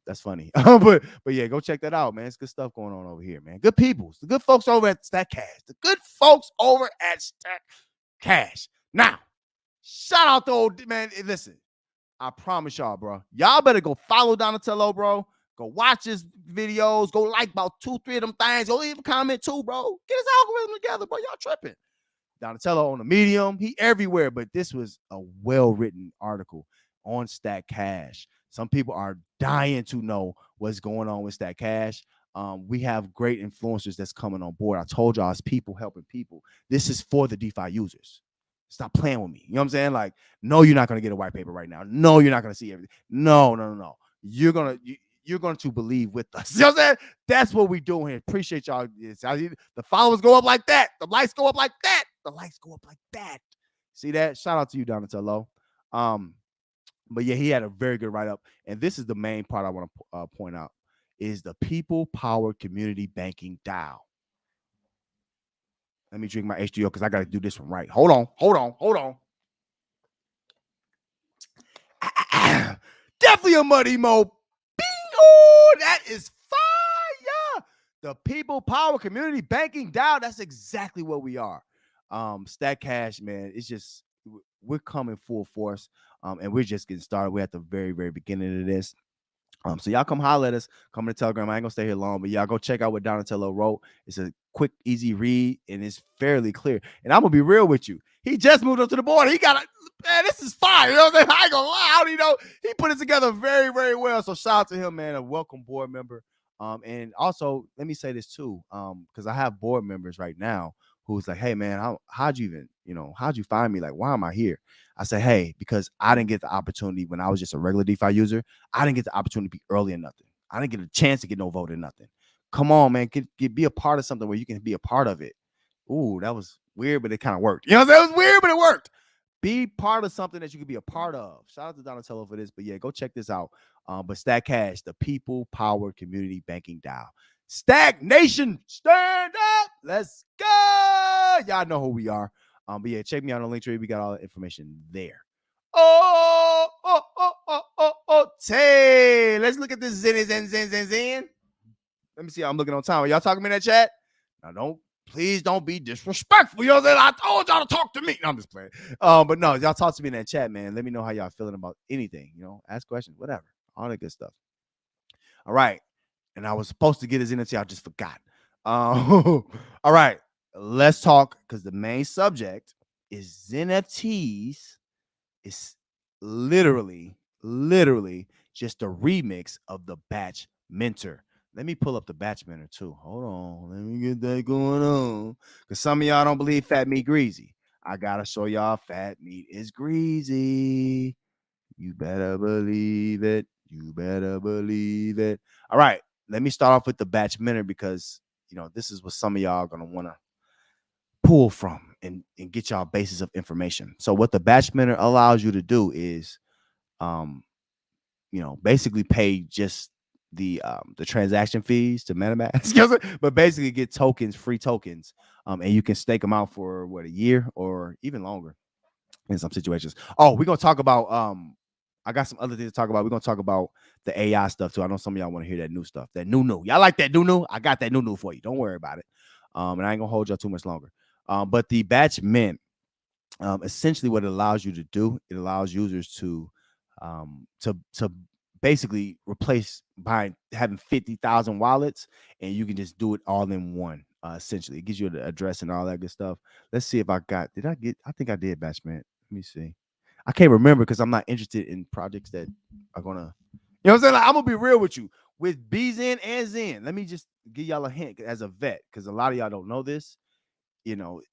That's funny. but yeah, go check that out, man. It's good stuff going on over here, man. Good people. The good folks over at Stack Cash. The good folks over at Stack Cash. Now, shout out to old man. Listen, I promise y'all, bro. Y'all better go follow Donatello, bro. Go watch his videos. Go like about 2-3 of them things. Go leave a comment too, bro. Get his algorithm together, bro. Y'all tripping. Donatello on the Medium. He everywhere, but this was a well-written article on Stack Cash. Some people are dying to know what's going on with Stack Cash. We have great influencers that's coming on board. I told y'all, it's people helping people. This is for the DeFi users. Stop playing with me. You know what I'm saying? Like, no, you're not going to get a white paper right now. No, you're not going to see everything. No. You're going to believe with us. You know what I'm saying? That's what we doing here. Appreciate y'all. The followers go up like that. The likes go up like that. The likes go up like that. See that? Shout out to you, Donatello. But yeah, he had a very good write-up. And this is the main part I want to point out is the People Power Community Banking DAO. Let me drink my H2O because I got to do this one right. Hold on. Definitely a muddy mo. Bingo! That is fire. The People Power Community Banking DAO. That's exactly what we are. Stack Cash, man. It's just we're coming full force, and we're just getting started. We're at the very, very beginning of this. So y'all come holler at us, come to Telegram. I ain't gonna stay here long, but y'all go check out what Donatello wrote. It's a quick, easy read, and it's fairly clear. And I'm gonna be real with you. He just moved up to the board. He got man, this is fire. You know what I'm saying? I ain't gonna lie. How do you know? He put it together very, very well. So shout out to him, man. A welcome board member. And also let me say this too, because I have board members right now who's like, hey man, how'd you find me? Like, why am I here? I say, hey, because I didn't get the opportunity when I was just a regular DeFi user. I didn't get the opportunity to be early in nothing. I didn't get a chance to get no vote in nothing. Come on, man. Be a part of something where you can be a part of it. Ooh, that was weird, but it kind of worked. You know what I'm saying? It was weird, but it worked. Be part of something that you can be a part of. Shout out to Donatello for this. But yeah, go check this out. But Stack Cash, the People Power Community Banking DAO. Stack Nation, stand up. Let's go. Y'all know who we are. But yeah, check me out on Linktree. We got all the information there. Hey, let's look at this Zen. Let me see. I'm looking on time. Are y'all talking to me in that chat? Now, please don't be disrespectful. You know what I'm saying? I told y'all to talk to me. No, I'm just playing. But no, y'all talk to me in that chat, man. Let me know how y'all feeling about anything. Ask questions, whatever. All that good stuff. All right. And I was supposed to get his energy. I just forgot. All right. Let's talk because the main subject is NFTs. It's literally just a remix of the Batch Mentor. Let me pull up the Batch Mentor too. Hold on. Let me get that going on. Because some of y'all don't believe fat meat greasy. I got to show y'all fat meat is greasy. You better believe it. All right. Let me start off with the Batch Mentor because, this is what some of y'all are going to want to pull from and get y'all basis of information. So what the Batch Mentor allows you to do is, basically pay just the transaction fees to MetaMask, but basically get tokens, free tokens, and you can stake them out for a year or even longer in some situations. Oh, we're gonna talk about I got some other things to talk about. We're gonna talk about the AI stuff too. I know some of y'all want to hear that new stuff, that new. Y'all like that new? I got that new for you. Don't worry about it. And I ain't gonna hold y'all too much longer. But the Batch Mint, essentially what it allows you to do, it allows users to basically replace having 50,000 wallets, and you can just do it all in one. Essentially, it gives you the address and all that good stuff. Let's see if I think I did Batch Mint. Let me see. I can't remember because I'm not interested in projects that are gonna, what I'm saying? Like, I'm gonna be real with you with BZen and Zen. Let me just give y'all a hint as a vet, because a lot of y'all don't know this.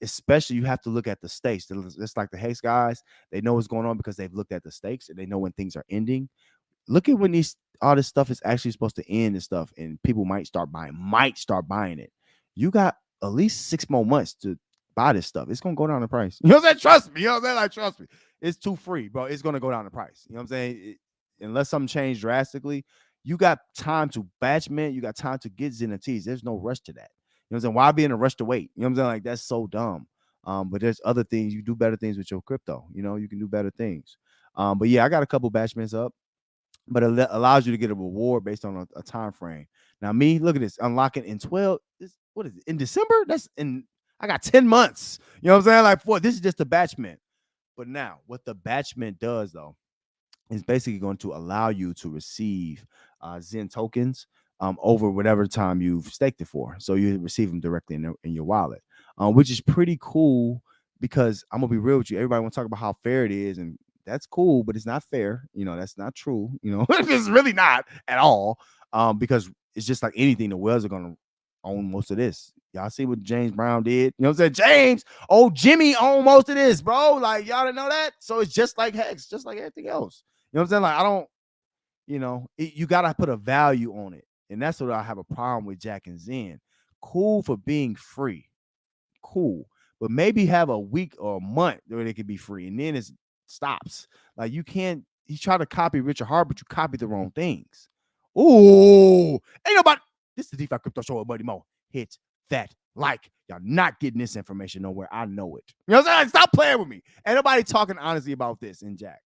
Especially you have to look at the stakes. It's like the Hex guys. They know what's going on because they've looked at the stakes and they know when things are ending. Look at when all this stuff is actually supposed to end and stuff, and people might start buying it. You got at least 6 more months to buy this stuff. It's gonna go down in price. You know what I'm saying? Trust me. You know what I'm saying? Like, trust me. It's too free, bro. It's gonna go down in price. You know what I'm saying? Unless something changed drastically, you got time to batch mint. You got time to get NFTs. There's no rush to that. You know what I'm saying? Why be in a rush to wait? You know what I'm saying? Like, that's so dumb. But there's other things. You do better things with your crypto. You know, you can do better things. But yeah, I got a couple batch mints up, but it allows you to get a reward based on a time frame. Now, me, look at this, unlocking in 12. What is it? In December? That's in. I got 10 months. You know what I'm saying? Like, this is just a batch mint. But now, what the batch mint does, though, is basically going to allow you to receive Zen tokens over whatever time you've staked it for. So you receive them directly in your wallet, which is pretty cool, because I'm gonna be real with you. Everybody want to talk about how fair it is, and that's cool, but it's not fair. You know, that's not true. You know, it's really not at all, because it's just like anything. The whales are gonna own most of this. Y'all see what James Brown did? You know what I'm saying? Jimmy owned most of this, bro. Like, y'all didn't know that? So it's just like Hex, just like everything else. You know what I'm saying? Like, I don't, you got to put a value on it. And that's what I have a problem with Jack and Zen. Cool for being free. Cool. But maybe have a week or a month where they could be free. And then it stops. Like, you can't, you try to copy Richard Hart, but you copy the wrong things. Ooh. Ain't nobody. This is the DeFi Crypto Show with Buddy Mo. Hit that like. Y'all not getting this information nowhere. I know it. You know what I'm saying? Stop playing with me. Ain't nobody talking honestly about this in Jack.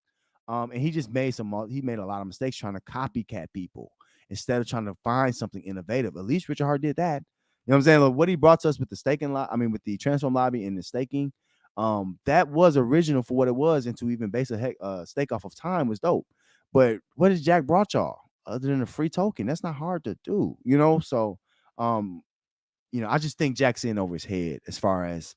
And he just made a lot of mistakes trying to copycat people instead of trying to find something innovative. At least Richard Hart did that. You know what I'm saying? Like, what he brought to us with the staking with the transform lobby and the staking, that was original for what it was, and to even base a stake off of time was dope. But what has Jack brought y'all other than a free token? That's not hard to do, you know? So, I just think Jack's in over his head as far as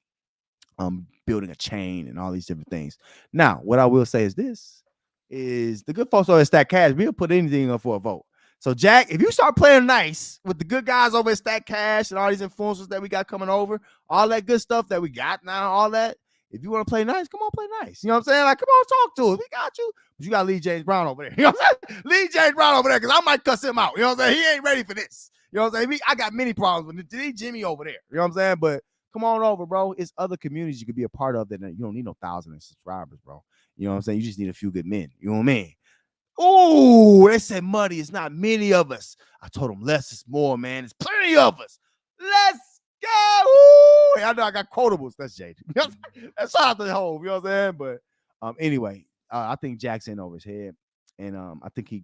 building a chain and all these different things. Now, what I will say is this: is the good folks over at Stack Cash, we'll put anything up for a vote. So, Jack, if you start playing nice with the good guys over at Stack Cash and all these influencers that we got coming over, all that good stuff that we got now, all that, if you want to play nice, come on, play nice. You know what I'm saying? Like, come on, talk to us. We got you. But you got to leave James Brown over there. You know what I'm saying? Leave James Brown over there, because I might cuss him out. You know what I'm saying? He ain't ready for this. You know what I'm saying? I got many problems with Jimmy over there. You know what I'm saying? But come on over, bro. It's other communities you could be a part of that you don't need no 1,000 subscribers, bro. You know what I'm saying? You just need a few good men. You know what I mean? Oh, they said money. It's not many of us. I told them less is more, man. It's plenty of us. Let's go. Ooh, I know I got quotables. That's Jade. That's shout out to the whole. You know what I'm saying? But anyway, I think Jack's in over his head, and I think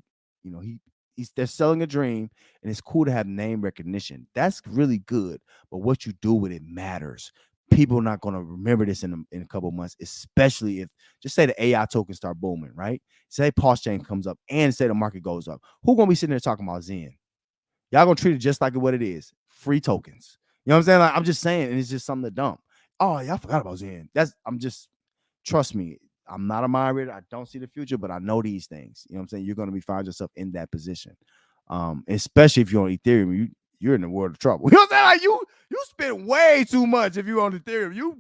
they're selling a dream, and it's cool to have name recognition. That's really good, but what you do with it matters. People are not going to remember this in a couple months, especially if, just say the AI tokens start booming, right? Say Pulse Chain comes up and say the market goes up. Who going to be sitting there talking about Zen? Y'all going to treat it just like what it is, free tokens. You know what I'm saying? Like, I'm just saying, and it's just something to dump. Oh, y'all forgot about Zen. Trust me, I'm not a mind reader. I don't see the future, but I know these things. You know what I'm saying? You're going to find yourself in that position. Especially if you're on Ethereum, you're in the world of trouble. You know what I'm saying? Like, you spend way too much if you're on Ethereum. You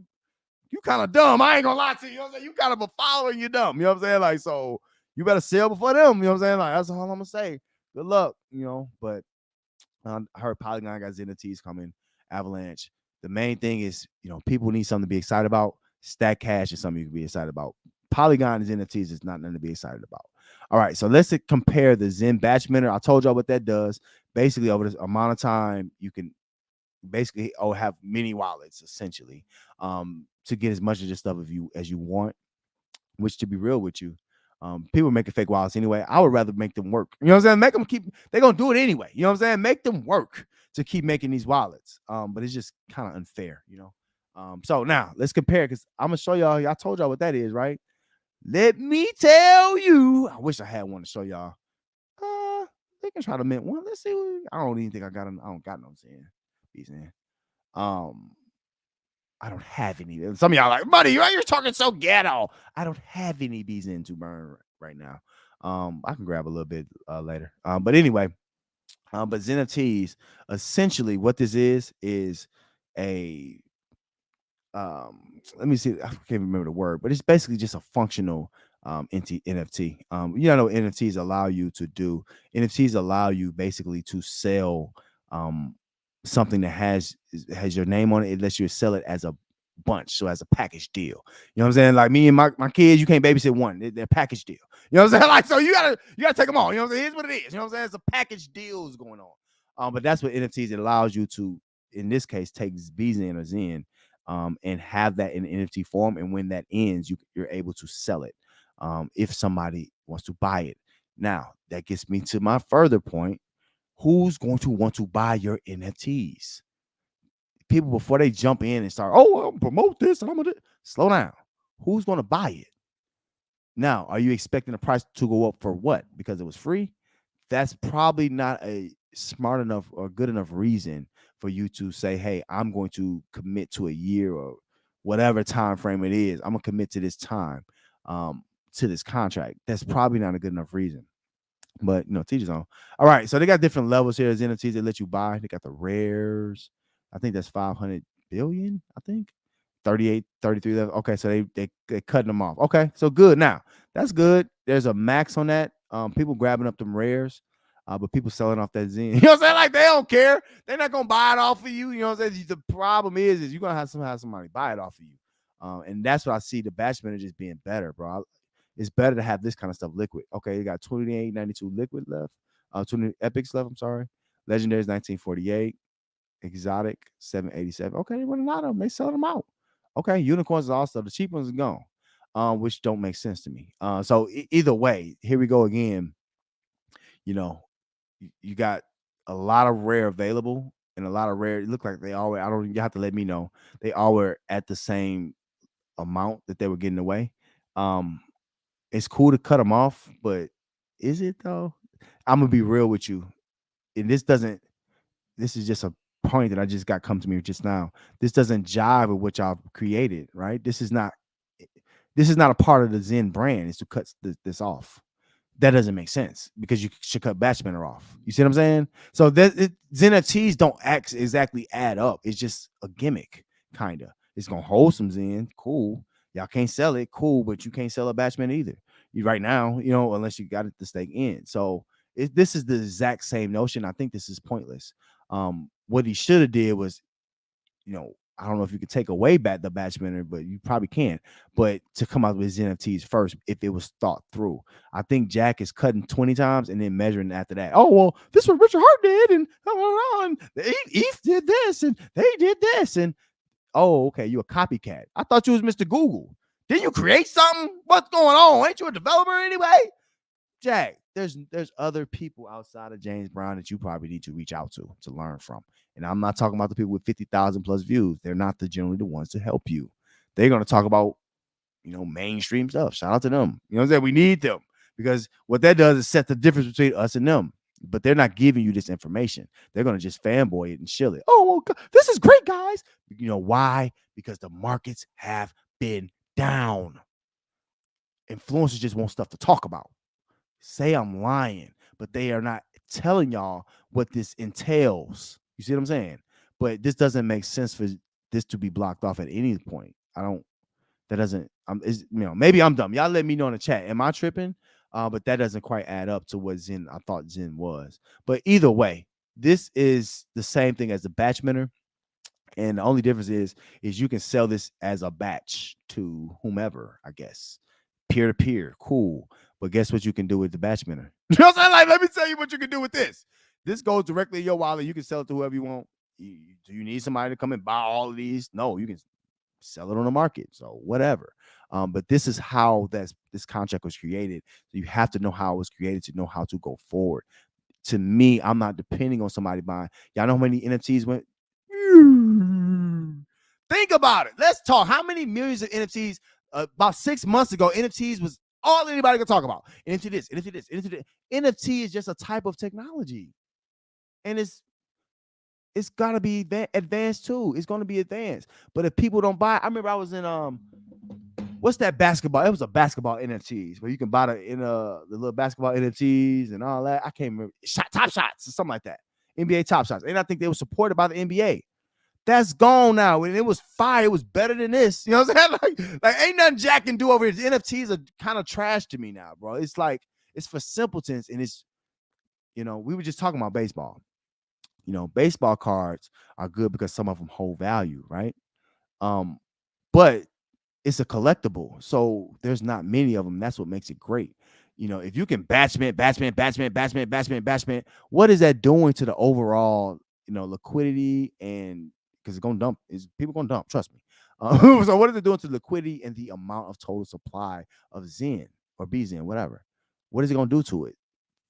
kind of dumb. I ain't gonna lie to you. You know what I'm saying? You kind of a follower and you're dumb. You know what I'm saying? Like, so you better sell before them. You know what I'm saying? Like, that's all I'm gonna say. Good luck, but I heard Polygon got NFTs coming, Avalanche. The main thing is, people need something to be excited about. Stack Cash is something you can be excited about. Polygon is NFTs is not nothing to be excited about. All right, so let's compare the Zen Batch Minter. I told y'all what that does. Basically, over this amount of time, you can basically have mini wallets essentially, to get as much of this stuff as you want. Which, to be real with you, people making fake wallets anyway. I would rather make them work. You know what I'm saying? Make them they're gonna do it anyway. You know what I'm saying? Make them work to keep making these wallets. But it's just kind of unfair, So now let's compare, because I'm gonna show y'all. I told y'all what that is, right? Let me tell you. I wish I had one to show y'all. They can try to mint one. Let's see. I don't even think I got. I don't got no Zen. I don't have any. Some of y'all like, buddy, you're talking so ghetto. I don't have any BZN to burn right now. I can grab a little bit later. But anyway, but NFTs, essentially what this is a let me see. I can't remember the word, but it's basically just a functional NFT. You know what NFTs allow you to do. NFTs allow you basically to sell something that has your name on it. It lets you sell it as a bunch, so as a package deal. You know what I'm saying? Like me and my kids, you can't babysit one. They're package deal. You know what I'm saying? Like, so you gotta take them all. You know what I'm saying? Here's what it is. You know what I'm saying? It's a package deals going on. But that's what NFTs, it allows you to, in this case, take BZN or Zen, and have that in NFT form. And when that ends, you're able to sell it, if somebody wants to buy it. Now that gets me to my further point. Who's going to want to buy your NFTs? People, before they jump in and start, oh, I'm promote this and I'm gonna slow down. Who's going to buy it? Now, are you expecting the price to go up for what? Because it was free? That's probably not a smart enough or good enough reason for you to say, hey, I'm going to commit to a year or whatever time frame it is. I'm gonna commit to this time, to this contract. That's probably not a good enough reason. But teachers on. All right, so they got different levels here as NFTs they let you buy. They got the rares. I think that's 500 billion. I think 38, 33 level. Okay, so they cutting them off. Okay, so good. Now that's good. There's a max on that. People grabbing up them rares, but people selling off that Zen. You know what I'm saying? Like, they don't care. They're not gonna buy it off of you. You know what I'm saying? The problem is you're gonna have somebody buy it off of you. And that's what I see the batch managers being better, bro. It's better to have this kind of stuff liquid. Okay, you got 2892 liquid left. 20 epics left. I'm sorry. Legendaries 1948. Exotic 787. Okay, they running out of them. They selling them out. Okay, unicorns is also the cheap ones are gone, which don't make sense to me. So either way, here we go again. You got a lot of rare available and a lot of rare. It look like they all. I don't. You have to let me know. They all were at the same amount that they were getting away. It's cool to cut them off, but is it though? I'm gonna be real with you, and this is just a point that I just got come to me just now. This doesn't jive with what y'all created, right? This is not a part of the Zen brand. Is to cut this off. That doesn't make sense because you should cut Batchmanner off. You see what I'm saying? So Zen NFTs don't exactly add up. It's just a gimmick, kind of. It's gonna hold some Zen, cool. Y'all can't sell it, cool, but you can't sell a Batchman either. Right now, unless you got it to stake in. So this is the exact same notion. I think this is pointless. What he should have did was, I don't know if you could take away the Batchmanner, but you probably can. But to come out with his NFTs first, if it was thought through, I think Jack is cutting 20 times and then measuring after that. Oh, well, this is what Richard Hart did, and ETH did this, and they did this, and oh, okay, you a copycat. I thought you was Mr. Google. Didn't you create something? What's going on? Ain't you a developer anyway? Jack, there's other people outside of James Brown that you probably need to reach out to learn from. And I'm not talking about the people with 50,000 plus views. They're not generally the ones to help you. They're going to talk about, mainstream stuff. Shout out to them. You know what I'm saying? We need them because what that does is set the difference between us and them. But they're not giving you this information. They're going to just fanboy it and chill it. Oh, well, God, this is great, guys. You know why? Because the markets have been down. Influencers just want stuff to talk about. Say I'm lying, but they are not telling y'all what this entails. You see what I'm saying? But this doesn't make sense for this to be blocked off at any point. Maybe I'm dumb. Y'all let me know in the chat. Am I tripping? But that doesn't quite add up to what I thought Zen was. But either way, this is the same thing as the Batchmanner. And the only difference is you can sell this as a batch to whomever, I guess. Peer to peer, cool. But guess what you can do with the Batchmanner? You know what I'm saying? Like, let me tell you what you can do with this. This goes directly in your wallet. You can sell it to whoever you want. Do you need somebody to come and buy all of these? No, you can sell it on the market. So whatever. But this is how this contract was created. So you have to know how it was created to know how to go forward. To me, I'm not depending on somebody buying. Y'all know how many NFTs went? Think about it. Let's talk. How many millions of NFTs about 6 months ago? NFTs was all anybody could talk about. NFT this, NFT this, NFT this. NFT is just a type of technology, and it's gotta be advanced too. It's gonna be advanced. But if people don't buy, I remember I was in what's that basketball? It was a basketball NFTs where you can buy the little basketball NFTs and all that. I can't remember. Top Shots or something like that. NBA Top Shots, and I think they were supported by the NBA. That's gone now, and it was fire. It was better than this. You know what I'm saying? Like ain't nothing Jack can do over here. The NFTs are kind of trash to me now, bro. It's like it's for simpletons, and it's we were just talking about baseball. Baseball cards are good because some of them hold value, right? But it's a collectible, so there's not many of them. That's what makes it great. If you can batchment, what is that doing to the overall, liquidity? And because it's gonna dump, is people gonna dump? Trust me. So what is it doing to liquidity and the amount of total supply of Zen or BZen, whatever? What is it gonna do to it?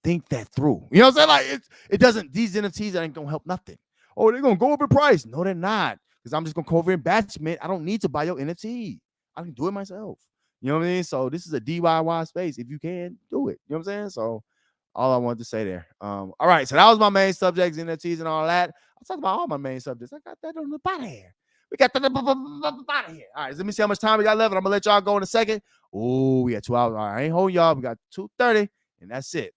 Think that through. You know what I'm saying? Like it doesn't. These NFTs ain't gonna help nothing. Oh, they're gonna go up in price. No, they're not. Because I'm just gonna go over in batchment. I don't need to buy your NFT. I can do it myself. You know what I mean? So this is a DIY space. If you can do it, you know what I'm saying? So all I wanted to say there. All right. So that was my main subjects, NFTs, and all that. I'll talk about all my main subjects. I got that on the bottom here. We got that bottom here. All right. Let me see how much time we got left. I'm gonna let y'all go in a second. Oh, we got 2 hours. All right, I ain't holding y'all. We got 2:30, and that's it.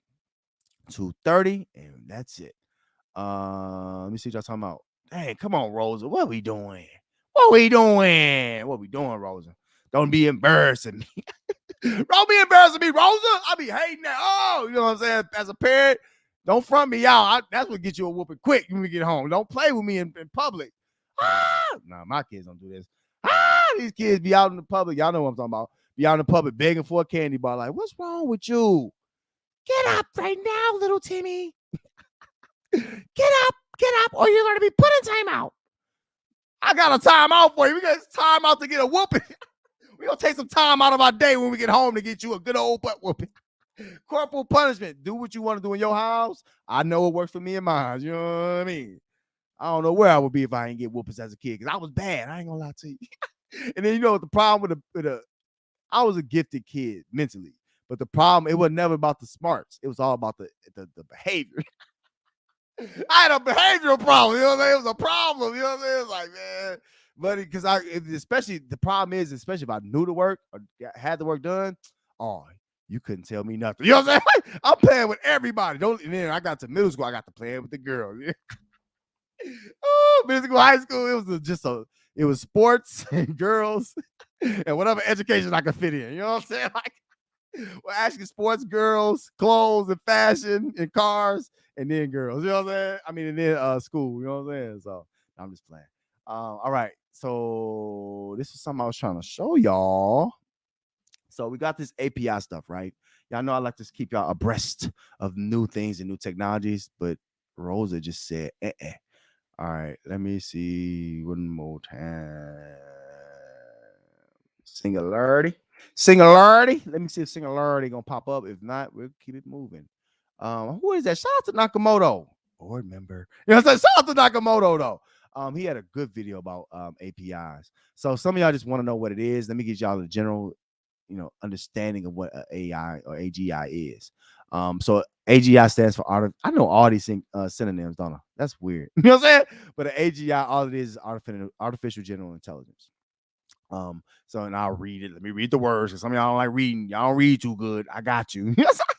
2:30, and that's it. Let me see what y'all talking about. Hey, come on, Rosa. What we doing? What we doing, Rosa? Don't be embarrassing me. Don't be embarrassing me, Rosa. I be hating that. Oh, you know what I'm saying? As a parent, don't front me out. That's what gets you a whooping quick when we get home. Don't play with me in public. Nah, my kids don't do this. These kids be out in the public. Y'all know what I'm talking about. Be out in the public begging for a candy bar. Like, what's wrong with you? Get up right now, little Timmy. Get up, or you're gonna be put in timeout. I got a timeout for you. We got time out to get a whooping. We gonna take some time out of our day when we get home to get you a good old butt whooping. Corporal punishment. Do what you want to do in your house. I know it works for me and mine. You know what I mean? I don't know where I would be if I didn't get whoopings as a kid, because I was bad. I ain't gonna lie to you. And then what the problem with I was a gifted kid mentally, but the problem, it was never about the smarts. It was all about the behavior. I had a behavioral problem. You know what I'm saying? It was a problem. You know what I'm saying? It's like, man, buddy, because especially the problem is, especially if I knew the work or had the work done, oh, you couldn't tell me nothing. You know what I'm saying? I'm playing with everybody. And then I got to middle school, I got to play with the girls. Oh, middle school, high school, it was sports and girls and whatever education I could fit in. You know what I'm saying? Like, we're asking sports, girls, clothes, and fashion, and cars, and then girls. You know what I'm saying? I mean, and then school. You know what I'm saying? So I'm just playing. All right. So this is something I was trying to show y'all. So we got this API stuff, right? Y'all know I like to keep y'all abreast of new things and new technologies, but Rosa just said, All right, let me see one more time. Singularity. Let me see if Singularity gonna pop up. If not, we'll keep it moving. Who is that? Shout out to Nakamoto, board member. You know what I'm saying? Shout out to Nakamoto though. He had a good video about APIs. So some of y'all just want to know what it is. Let me give y'all a general, understanding of what AI or AGI is. So AGI stands for I know all these synonyms, don't I? That's weird. You know what I'm saying? But an AGI, all it is artificial general intelligence. So and I'll read it. Let me read the words, because some of y'all don't like reading. Y'all don't read too good. I got you.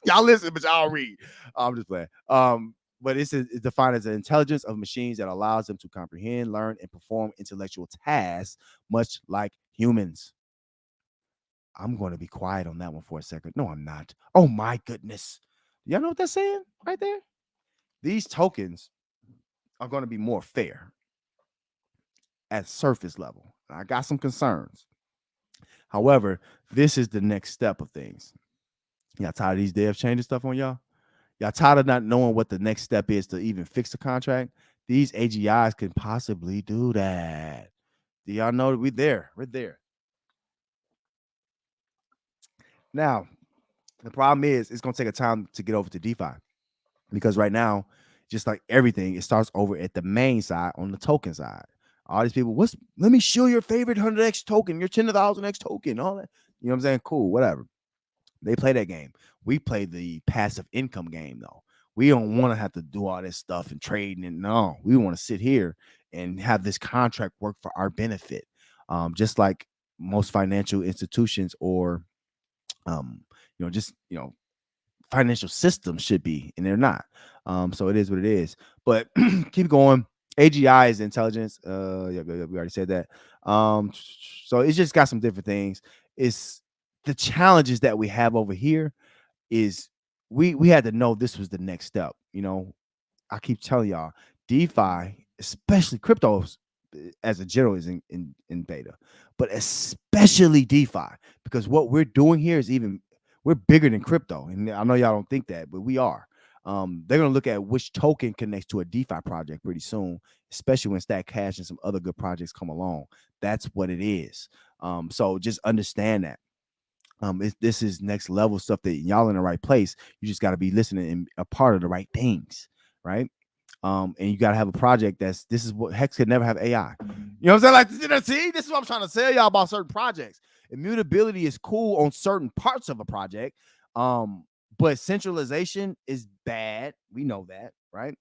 Y'all listen, but y'all read. I'm just playing. But it's defined as the intelligence of machines that allows them to comprehend, learn, and perform intellectual tasks, much like humans. I'm going to be quiet on that one for a second. No, I'm not. Oh my goodness. Y'all know what that's saying right there? These tokens are going to be more fair at surface level. I got some concerns. However, this is the next step of things. Y'all tired of these devs changing stuff on y'all? Y'all tired of not knowing what the next step is to even fix the contract? These AGIs can possibly do that. Do y'all know that we're there? We're there. Now, the problem is it's going to take a time to get over to DeFi, because right now, just like everything, it starts over at the main side on the token side. All these people, let me show your favorite 100x token, your 10,000x token, all that. You know what I'm saying? Cool, whatever. They play that game. We play the passive income game, though. We don't want to have to do all this stuff and trading. And no, we want to sit here and have this contract work for our benefit. Just like most financial institutions or, financial systems should be, and they're not. So it is what it is. But keep going. AGI is intelligence. Yeah, we already said that. So it's just got some different things. It's the challenges that we have over here is we had to know this was the next step. I keep telling y'all, DeFi, especially cryptos as a general, is in beta, but especially DeFi, because what we're doing here is we're bigger than crypto. And I know y'all don't think that, but we are. They're gonna look at which token connects to a DeFi project pretty soon, especially when Stack Cash and some other good projects come along. That's what it is. So just understand that. This is next level stuff that y'all in the right place. You just got to be listening and a part of the right things, right? And you got to have a project this is what Hex could never have AI. You know what I'm saying? Like, see, this is what I'm trying to tell y'all about certain projects. Immutability is cool on certain parts of a project, but centralization is bad. We know that, right?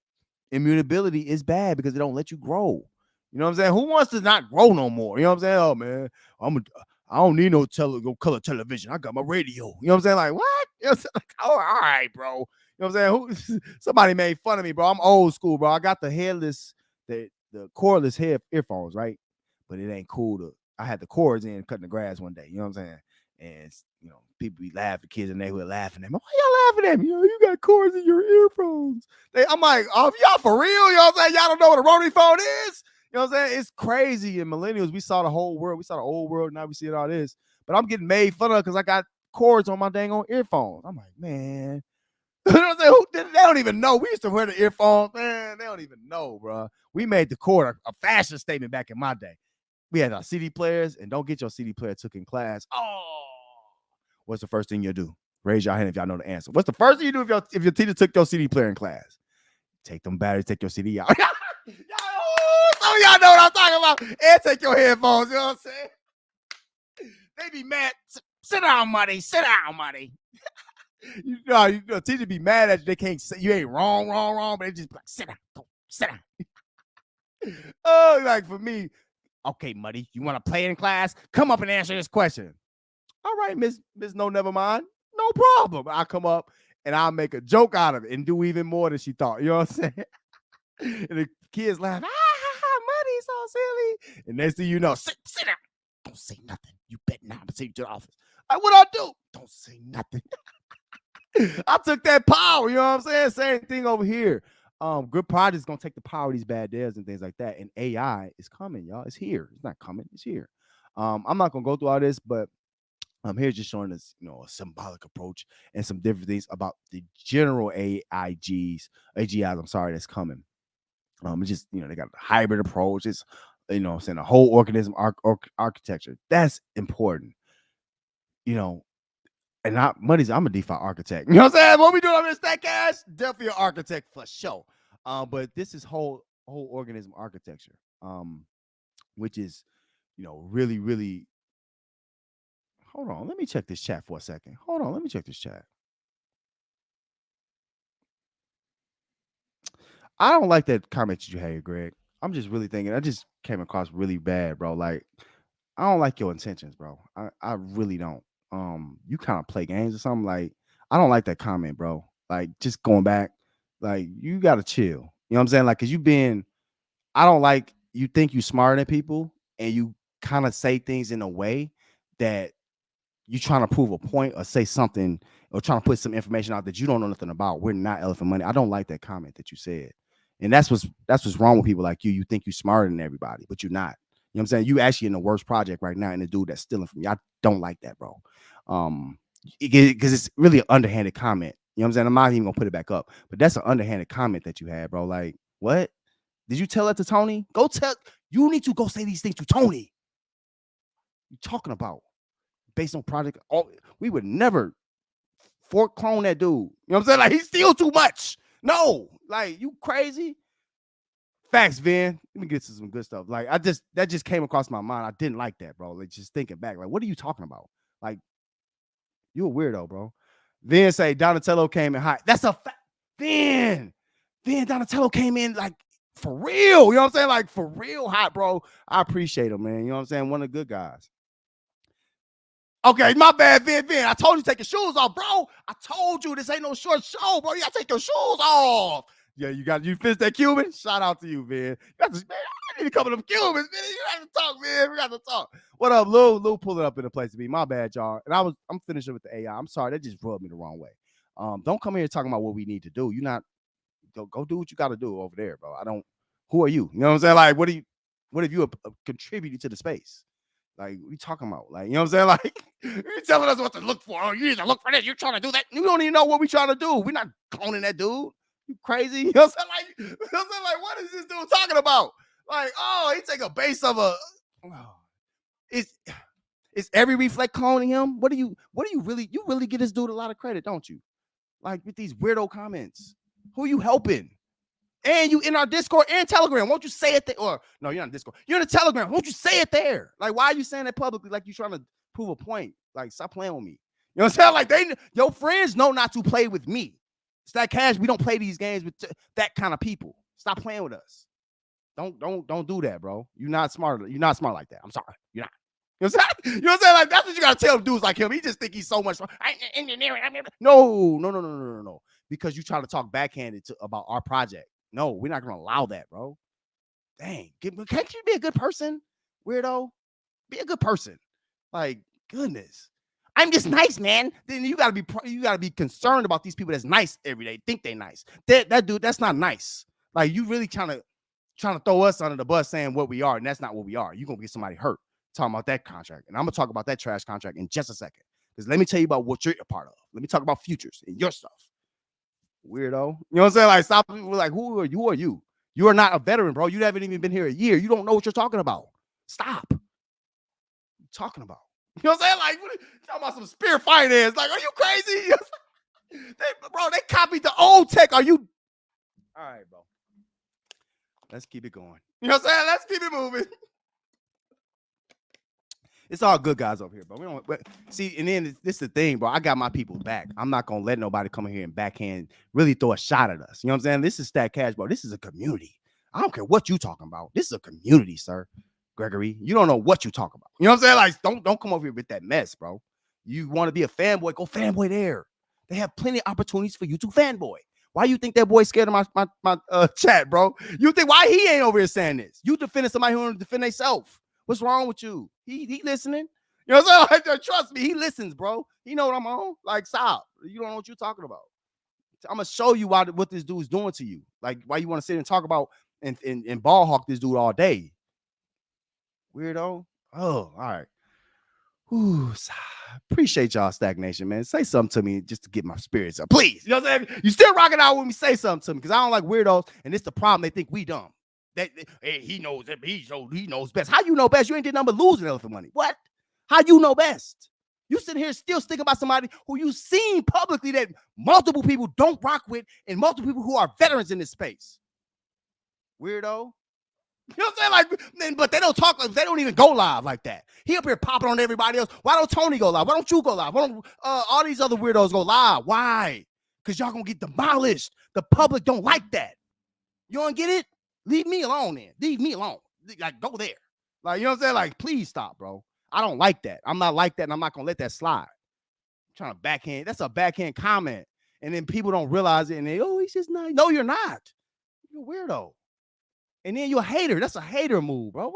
Immutability is bad because it don't let you grow. You know what I'm saying? Who wants to not grow no more? You know what I'm saying? Oh man, I don't need no color television. I got my radio. You know what I'm saying? Like what? You know what I'm saying? Like, oh, all right, bro. You know what I'm saying? Somebody made fun of me, bro. I'm old school, bro. I got the cordless earphones, right? But it ain't cool to. I had the cords in cutting the grass one day. You know what I'm saying? And people be laughing, kids in the neighborhood laughing at me. Why y'all laughing at me? You got cords in your earphones. I'm like, oh, y'all for real? You know what I'm saying? Y'all don't know what a rotary phone is? You know what I'm saying? It's crazy. In millennials, we saw the whole world. We saw the old world. Now we see all this. But I'm getting made fun of because I got cords on my dang on earphones. I'm like, man. You know what I'm saying? They don't even know. We used to wear the earphones. Man, they don't even know, bro. We made the cord a fashion statement back in my day. We had our CD players, and don't get your CD player took in class. Oh, what's the first thing you'll do? Raise your hand if y'all know the answer. What's the first thing you do if your teacher took your CD player in class? Take them batteries, take your CD out. Some of y'all know what I'm talking about. And take your headphones. You know what I'm saying? They be mad. Sit down, money. Sit down, money. you know, teacher be mad at you. They can't say you ain't wrong, but they just be like, sit down, go, sit down. Oh, like for me, okay, Muddy, you want to play in class? Come up and answer this question. All right, Miss No, never mind. No problem. I'll come up and I'll make a joke out of it and do even more than she thought. You know what I'm saying? And the kids laugh. Muddy's so silly. And next thing you know, sit down. Don't say nothing. You bet not. I'm gonna take you to the office. Like, what I do? Don't say nothing. I took that power. You know what I'm saying? Same thing over here. Good projects gonna take the power of these bad devs and things like that. And AI is coming, y'all. It's here. It's not coming. It's here. I'm not gonna go through all this, but I'm here just showing us, a symbolic approach and some different things about the general AGIs. I'm sorry, that's coming. It's just, they got a hybrid approach. It's, I'm saying a whole organism architecture. That's important. And I'm a DeFi architect. You know what I'm saying? What we doing on this Stack Cash? Definitely an architect for sure. But this is whole organism architecture, which is, really, really. Hold on, let me check this chat for a second. Hold on, let me check this chat. I don't like that comment that you had, Greg. I'm just really thinking I just came across really bad, bro. Like, I don't like your intentions, bro. I really don't. You kind of play games or something. Like, I don't like that comment, bro. Like, just going back, like, you gotta chill. You know what I'm saying? Like, cause I don't like you think you smarter than people and you kind of say things in a way that you trying to prove a point or say something or trying to put some information out that you don't know nothing about. We're not elephant money. I don't like that comment that you said. And that's what's wrong with people like you. You think you're smarter than everybody, but you're not. You know what I'm saying? You actually in the worst project right now, and the dude that's stealing from you. I don't like that, bro. Because it's really an underhanded comment. You know what I'm saying? I'm not even gonna put it back up, but that's an underhanded comment that you had, bro. Like, what? Did you tell that to Tony? You need to go say these things to Tony. You talking about based on project? We would never fork clone that dude. You know what I'm saying? Like, he steals too much. No, like, you crazy? Facts, Vin. Let me get to some good stuff. Like, that just came across my mind. I didn't like that, bro. Like, just thinking back, like, what are you talking about? Like, you a weirdo, bro. Vin say Donatello came in hot. That's a fact. Vin Donatello came in like for real. You know what I'm saying? Like, for real hot, bro. I appreciate him, man. You know what I'm saying? One of the good guys. Okay, my bad, Vin. I told you to take your shoes off, bro. I told you this ain't no short show, bro. You gotta take your shoes off. Yeah, you finished that Cuban? Shout out to you, man. Man, I need a couple of them Cubans, man. You got to talk, man. We got to talk. What up, Lou? Lou pulled it up in the place to be. My bad, y'all. And I'm finishing with the AI. I'm sorry, that just rubbed me the wrong way. Don't come here talking about what we need to do. You not go do what you got to do over there, bro. I don't. Who are you? You know what I'm saying? Like, what have you contributed to the space? Like, what are you talking about? Like, you know what I'm saying? Like, you're telling us what to look for. Oh, you need to look for this. You're trying to do that. You don't even know what we're trying to do. We're not cloning that dude. You crazy? You know what I'm saying? Like, you know what I'm saying? Like, what is this dude talking about? Like, oh, he take a base of a. Oh, is every reflect cloning him? What do you really give this dude a lot of credit, don't you? Like with these weirdo comments. Who you helping? And you in our Discord and Telegram. Won't you say it there? Or no, you're not in Discord. You're in the Telegram. Won't you say it there? Like, why are you saying that publicly? Like you're trying to prove a point. Like, stop playing with me. You know what I'm saying? Like your friends know not to play with me. It's that cash. We don't play these games with that kind of people. Stop playing with us. Don't do that, bro. You're not smart. You're not smart like that. I'm sorry. You're not. You know what I'm saying? You know what I'm saying? Like, that's what you gotta tell dudes like him. He just think he's so much fun. No. Because you try to talk backhanded about our project. No, we're not gonna allow that, bro. Dang, can't you be a good person, weirdo? Be a good person. Like, goodness. I'm just nice, man. Then you gotta be concerned about these people that's nice every day. Think they nice. That dude, that's not nice. Like, you really trying to throw us under the bus saying what we are, and that's not what we are. You're gonna get somebody hurt talking about that contract. And I'm gonna talk about that trash contract in just a second. Because let me tell you about what you're a part of. Let me talk about futures and your stuff. Weirdo. You know what I'm saying? Like, stop. Like, who are you? Are you? You are not a veteran, bro. You haven't even been here a year. You don't know what you're talking about. Stop. What are you talking about? You know what I'm saying? Like, what are you talking about some spear finance? Like, are you crazy? They copied the old tech. Are you? All right, bro. Let's keep it going. You know what I'm saying? Let's keep it moving. It's all good guys over here, bro. We don't see, and then this is the thing, bro. I got my people back. I'm not gonna let nobody come in here and backhand really throw a shot at us. You know what I'm saying? This is Stat Cash, bro. This is a community. I don't care what you talking about. This is a community, sir. Gregory, you don't know what you talk about. You know what I'm saying? Like, don't come over here with that mess, bro. You want to be a fanboy? Go fanboy there. They have plenty of opportunities for you to fanboy. Why you think that boy's scared of my chat, bro? You think why he ain't over here saying this? You defending somebody who want to defend themselves. What's wrong with you? He listening. You know what I'm saying? Like, trust me, he listens, bro. He know what I'm on. Like, stop. You don't know what you're talking about. I'm gonna show you what this dude's doing to you. Like, why you want to sit and talk about and ball hawk this dude all day. Weirdo. Oh, all right. Ooh, appreciate y'all, Stagnation, man. Say something to me just to get my spirits up, please. You know what I'm saying? You still rocking out with me. Say something to me because I don't like weirdos, and it's the problem. They think we dumb. Hey, he knows best. How you know best? You ain't did nothing but losing elephant money. What? How you know best? You sitting here still sticking about somebody who you seen publicly that multiple people don't rock with, and multiple people who are veterans in this space. Weirdo. You know what I'm saying? Like, but they don't talk. They don't even go live like that. He up here popping on everybody else. Why don't Tony go live? Why don't you go live? Why don't all these other weirdos go live? Why? Because y'all gonna get demolished. The public don't like that. You don't get it? Leave me alone then. Leave me alone. Like, go there. Like, you know what I'm saying? Like, please stop, bro. I don't like that. I'm not like that, and I'm not gonna let that slide. I'm trying to backhand. That's a backhand comment. And then people don't realize it, and they, he's just not. No, you're not. You're a weirdo. And then you're a hater. That's a hater move, bro.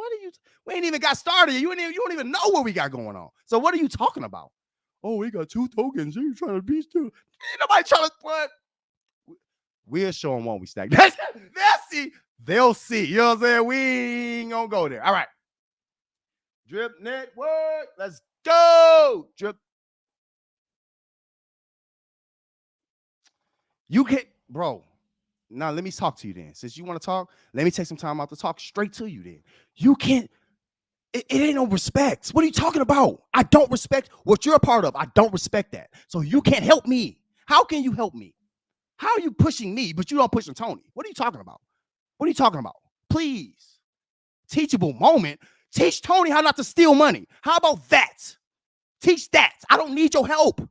We ain't even got started. You don't even know what we got going on. So what are you talking about? Oh, we got 2 tokens. You're trying to beat 2. Ain't nobody trying to what? We'll show them when we stack. They'll see. They'll see. You know what I'm saying? We ain't gonna go there. All right. Drip Network. Let's go. Drip. You can, bro. Now, let me talk to you then. Since you want to talk, let me take some time out to talk straight to you then. You can't, it ain't no respect. What are you talking about? I don't respect what you're a part of. I don't respect that. So you can't help me. How can you help me? How are you pushing me, but you don't push Tony? What are you talking about? What are you talking about? Please. Teachable moment. Teach Tony how not to steal money. How about that? Teach that. I don't need your help.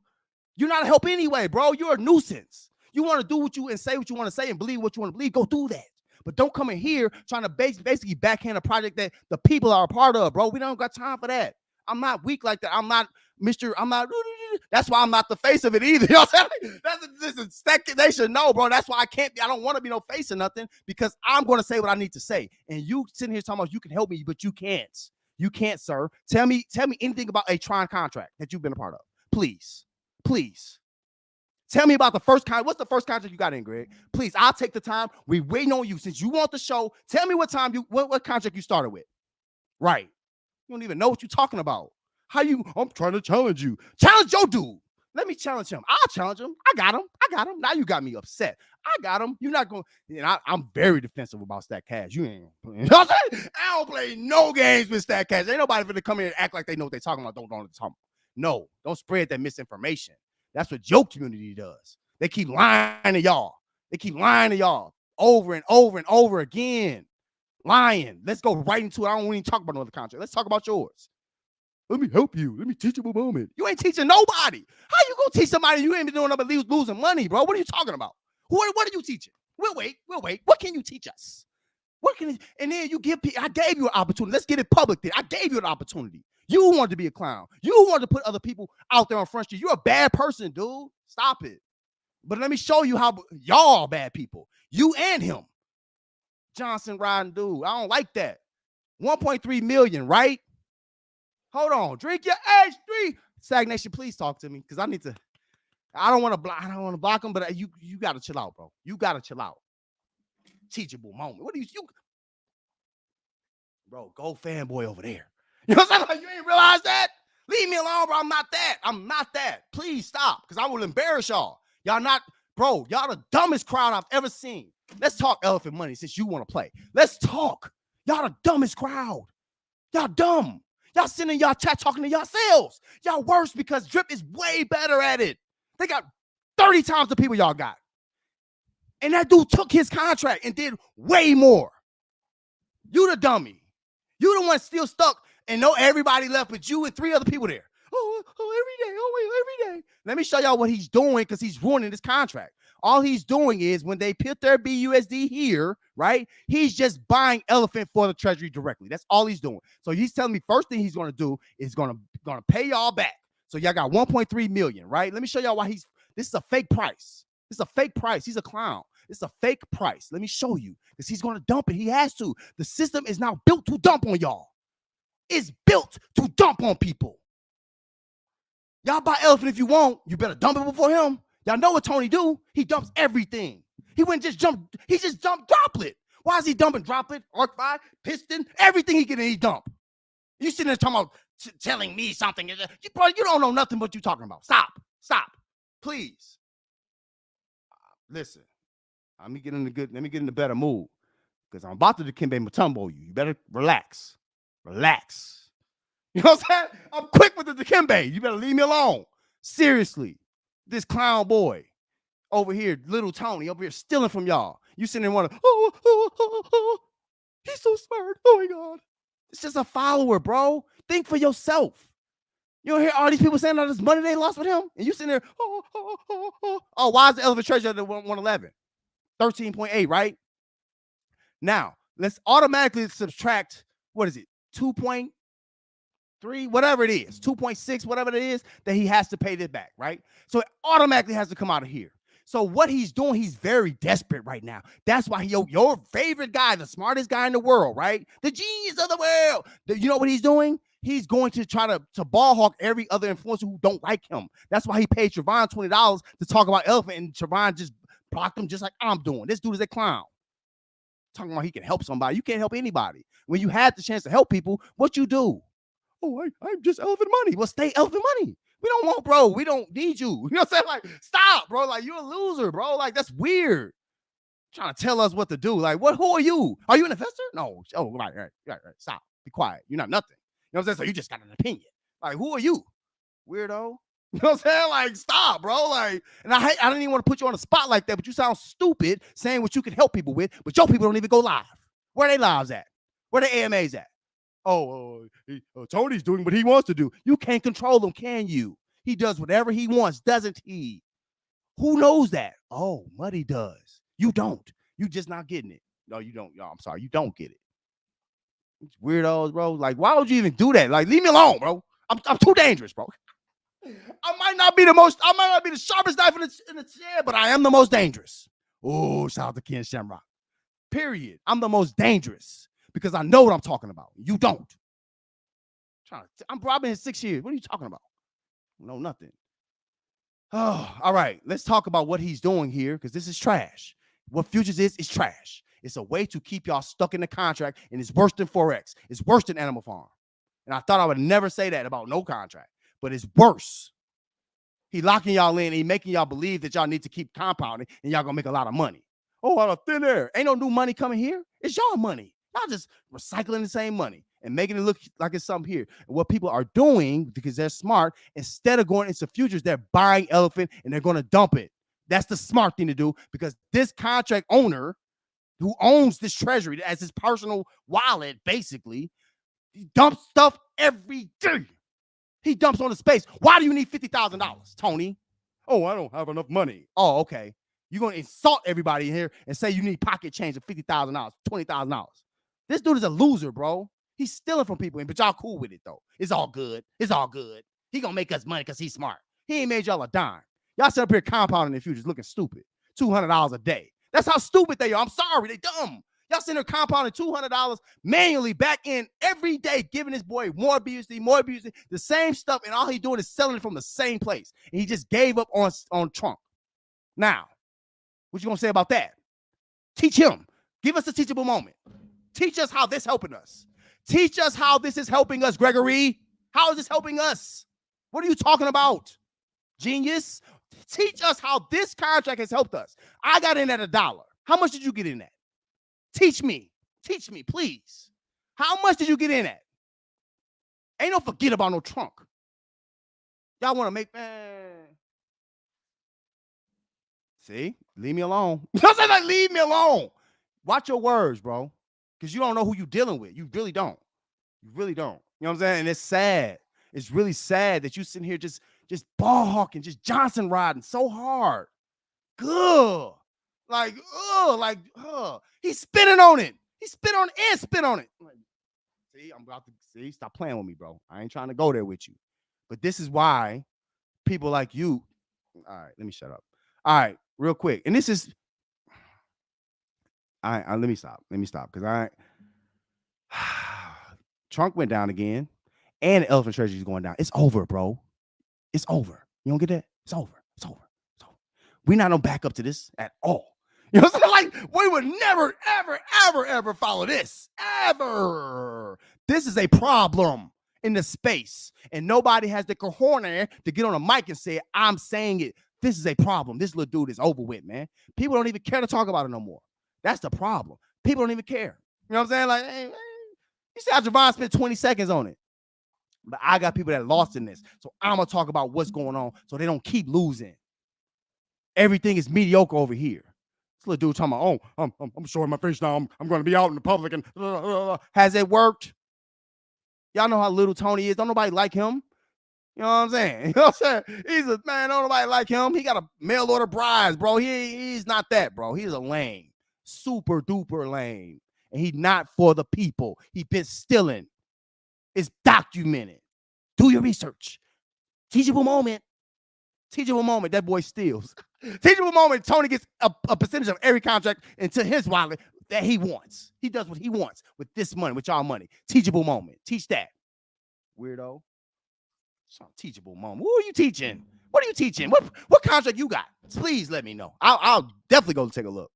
You're not a help anyway, bro. You're a nuisance. You want to do what you and say what you want to say and believe what you want to believe, go do that. But don't come in here trying to basically backhand a project that the people are a part of, bro. We don't got time for that. I'm not weak like that. I'm not. That's why I'm not the face of it either. You know what I'm saying? They should know, bro. That's why I don't want to be no face or nothing because I'm going to say what I need to say. And you sitting here talking about you can help me, but you can't. You can't, sir. Tell me anything about a Tron contract that you've been a part of. Please. Tell me about the first contract. What's the first contract you got in, Greg? Please, I'll take the time. We waiting on you. Since you want the show, tell me what contract you started with. Right. You don't even know what you're talking about. I'm trying to challenge you. Challenge your dude. Let me challenge him. I'll challenge him. I got him. Now you got me upset. I got him. You're not going to, I'm very defensive about Stat Cash. You ain't, you know what I'm saying? I don't play no games with Stat Cash. Ain't nobody finna come in and act like they know what they're talking about. Don't know what they're talking about. No, don't spread that misinformation. That's what your community does. They keep lying to y'all. Over and over and over again. Lying. Let's go right into it. I don't want to talk about another contract. Let's talk about yours. Let me help you. Let me teach you a moment. You ain't teaching nobody. How you gonna teach somebody you ain't been doing nothing but losing money, bro? What are you talking about? What are you teaching? We'll wait. What can you teach us? And then you give people, I gave you an opportunity. Let's get it public then. I gave you an opportunity. You wanted to be a clown. You wanted to put other people out there on Front Street. You're a bad person, dude. Stop it. But let me show you how y'all are bad people. You and him. Johnson riding dude. I don't like that. 1.3 million, right? Hold on. Drink your H3. Stagnation, please talk to me because I don't want to block him, but you got to chill out, bro. You got to chill out. Teachable moment. What do you bro, go fanboy over there. You know what I'm saying? Like, you ain't realize that? Leave me alone, bro. I'm not that. Please stop because I will embarrass y'all. Y'all the dumbest crowd I've ever seen. Let's talk elephant money since you want to play. Let's talk. Y'all the dumbest crowd. Y'all dumb. Y'all sitting in y'all chat talking to yourselves. Y'all worse because Drip is way better at it. They got 30 times the people y'all got. And that dude took his contract and did way more. You the dummy. You the one still stuck and know everybody left but you and 3 other people there. Every day. Let me show y'all what he's doing because he's ruining this contract. All he's doing is when they put their BUSD here, right? He's just buying elephant for the treasury directly. That's all he's doing. So he's telling me first thing he's going to do is going to pay y'all back. So y'all got 1.3 million, right? Let me show y'all why this is a fake price. This is a fake price. He's a clown. It's a fake price. Let me show you because he's going to dump it. He has to. The system is now built to dump on y'all. It's built to dump on people. Y'all buy elephant if you want. You better dump it before him. Y'all know what Tony do. He dumps everything. He just dumped droplet. Why is he dumping droplet, arc-5, piston, everything he get in, he dump? You sitting there talking about telling me something. You don't know nothing what you talking about. Stop. Please. Listen. Let me get in the better mood. Because I'm about to Dikembe Mutombo you. You better relax. You know what I'm saying? I'm quick with the Dikembe. You better leave me alone. Seriously. This clown boy over here, little Tony, over here stealing from y'all. You sitting there wondering, he's so smart. Oh my God. It's just a follower, bro. Think for yourself. You don't hear all these people saying all this money they lost with him? And you sitting there, oh, why is the elephant treasure at 111? 13.8, right? Now, let's automatically subtract, what is it? 2.3, whatever it is, 2.6, whatever it is, that he has to pay this back, right? So it automatically has to come out of here. So what he's doing, he's very desperate right now. That's why your favorite guy, the smartest guy in the world, right? The genius of the world. You know what he's doing? He's going to try to ball hawk every other influencer who don't like him. That's why he paid Trevon $20 to talk about elephant, and Trevon just blocked him just like I'm doing. This dude is a clown. Talking about he can help somebody. You can't help anybody. When you had the chance to help people, what you do? Oh, I'm just elephant money. Well, stay elephant money. We don't want, bro. We don't need you. You know what I'm saying? Like, stop, bro. Like, you're a loser, bro. Like, that's weird. Trying to tell us what to do. Like, who are you? Are you an investor? No. Oh, right. Stop. Be quiet. You're not nothing. You know what I'm saying? So you just got an opinion. Like, who are you? Weirdo. You know what I'm saying? Like, stop, bro. Like, and I didn't even want to put you on a spot like that, but you sound stupid saying what you can help people with, but your people don't even go live. Where are they lives at? Where the AMAs at? Tony's doing what he wants to do. You can't control him, can you? He does whatever he wants, doesn't he? Who knows that? Oh, Muddy does. You don't. You just not getting it. No, you don't. Y'all, I'm sorry. You don't get it. It's weirdos, bro. Like, why would you even do that? Like, leave me alone, bro. I'm too dangerous, bro. I might not be the sharpest knife in the chair, but I am the most dangerous. Oh, shout out to Ken Shamrock. Period. I'm the most dangerous because I know what I'm talking about. You don't. I'm probably in 6 years. What are you talking about? No, nothing. Oh, all right. Let's talk about what he's doing here because this is trash. What futures is trash. It's a way to keep y'all stuck in the contract, and it's worse than Forex. It's worse than Animal Farm. And I thought I would never say that about no contract, but it's worse. He locking y'all in. He making y'all believe that y'all need to keep compounding and y'all gonna make a lot of money. Oh, out of thin air. Ain't no new money coming here. It's y'all money. Y'all just recycling the same money and making it look like it's something here. And what people are doing, because they're smart, instead of going into futures, they're buying elephant and they're going to dump it. That's the smart thing to do, because this contract owner who owns this treasury as his personal wallet, basically, he dumps stuff every day. He dumps on the space. Why do you need $50,000, Tony? Oh, I don't have enough money. Oh, okay. You're going to insult everybody in here and say you need pocket change of $50,000, $20,000. This dude is a loser, bro. He's stealing from people, but y'all cool with it, though. It's all good. It's all good. He going to make us money because he's smart. He ain't made y'all a dime. Y'all sit up here compounding in futures looking stupid. $200 a day. That's how stupid they are. I'm sorry. They dumb. Y'all sitting there compounding $200 manually back in every day, giving this boy more BUSD, the same stuff, and all he doing is selling it from the same place. And he just gave up on Trump. Now, what you gonna say about that? Teach him. Give us a teachable moment. Teach us how this helping us. Teach us how this is helping us, Gregory. How is this helping us? What are you talking about? Genius. Teach us how this contract has helped us. I got in at $1. How much did you get in at? Teach me, please. How much did you get in at? Ain't no forget about no trunk. Y'all want to make, man. See, leave me alone. Like, leave me alone. Watch your words, bro, because you don't know who you're dealing with. You really don't. You really don't. You know what I'm saying? And it's sad. It's really sad that you sitting here just ball hawking, just Johnson riding so hard. Good. He's spinning on it. He spit on it and spit on it. See, I'm about to stop playing with me, bro. I ain't trying to go there with you. But this is why people like you. All right, let me shut up. All right, real quick. And this is let me stop. Because Trunk went down again, and the elephant treasury is going down. It's over, bro. It's over. You don't get that? It's over. We're not on back up to this at all. You know what I'm saying? Like, we would never, ever follow this. Ever. This is a problem in the space. And nobody has the cojones to get on a mic and say, I'm saying it. This is a problem. This little dude is over with, man. People don't even care to talk about it no more. That's the problem. People don't even care. You know what I'm saying? Like, hey, man, you see how Javon spent 20 seconds on it. But I got people that lost in this. So I'm going to talk about what's going on so they don't keep losing. Everything is mediocre over here. This little dude talking about, oh, I'm showing my face now. I'm going to be out in the public. And has it worked? Y'all know how little Tony is. Don't nobody like him. You know what I'm saying? You know what I'm saying? He's a man. Don't nobody like him. He got a mail order prize, bro. He's not that, bro. He's a lame, super duper lame, and he's not for the people. He been stealing. It's documented. Do your research. Teachable moment. That boy steals. Teachable moment, Tony gets a percentage of every contract into his wallet that he wants. He does what he wants with this money, with y'all money. Teachable moment. Teach that. Weirdo. Some teachable moment. Who are you teaching? What are you teaching? What contract you got? Please let me know. I'll definitely go take a look.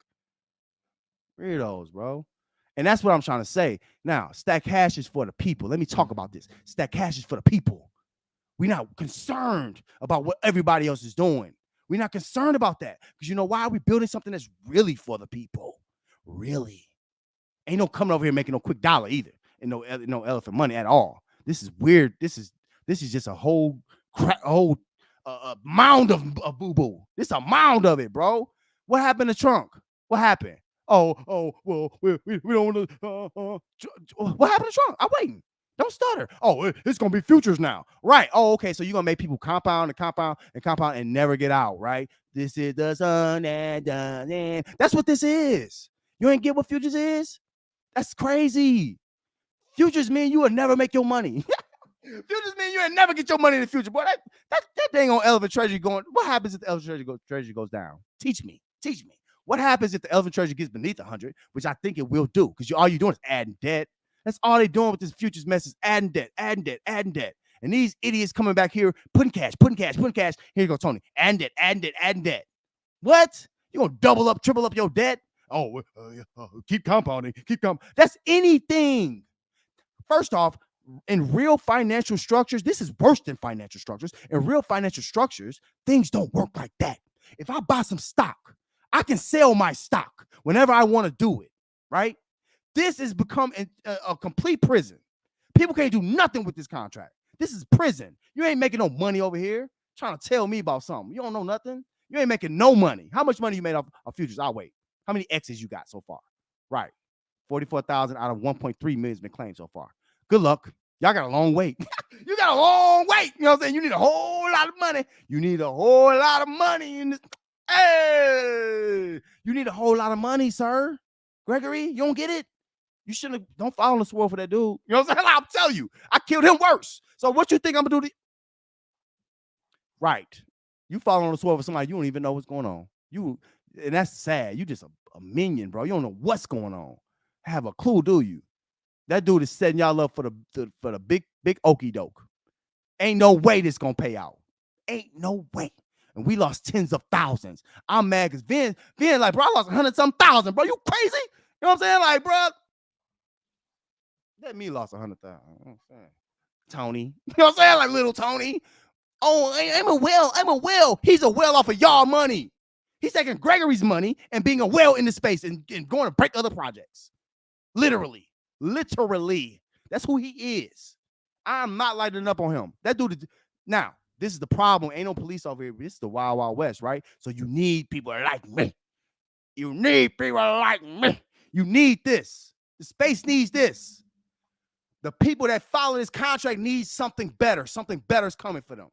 Weirdos, bro. And that's what I'm trying to say. Now, stack hash is for the people. Let me talk about this. Stack hash is for the people. We're not concerned about what everybody else is doing. We're not concerned about that. Because you know why? We're building something that's really for the people. Really. Ain't no coming over here making no quick dollar either. And no elephant money at all. This is weird. This is just a whole mound of boo-boo. This is a mound of it, bro. What happened to Trunk? What happened? Well, we don't want to. What happened to Trump? I'm waiting. Don't stutter. Oh, it's going to be futures now. Right. Oh, okay. So you're going to make people compound and never get out, right? This is the sun and done. That's what this is. You ain't get what futures is? That's crazy. Futures mean you will never make your money. Futures mean you will never get your money in the future. Boy, that thing on elephant treasury going, what happens if the elephant treasury goes down? Teach me. What happens if the elephant treasury gets beneath 100, which I think it will do, because all you're doing is adding debt. That's all they're doing with this futures mess is adding debt. And these idiots coming back here, putting cash. Here you go, Tony. Adding debt. What? You gonna double up, triple up your debt? Oh, keep compounding. That's anything. First off, in real financial structures, this is worse than financial structures. In real financial structures, things don't work like that. If I buy some stock, I can sell my stock whenever I want to do it, right? This has become a complete prison. People can't do nothing with this contract. This is prison. You ain't making no money over here trying to tell me about something. You don't know nothing. You ain't making no money. How much money you made off futures? I'll wait. How many X's you got so far? Right. 44,000 out of 1.3 million has been claimed so far. Good luck. Y'all got a long wait. You got a long wait. You know what I'm saying? You need a whole lot of money. You need a whole lot of money in this. Hey, you need a whole lot of money, sir. Gregory, you don't get it? You shouldn't have, don't fall in the swirl for that dude. You know what I'm saying? I'll tell you, I killed him worse. So what you think I'm gonna do? Right. You fall on the swirl for somebody you don't even know what's going on. And that's sad. You just a minion, bro. You don't know what's going on. Have a clue, do you? That dude is setting y'all up for the big okie doke. Ain't no way this gonna pay out. Ain't no way. And we lost tens of thousands. I'm mad because Vin like, bro, I lost 100-some thousand, bro. You crazy? You know what I'm saying? Like, bro, let me lost 100,000. Tony. You know what I'm saying? Like little Tony. Oh, I'm a whale. He's a whale off of y'all money. He's taking Gregory's money and being a whale in the space and going to break other projects. Literally. That's who he is. I'm not lighting up on him. That dude. Now, this is the problem. Ain't no police over here. This is the Wild Wild West, right? So you need people like me. You need this. The space needs this. The people that follow this contract need something better. Something better is coming for them.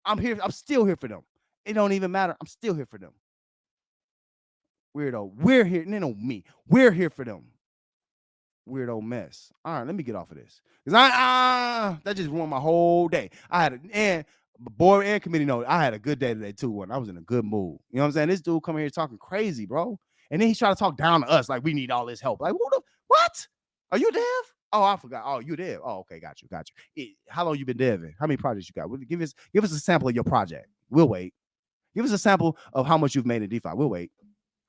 I'm here. I'm still here for them. It don't even matter. I'm still here for them. Weirdo. We're here. No, me. We're here for them. Weirdo mess. All right, let me get off of this. Because that just ruined my whole day. And board and committee note, I had a good day today too. When I was in a good mood. You know what I'm saying? This dude coming here talking crazy, bro. And then he's trying to talk down to us like we need all this help. Like, what? Are you dev? Oh, I forgot. Oh, you dev. Oh, okay, got you. How long you been deving? How many projects you got? Give us a sample of your project. We'll wait. Give us a sample of how much you've made in DeFi. We'll wait.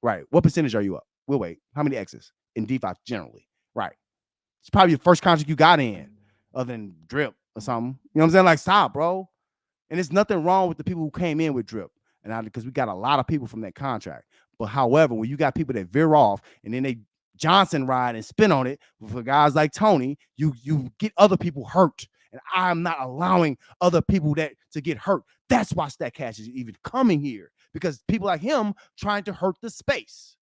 Right. What percentage are you up? We'll wait. How many X's in DeFi generally? Right. It's probably the first contract you got in other than drip or something. You know what I'm saying? Like, stop, bro. And there's nothing wrong with the people who came in with drip. And because we got a lot of people from that contract. But however, when you got people that veer off and then they Johnson ride and spin on it for guys like Tony, you get other people hurt. And I'm not allowing other people to get hurt. That's why Stack Cash is even coming here. Because people like him trying to hurt the space.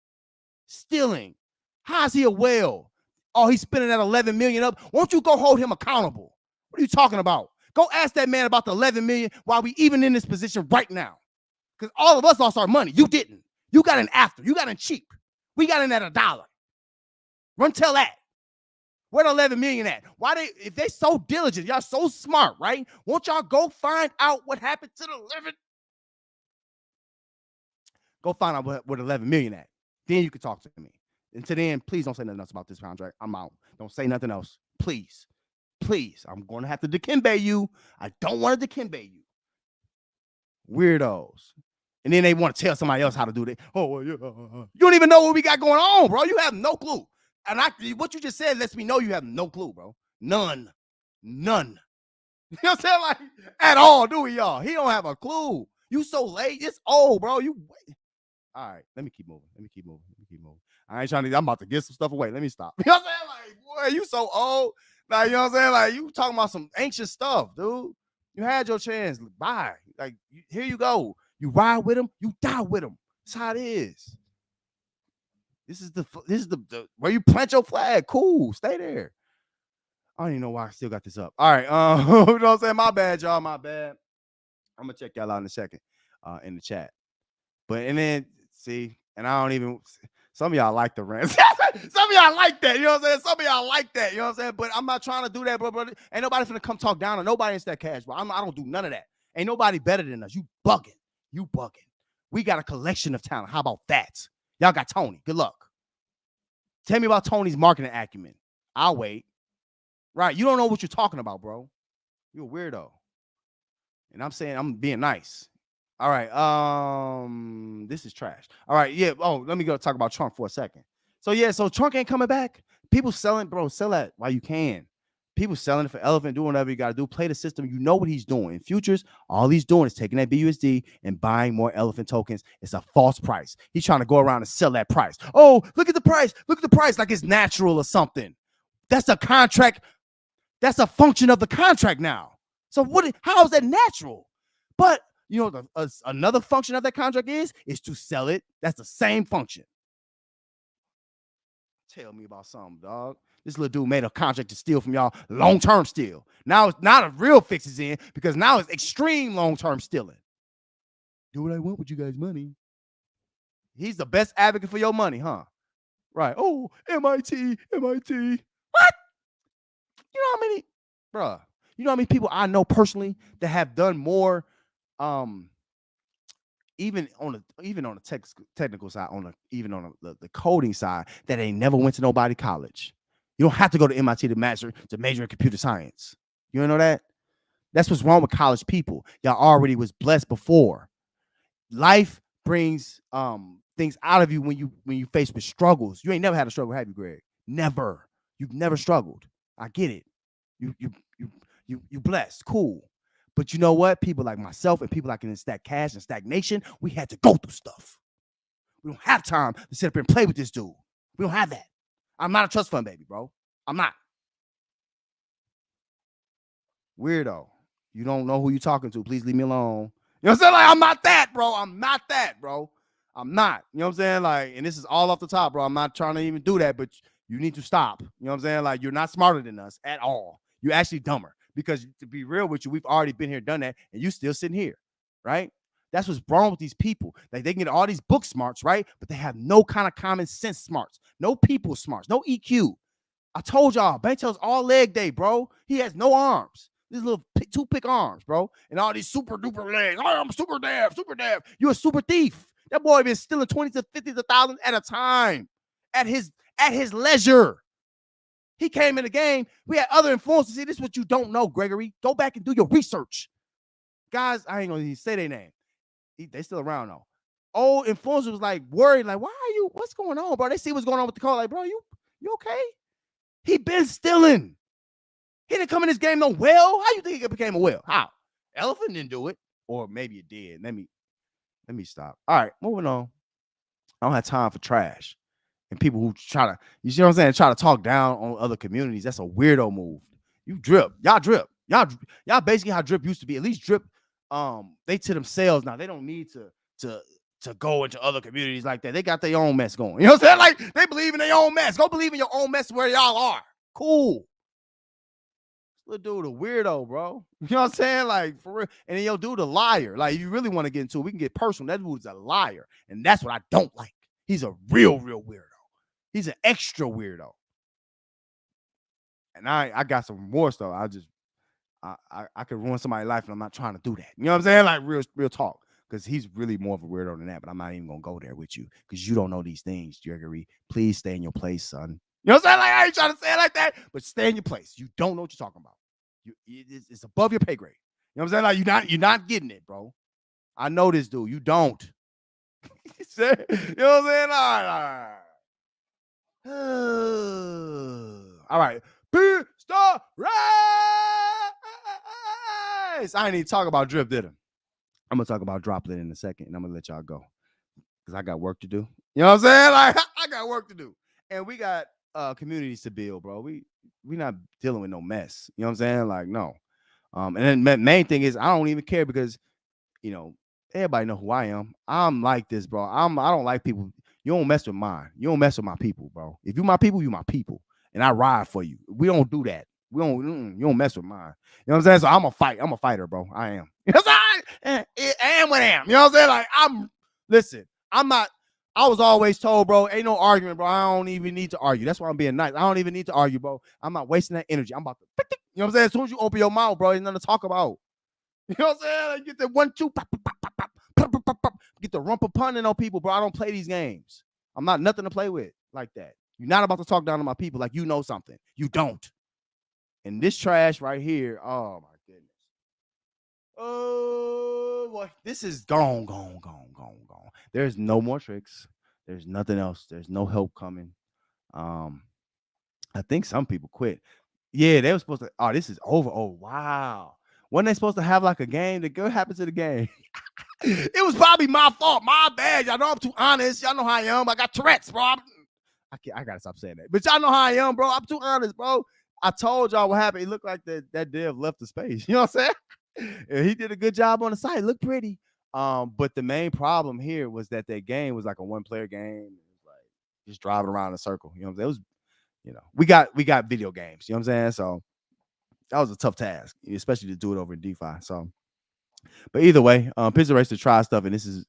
Stealing. How's he a whale? Oh, he's spending that 11 million up. Won't you go hold him accountable? What are you talking about? Go ask that man about the 11 million while we even in this position right now. Because all of us lost our money. You didn't. You got in after. You got in cheap. We got in at $1. Run tell that. Where the 11 million at? If they so diligent, y'all so smart, right? Won't y'all go find out what happened to the 11? Go find out what 11 million at. Then you can talk to me. Until then, please don't say nothing else about this contract. I'm out. Don't say nothing else. Please. I'm going to have to dikembe you. I don't want to dikembe you. Weirdos. And then they want to tell somebody else how to do that. Oh, yeah. You don't even know what we got going on, bro. You have no clue. And what you just said lets me know you have no clue, bro. None. You know what I'm saying? Like, at all, do we, y'all? He don't have a clue. You so late. It's old, bro. All right, let me keep moving. I ain't I'm about to get some stuff away. Let me stop. You know what I'm saying? Like, boy, you so old. Like, you know what I'm saying? Like, you talking about some ancient stuff, dude. You had your chance. Bye. Like, here you go. You ride with him, you die with him. That's how it is. This is the where you plant your flag. Cool. Stay there. I don't even know why I still got this up. All right. You know what I'm saying? My bad, y'all. My bad. I'm gonna check y'all out in a second in the chat. And then see, and I don't even. Some of y'all like the rant. Some of y'all like that. You know what I'm saying? Some of y'all like that. You know what I'm saying? But I'm not trying to do that, bro. Ain't nobody finna come talk down on nobody in Stack Cash, bro. I don't do none of that. Ain't nobody better than us. You bugging. We got a collection of talent. How about that? Y'all got Tony. Good luck. Tell me about Tony's marketing acumen. I'll wait. Right. You don't know what you're talking about, bro. You a weirdo. And I'm saying I'm being nice. All right. This is trash. All right. Yeah. Oh, let me go talk about Trump for a second. So yeah, so Trump ain't coming back. People selling, bro. Sell that while you can. People selling it for elephant, doing whatever you got to do. Play the system. You know what he's doing. In futures, all he's doing is taking that BUSD and buying more elephant tokens. It's a false price. He's trying to go around and sell that price. Oh, look at the price. Look at the price, like it's natural or something. That's a contract. That's a function of the contract now. So how is that natural? But you know, another function of that contract is to sell it. That's the same function. Tell me about something, dog. This little dude made a contract to steal from y'all, long-term steal. Now it's not a real fix is in, because now it's extreme long-term stealing. Do what I want with you guys' money. He's the best advocate for your money, huh? Right. Oh, MIT. What? You know how many, bruh? You know how many people I know personally that have done more, even on the technical side, even on the coding side, that they never went to nobody college. You don't have to go to MIT to major in computer science. You know that? That's what's wrong with college people. Y'all already was blessed before. Life brings things out of you when you face with struggles. You ain't never had a struggle, have you, Greg? Never. You've never struggled. I get it. You blessed. Cool. But you know what? People like myself and people like in Stack Cash and Stagnation, we had to go through stuff. We don't have time to sit up and play with this dude. We don't have that. I'm not a trust fund baby, bro. I'm not. Weirdo. You don't know who you're talking to. Please leave me alone. You know what I'm saying? Like, I'm not that, bro. I'm not that, bro. I'm not. You know what I'm saying? Like, and this is all off the top, bro. I'm not trying to even do that, but you need to stop. You know what I'm saying? Like, you're not smarter than us at all. You're actually dumber. Because to be real with you, we've already been here, done that, and you still sitting here, right? That's what's wrong with these people. Like, they can get all these book smarts, right? But they have no kind of common sense smarts, no people smarts, no EQ. I told y'all, Bentel's all leg day, bro. He has no arms. These little two-pick arms, bro, and all these super duper legs. Oh, I'm super dev. You're a super thief. That boy been stealing 20 to 50 to 1,000 at a time, at his leisure. He came in the game. We had other influencers. See, this is what you don't know, Gregory. Go back and do your research. Guys, I ain't gonna say their name. They still around though. Old influencers was like worried, like, what's going on, bro? They see what's going on with the call. Like, bro, you okay? He been stealing. He didn't come in this game no well. How you think it became a well? How? Elephant didn't do it. Or maybe it did. Let me stop. All right, moving on. I don't have time for trash. And people who try to, you see what I'm saying, try to talk down on other communities. That's a weirdo move. You drip. Y'all drip. Y'all basically how drip used to be. At least drip, they to themselves now. They don't need to go into other communities like that. They got their own mess going. You know what I'm saying? Like, they believe in their own mess. Go believe in your own mess where y'all are. Cool. Little dude a weirdo, bro. You know what I'm saying? Like, for real. And then yo dude a liar. Like, if you really want to get into it, we can get personal. That dude's a liar. And that's what I don't like. He's a real weirdo. He's an extra weirdo. And I got some more stuff. I could ruin somebody's life, and I'm not trying to do that. You know what I'm saying? Like, real talk. Because he's really more of a weirdo than that, but I'm not even gonna go there with you because you don't know these things, Gregory. Please stay in your place, son. You know what I'm saying? Like, I ain't trying to say it like that, but stay in your place. You don't know what you're talking about. It's above your pay grade. You know what I'm saying? Like, you're not getting it, bro. I know this dude. You don't. You know what I'm saying? All right. Star Race. I ain't even talk about drip, did I? I'm gonna talk about droplet in a second, and I'm gonna let y'all go because I got work to do. You know what I'm saying? Like, I got work to do, and we got communities to build, bro. We not dealing with no mess. You know what I'm saying? Like, no. And then the main thing is I don't even care because, you know, everybody know who I am. I'm like this, bro. I don't like people. You don't mess with mine. You don't mess with my people, bro. If you my people, you my people, and I ride for you. We don't do that. You don't mess with mine. You know what I'm saying? So I'm a fighter, bro. I am. You know what I'm saying? I am what I am. You know what I'm saying? Like, listen, I'm not. I was always told, bro, ain't no argument, bro. I don't even need to argue. That's why I'm being nice. I don't even need to argue, bro. I'm not wasting that energy. I'm about to, you know what I'm saying? As soon as you open your mouth, bro, there's nothing to talk about. You know what I'm saying? Like, get the 1-2, pop, pop, pop, pop, pop, pop, pop, pop. Get the rumpa punning on people, bro. I don't play these games. I'm not nothing to play with like that. You're not about to talk down to my people like you know something. You don't. And this trash right here, oh my goodness. Oh boy, this is gone, gone, gone, gone, gone. There's no more tricks. There's nothing else. There's no help coming. Um, I think some people quit. Yeah, they were supposed to. Oh, this is over. Oh wow, wasn't they supposed to have like a game? The good happened to the game. It was probably my fault. My bad. Y'all know I'm too honest. Y'all know how I am. I got Tourette's, bro. I gotta stop saying that. But y'all know how I am, bro. I'm too honest, bro. I told y'all what happened. It looked like that dev left the space. You know what I'm saying? And he did a good job on the site. It looked pretty. But the main problem here was that game was like a one-player game. It was like just driving around in a circle. You know what I'm saying? It was, we got video games. You know what I'm saying? So that was a tough task, especially to do it over in DeFi. So, but either way, Pizza Race to try stuff, and this is,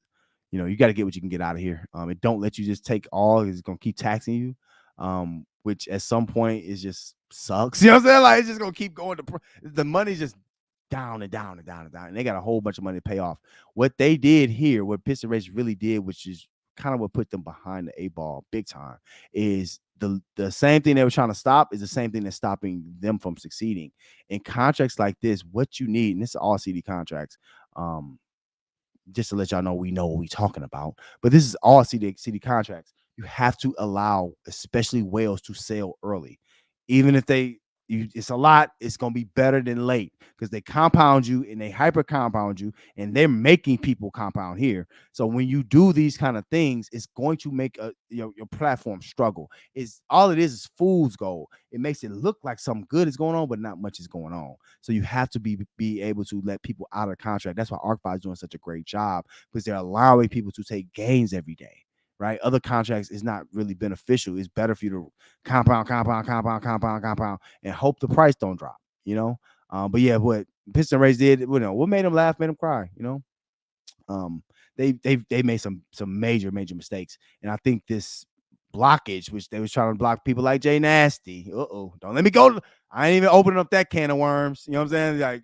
you got to get what you can get out of here. It don't let you just take all. It's gonna keep taxing you, which at some point is just sucks. You know what I'm saying? Like it's just gonna keep going. The money's just down and down and down and down, and they got a whole bunch of money to pay off. What they did here, what Pizza Race really did, which is kind of what put them behind the 8 ball big time, is the same thing they were trying to stop is the same thing that's stopping them from succeeding. In contracts like this, what you need, and this is all CD contracts, just to let y'all know, we know what we're talking about. But this is all CD contracts. You have to allow, especially whales, to sell early, even if it's a lot. It's gonna be better than late because they compound you and they hyper compound you, and they're making people compound here. So when you do these kind of things, it's going to make your platform struggle. It's all it is fool's gold. It makes it look like something good is going on, but not much is going on. So you have to be able to let people out of contract. That's why ArcFi is doing such a great job, because they're allowing people to take gains every day. Right? Other contracts is not really beneficial. It's better for you to compound, compound, compound, compound, compound, and hope the price don't drop. But yeah, what Piston Race did, what made them laugh, made them cry. They made some major mistakes, and I think this blockage, which they was trying to block people like Jay Nasty. Don't let me go. I ain't even opening up that can of worms. You know what I'm saying? Like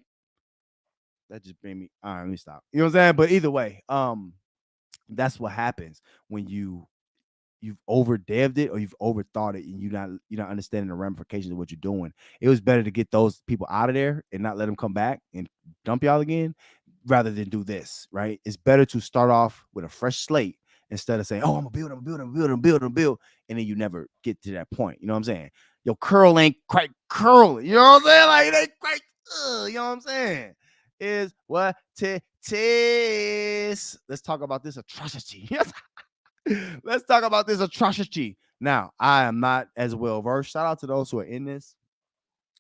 that just made me. All right, let me stop. You know what I'm saying? But either way, that's what happens when you've over devved it or you've overthought it, and you're not understanding the ramifications of what you're doing. It was better to get those people out of there and not let them come back and dump y'all again, rather than do this. Right? It's better to start off with a fresh slate instead of saying, "Oh, I'm gonna build, I'm build, I'm build, I'm build, I'm build," and then you never get to that point. You know what I'm saying? Your curl ain't quite curly. You know what I'm saying? Like it ain't quite. You know what I'm saying? Is what it is. Let's talk about this atrocity. Let's talk about this atrocity. Now, I am not as well versed. Shout out to those who are in this.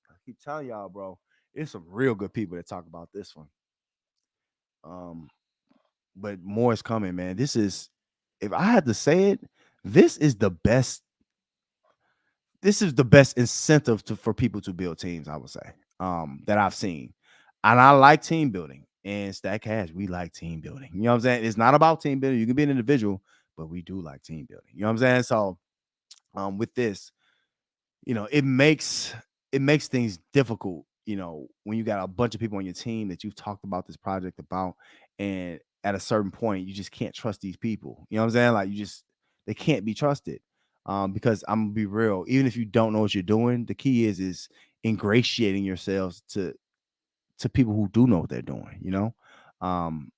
I keep telling y'all, bro, it's some real good people that talk about this one. But more is coming, man. This is, if I had to say it, this is the best. This is the best incentive for people to build teams, I would say, that I've seen. And I like team building. And Stack Cash, we like team building. You know what I'm saying? It's not about team building. You can be an individual, but we do like team building. You know what I'm saying? So with this, it makes things difficult, when you got a bunch of people on your team that you've talked about this project about, and at a certain point you just can't trust these people. You know what I'm saying? Like they can't be trusted. Because I'm gonna be real, even if you don't know what you're doing, the key is ingratiating yourselves to people who do know what they're doing, um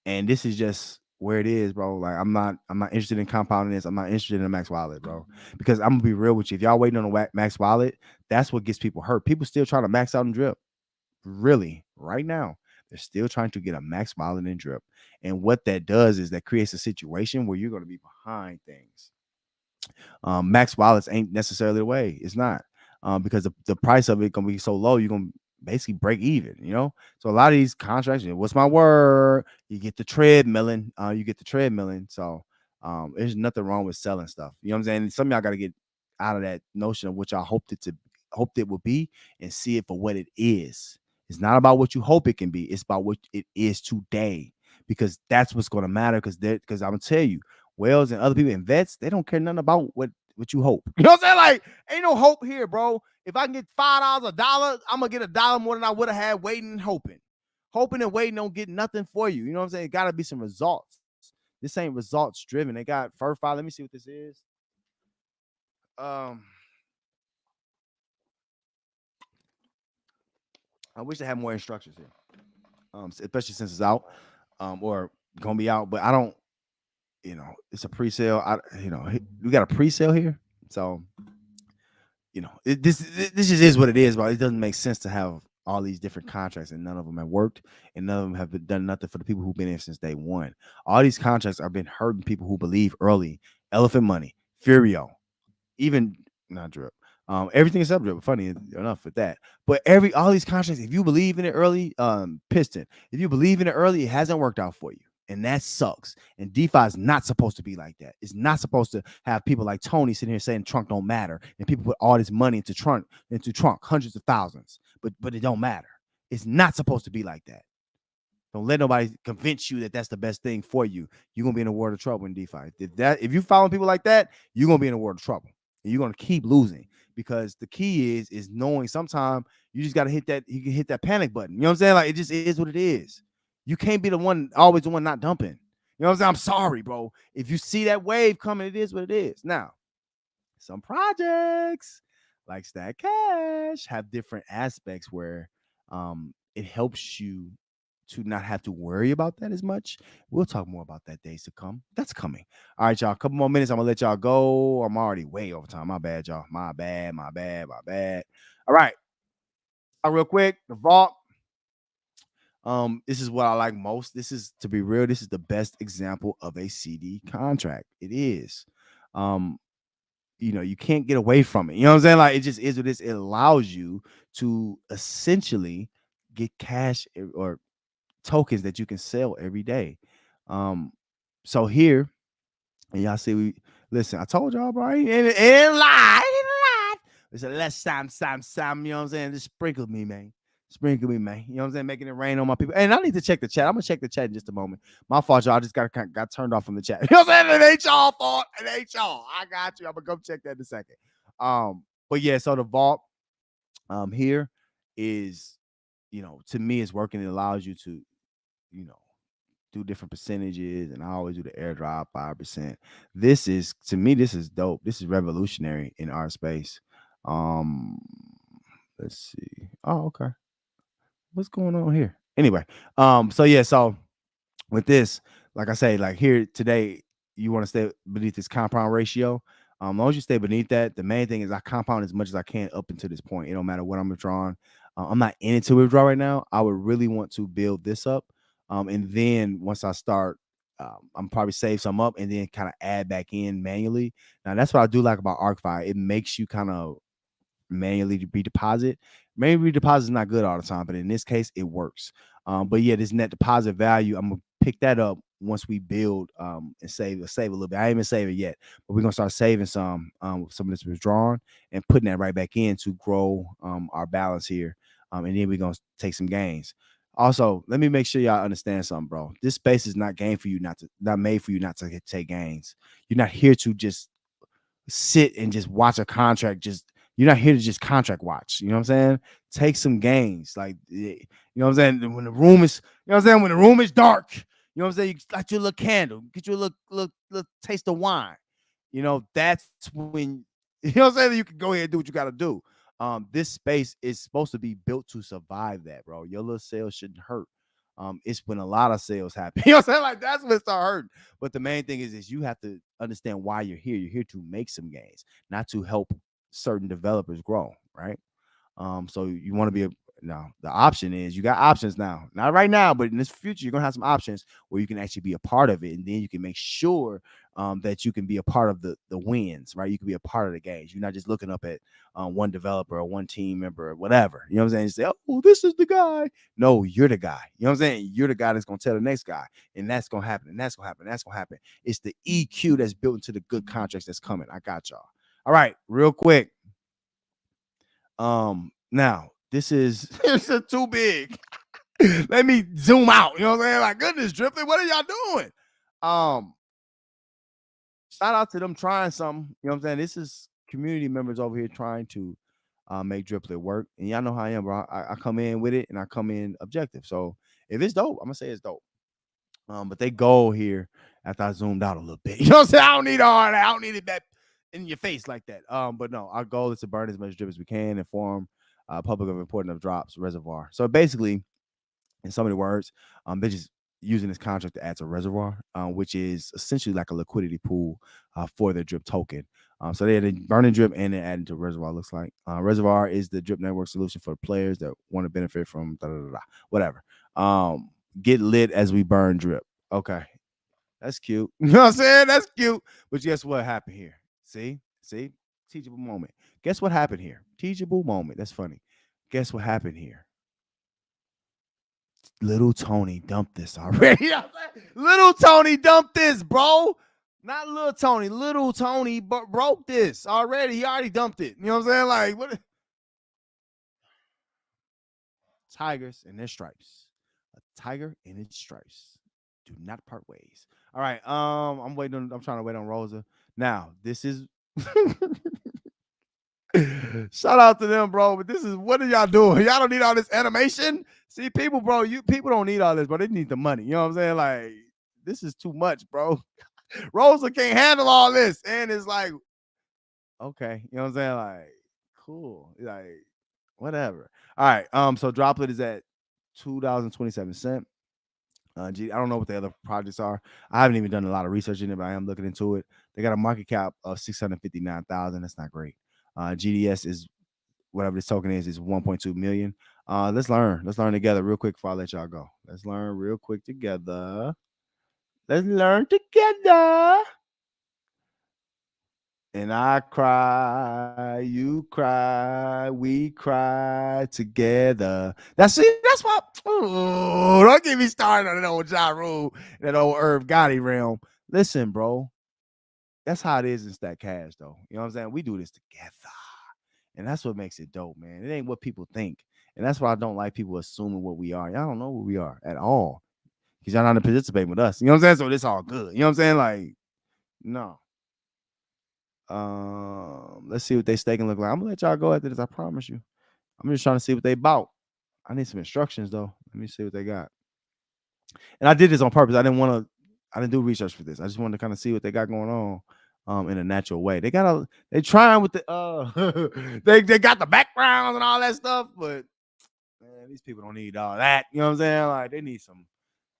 and this is just where it is, bro. Like I'm not interested in compounding this. I'm not interested in a max wallet, bro. Because I'm gonna be real with you. If y'all waiting on a max wallet, that's what gets people hurt. People still trying to max out and drip. Really, right now, they're still trying to get a max wallet and drip. And what that does is that creates a situation where you're gonna be behind things. Max wallets ain't necessarily the way. It's not. Because the price of it gonna be so low, you're gonna basically break even. So a lot of these contracts, what's my word? You get the treadmilling. So there's nothing wrong with selling stuff. You know what I'm saying? Some of y'all gotta get out of that notion of what y'all hoped it would be, and see it for what it is. It's not about what you hope it can be. It's about what it is today, because that's what's gonna matter. Because I'm gonna tell you, whales and other people and vets, they don't care nothing about what you hope. You know what I'm saying? Like, ain't no hope here, bro. If I can get $5, $1, I'm gonna get $1 more than I would have had waiting and hoping. Hoping and waiting don't get nothing for you. You know what I'm saying? It gotta be some results. This ain't results driven. They got FurFi. Let me see what this is. I wish they had more instructions here. especially since it's out, or gonna be out. But I don't, it's a pre-sale. We got a pre-sale here, so this just is what it is. But it doesn't make sense to have all these different contracts and none of them have worked and none of them have done nothing for the people who've been in since day one. All these contracts have been hurting people who believe early. Elephant Money, Furio, even not Drip. Everything except Drip. Funny enough with that. But all these contracts, if you believe in it early, Piston, if you believe in it early, it hasn't worked out for you. And that sucks. And DeFi is not supposed to be like that. It's not supposed to have people like Tony sitting here saying trunk don't matter, and people put all this money into trunk, hundreds of thousands, but it don't matter. It's not supposed to be like that. Don't let nobody convince you that that's the best thing for you. You're gonna be in a world of trouble in DeFi. If you follow people like that, you're gonna be in a world of trouble, and you're gonna keep losing, because the key is knowing sometimes you just gotta hit that. You can hit that panic button. You know what I'm saying? Like, it just is what it is. You can't be always the one not dumping. You know what I'm saying? I'm sorry, bro. If you see that wave coming, it is what it is. Now, some projects like Stack Cash have different aspects where it helps you to not have to worry about that as much. We'll talk more about that days to come. That's coming. All right, y'all. A couple more minutes. I'm gonna let y'all go. I'm already way over time. My bad, y'all. My bad. All right. Real quick, the vault. This is what I like most. This is, to be real, this is the best example of a CD contract. It is. You can't get away from it. You know what I'm saying? Like, it just is what it is. It allows you to essentially get cash or tokens that you can sell every day. So here, and y'all see, listen, I told y'all, bro, it ain't live. It's a less Sam, you know what I'm saying? Just sprinkle me, man. You know what I'm saying? Making it rain on my people. And I need to check the chat. I'm gonna check the chat in just a moment. My fault, y'all. I just got turned off from the chat. You know what I'm saying? It ain't y'all fault. It ain't y'all. I got you. I'm gonna go check that in a second. But yeah, so the vault here is, to me, it's working. It allows you to, do different percentages, and I always do the airdrop 5%. To me, this is dope. This is revolutionary in our space. Let's see. Oh, okay. What's going on here? Anyway, so with this, like I say, like here today, you want to stay beneath this compound ratio. As long as you stay beneath that, the main thing is I compound as much as I can up until this point. It don't matter what I'm withdrawing. I'm not in it to withdraw right now. I would really want to build this up. And then once I start, I'm probably save some up and then kind of add back in manually. Now, that's what I do like about ArcFi. It makes you kind of manually redeposit. Manually redeposit is not good all the time, but in this case, it works. But yeah, this net deposit value, I'm gonna pick that up once we build and save a little bit. I ain't even save it yet, but we're gonna start saving some of this withdrawn and putting that right back in to grow our balance here. And then we're gonna take some gains. Also, let me make sure y'all understand something, bro. This space is not made for you not to take gains. You're not here to just sit and just watch a contract. You're not here to just contract watch. You know what I'm saying? Take some gains. Like, you know what I'm saying? When the room is, you know what I'm saying? When the room is dark, you know what I'm saying? You light your little candle, get you a little taste of wine. That's when, you know what I'm saying? You can go ahead and do what you got to do. This space is supposed to be built to survive that, bro. Your little sales shouldn't hurt. It's when a lot of sales happen. You know what I'm saying? Like, that's when it start hurting. But the main thing is you have to understand why you're here. You're here to make some gains, not to help certain developers grow, right? So you want to be now. The option is you got options now, not right now, but in this future, you're gonna have some options where you can actually be a part of it, and then you can make sure that you can be a part of the wins, right? You can be a part of the games. You're not just looking up at one developer or one team member or whatever. You know what I'm saying? You say, oh, this is the guy. No, you're the guy. You know what I'm saying? You're the guy that's gonna tell the next guy, and that's gonna happen, and that's gonna happen, and that's gonna happen. It's the EQ that's built into the good contracts that's coming. I got y'all. All right, real quick. Now this is it's too big. Let me zoom out. You know what I'm saying? Like, goodness, Driplet, what are y'all doing? Shout out to them trying something. You know what I'm saying? This is community members over here trying to make Driplet work. And y'all know how I am, bro. I come in with it and I come in objective. So if it's dope, I'm gonna say it's dope. But they goal here after I zoomed out a little bit. You know what I'm saying? I don't need all that. I don't need it that in your face like that. But no, our goal is to burn as much drip as we can and form public of important of drops reservoir. So basically, in so many words. They're just using this contract to add to reservoir, which is essentially like a liquidity pool for their drip token. So they're burning drip and then adding to reservoir. Looks like reservoir is the drip network solution for players that want to benefit from whatever. Get lit as we burn drip. Okay, that's cute. You know what I'm saying? That's cute. But guess what happened here? See, teachable moment. Guess what happened here? Teachable moment. That's funny. Guess what happened here? Little Tony dumped this already. Little Tony dumped this, bro. Not little Tony. Little Tony broke this already. He already dumped it. You know what I'm saying? Like, what? Tigers and their stripes. A tiger and its stripes do not part ways. All right. I'm trying to wait on Rosa. Now, this is shout out to them, bro. But this is, what are y'all doing? Y'all don't need all this animation. See, people, bro, people don't need all this, but they need the money. You know what I'm saying? Like, this is too much, bro. Rosa can't handle all this. And it's like, okay, you know what I'm saying? Like, cool. Like, whatever. All right. So Droplet is at $2.27. I don't know what the other projects are. I haven't even done a lot of research in it, but I am looking into it. They got a market cap of 659,000. That's not great. GDS is whatever this token is 1.2 million. Let's learn together real quick before I let y'all go. Let's learn real quick together. Let's learn together. And I cry, you cry, we cry together. That's why. Ooh, don't get me started on that old Ja Rule, that old Irv Gotti realm. Listen, bro, that's how it is in Stack Cash, though. You know what I'm saying? We do this together, and that's what makes it dope, man. It ain't what people think, and that's why I don't like people assuming what we are. Y'all don't know what we are at all, because y'all not participating with us. You know what I'm saying? So it's all good. You know what I'm saying? Like, no. Let's see what they staking look like. I'm gonna let y'all go after this. I promise you. I'm just trying to see what they bought. I need some instructions though. Let me see what they got. And I did this on purpose. I didn't do research for this. I just wanted to kind of see what they got going on in a natural way. They trying with the they got the backgrounds and all that stuff, but man, these people don't need all that. You know what I'm saying? Like, they need some.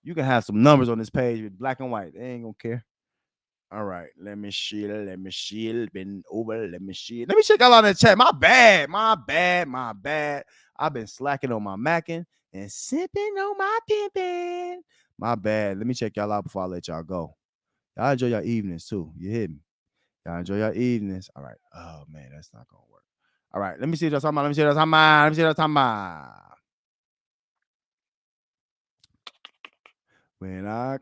You can have some numbers on this page with black and white. They ain't gonna care. All right, let me see. Been over. Let me see. Let me check y'all out in the chat. My bad. I've been slacking on my macking and sipping on my pimping. My bad. Let me check y'all out before I let y'all go. Y'all enjoy your evenings too. You hear me? Y'all enjoy your evenings. All right. Oh man, that's not gonna work. All right. Let me see what y'all talking about. When I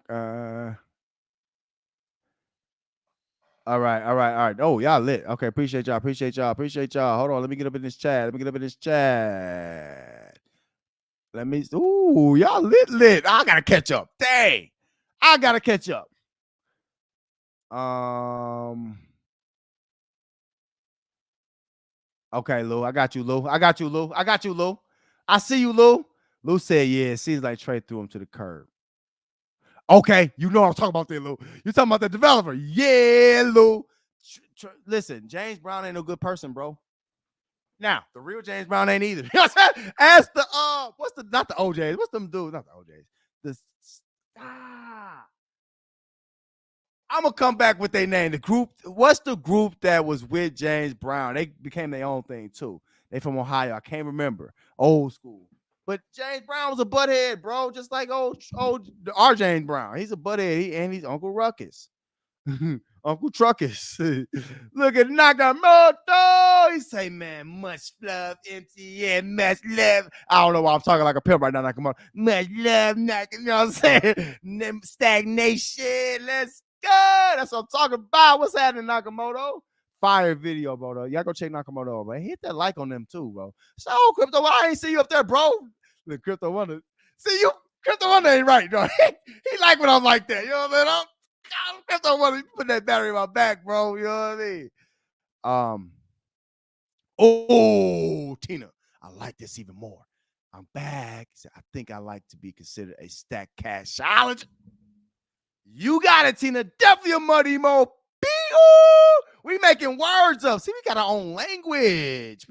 All right. Oh, y'all lit. Okay, appreciate y'all. Hold on, let me get up in this chat. Ooh, y'all lit. I gotta catch up. Dang, I gotta catch up. Okay, Lou, I got you, Lou. I see you, Lou. Lou said, yeah, it seems like Trey threw him to the curb. Okay, you know what I'm talking about there, Lou. You talking about the developer. Yeah, Lou. Listen, James Brown ain't no good person, bro. Now, the real James Brown ain't either. You know what I'm saying? Ask the not the OJs. What's them dudes? Not the OJs. I'm gonna come back with their name. The group, what's the group that was with James Brown? They became their own thing too. They from Ohio. I can't remember. Old school. But James Brown was a butthead, bro. Just like old our James Brown. He's a butthead. He's Uncle Ruckus. Uncle Truckus. Look at Nakamoto. He say, man, much love, empty, and much love. I don't know why I'm talking like a pimp right now, Nakamoto. Much love, you know what I'm saying? Stagnation. Let's go. That's what I'm talking about. What's happening, Nakamoto? Fire video, bro. Y'all go check Nakamoto, man. Hit that like on them too, bro. So, Crypto, I ain't see you up there, bro. Look, Crypto Wonder. See you, Crypto Wonder ain't right, bro. He like when I'm like that. You know what I mean? Crypto Wonder, put that battery in my back, bro. You know what I mean? Oh, Tina, I like this even more. I'm back. I think I like to be considered a Stack Cash challenge. You got it, Tina. Definitely a money mo. We making words up. See, we got our own language.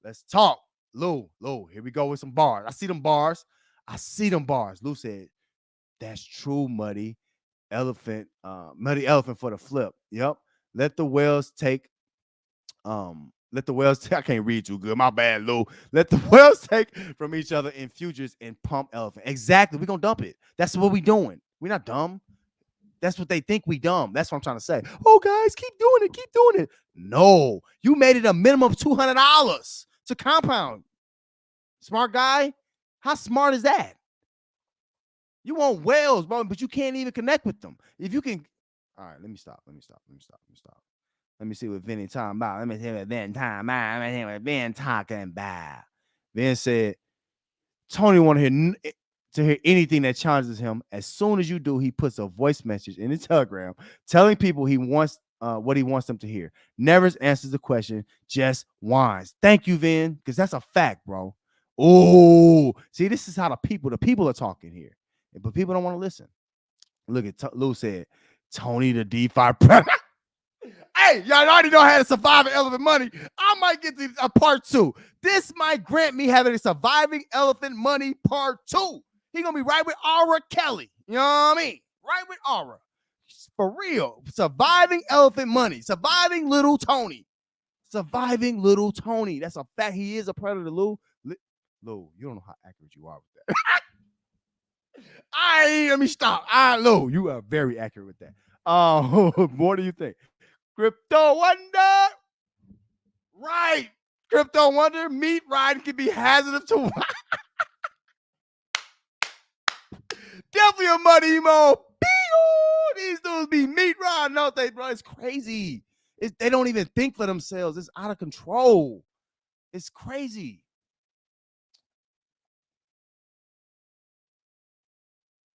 Let's talk. Lou, here we go with some bars. I see them bars. Lou said, that's true, muddy elephant for the flip. Yep. Let the whales take I can't read too good. My bad, Lou. Let the whales take from each other in futures and pump elephant. Exactly. We're gonna dump it. That's what we doing. We're not dumb. That's what they think we dumb. That's what I'm trying to say. Oh, guys, keep doing it. No, you made it a minimum of $200 to compound. Smart guy. How smart is that? You want whales, bro, but you can't even connect with them. If you can, all right, let me stop. Let me see what Vinny talking about. Let me see what Vin talking about. Let me see what Vin talking about. Vin said, Tony want to hear anything that challenges him. As soon as you do, he puts a voice message in his Telegram telling people he wants what he wants them to hear. Never answers the question, just whines. Thank you, Vin, because that's a fact, bro. Oh, see, this is how the people are talking here, but people don't want to listen. Look at Lou said, Tony the DeFi prep. Hey, y'all already know how to survive elephant money. I might get to a part 2. This might grant me having a surviving elephant money part 2. He gonna be right with Aura Kelly. You know what I mean? Right with Aura. For real. Surviving elephant money. Surviving little Tony. That's a fact. He is a predator, Lou. Lou, you don't know how accurate you are with that. Let me stop. Lou, you are very accurate with that. What do you think? Crypto Wonder. Right. Crypto Wonder. Meat riding can be hazardous to definitely a muddy mo. These dudes be meat riding, don't they, bro? It's crazy. They don't even think for themselves. It's out of control. It's crazy.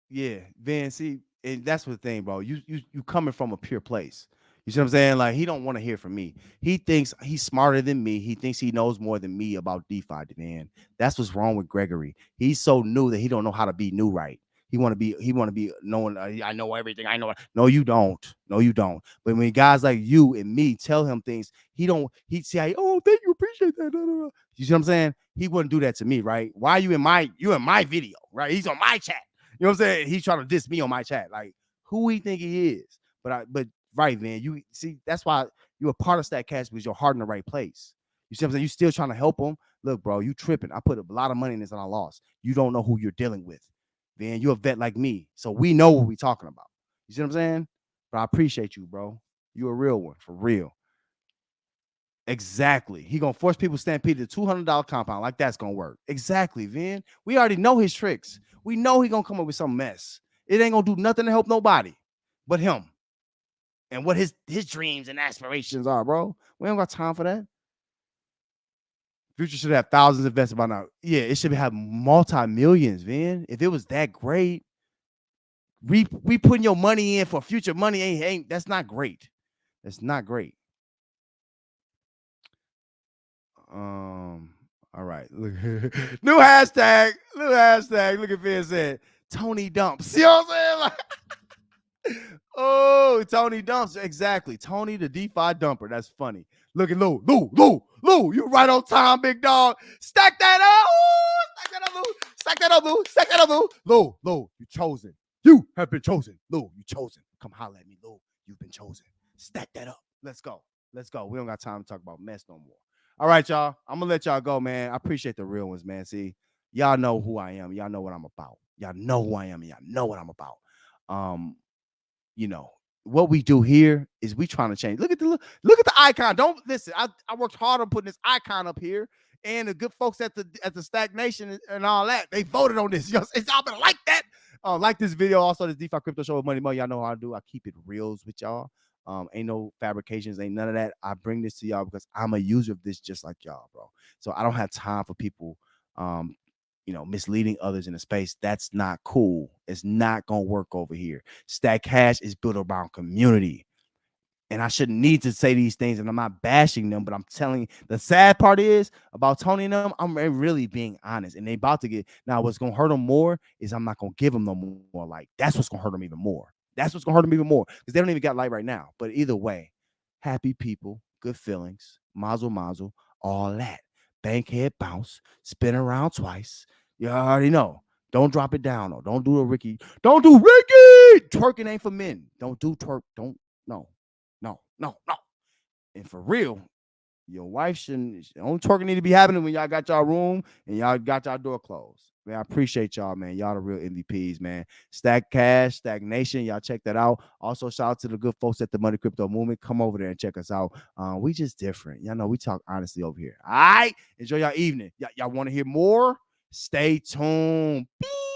Yeah, Van, see, and that's the thing, bro. You coming from a pure place. You see what I'm saying? Like, he don't want to hear from me. He thinks he's smarter than me. He thinks he knows more than me about DeFi, man. That's what's wrong with Gregory. He's so new that he don't know how to be new right. He want to be knowing, I know everything. I know. No, you don't. But when guys like you and me tell him things, he say, oh, thank you, appreciate that. You see what I'm saying? He wouldn't do that to me, right? Why are you in my video, right? He's on my chat. You know what I'm saying? He's trying to diss me on my chat. Like, who he think he is? But right, man. You see, that's why you're a part of StatCast because your heart in the right place. You see what I'm saying? You still trying to help him. Look, bro, you tripping. I put a lot of money in this and I lost. You don't know who you're dealing with. Man, you're a vet like me. So we know what we're talking about. You see what I'm saying? But I appreciate you, bro. You're a real one, for real. Exactly. He gonna force people to stampede to $200 compound. Like that's gonna work. Exactly, Vin. We already know his tricks. We know he gonna come up with some mess. It ain't gonna do nothing to help nobody but him. And what his dreams and aspirations are, bro. We don't got time for that. Future should have thousands invested by now. Yeah, it should have multi-millions, man. If it was that great, we putting your money in for future money ain't that's not great. That's not great. All right. Look, new hashtag. Look at Finn said Tony Dumps. See what I'm saying? Like, oh, Tony Dumps. Exactly. Tony the DeFi dumper. That's funny. Look at Lou. You right on time, big dog. Stack that up. Stack that up, Lou. Lou, you chosen. You have been chosen. Lou, you chosen. Come holler at me, Lou. You've been chosen. Stack that up. Let's go. We don't got time to talk about mess no more. All right, y'all. I'm gonna let y'all go, man. I appreciate the real ones, man. See, y'all know who I am. Y'all know what I'm about. Y'all know who I am. Y'all know what I'm about. You know what we do here is we trying to change. Look at the icon. Don't listen. I worked hard on putting this icon up here, and the good folks at the stagnation and all that, they voted on this. Y'all better like that. Like this video. Also, this DeFi crypto show with Money Mo. Y'all know how I do. I keep it reals with y'all. Ain't no fabrications, ain't none of that. I bring this to y'all because I'm a user of this just like y'all, bro. So I don't have time for people, misleading others in the space. That's not cool. It's not gonna work over here. Stack Cash is built around community. And I shouldn't need to say these things, and I'm not bashing them, but I'm telling you, the sad part is about Tony and them, I'm really being honest. And they about to get now. What's gonna hurt them more is I'm not gonna give them no more light. That's what's gonna hurt them even more. Because they don't even got light right now. But either way, happy people, good feelings, mazel mazel, all that. bank head bounce, spin around twice. You already know. Don't drop it down, though. Don't do a Ricky. Don't do Ricky. Twerking ain't for men. Don't do twerk. Don't. No. No. No. No. And for real, your wife shouldn't. Only twerking need to be happening when y'all got y'all room and y'all got y'all door closed. Man, I appreciate y'all, man. Y'all the real MVPs, man. Stack Cash, Stagnation. Y'all check that out. Also, shout out to the good folks at the Money Crypto Movement. Come over there and check us out. We just different. Y'all know we talk honestly over here. All right. Enjoy y'all evening. Y'all want to hear more? Stay tuned. Beep.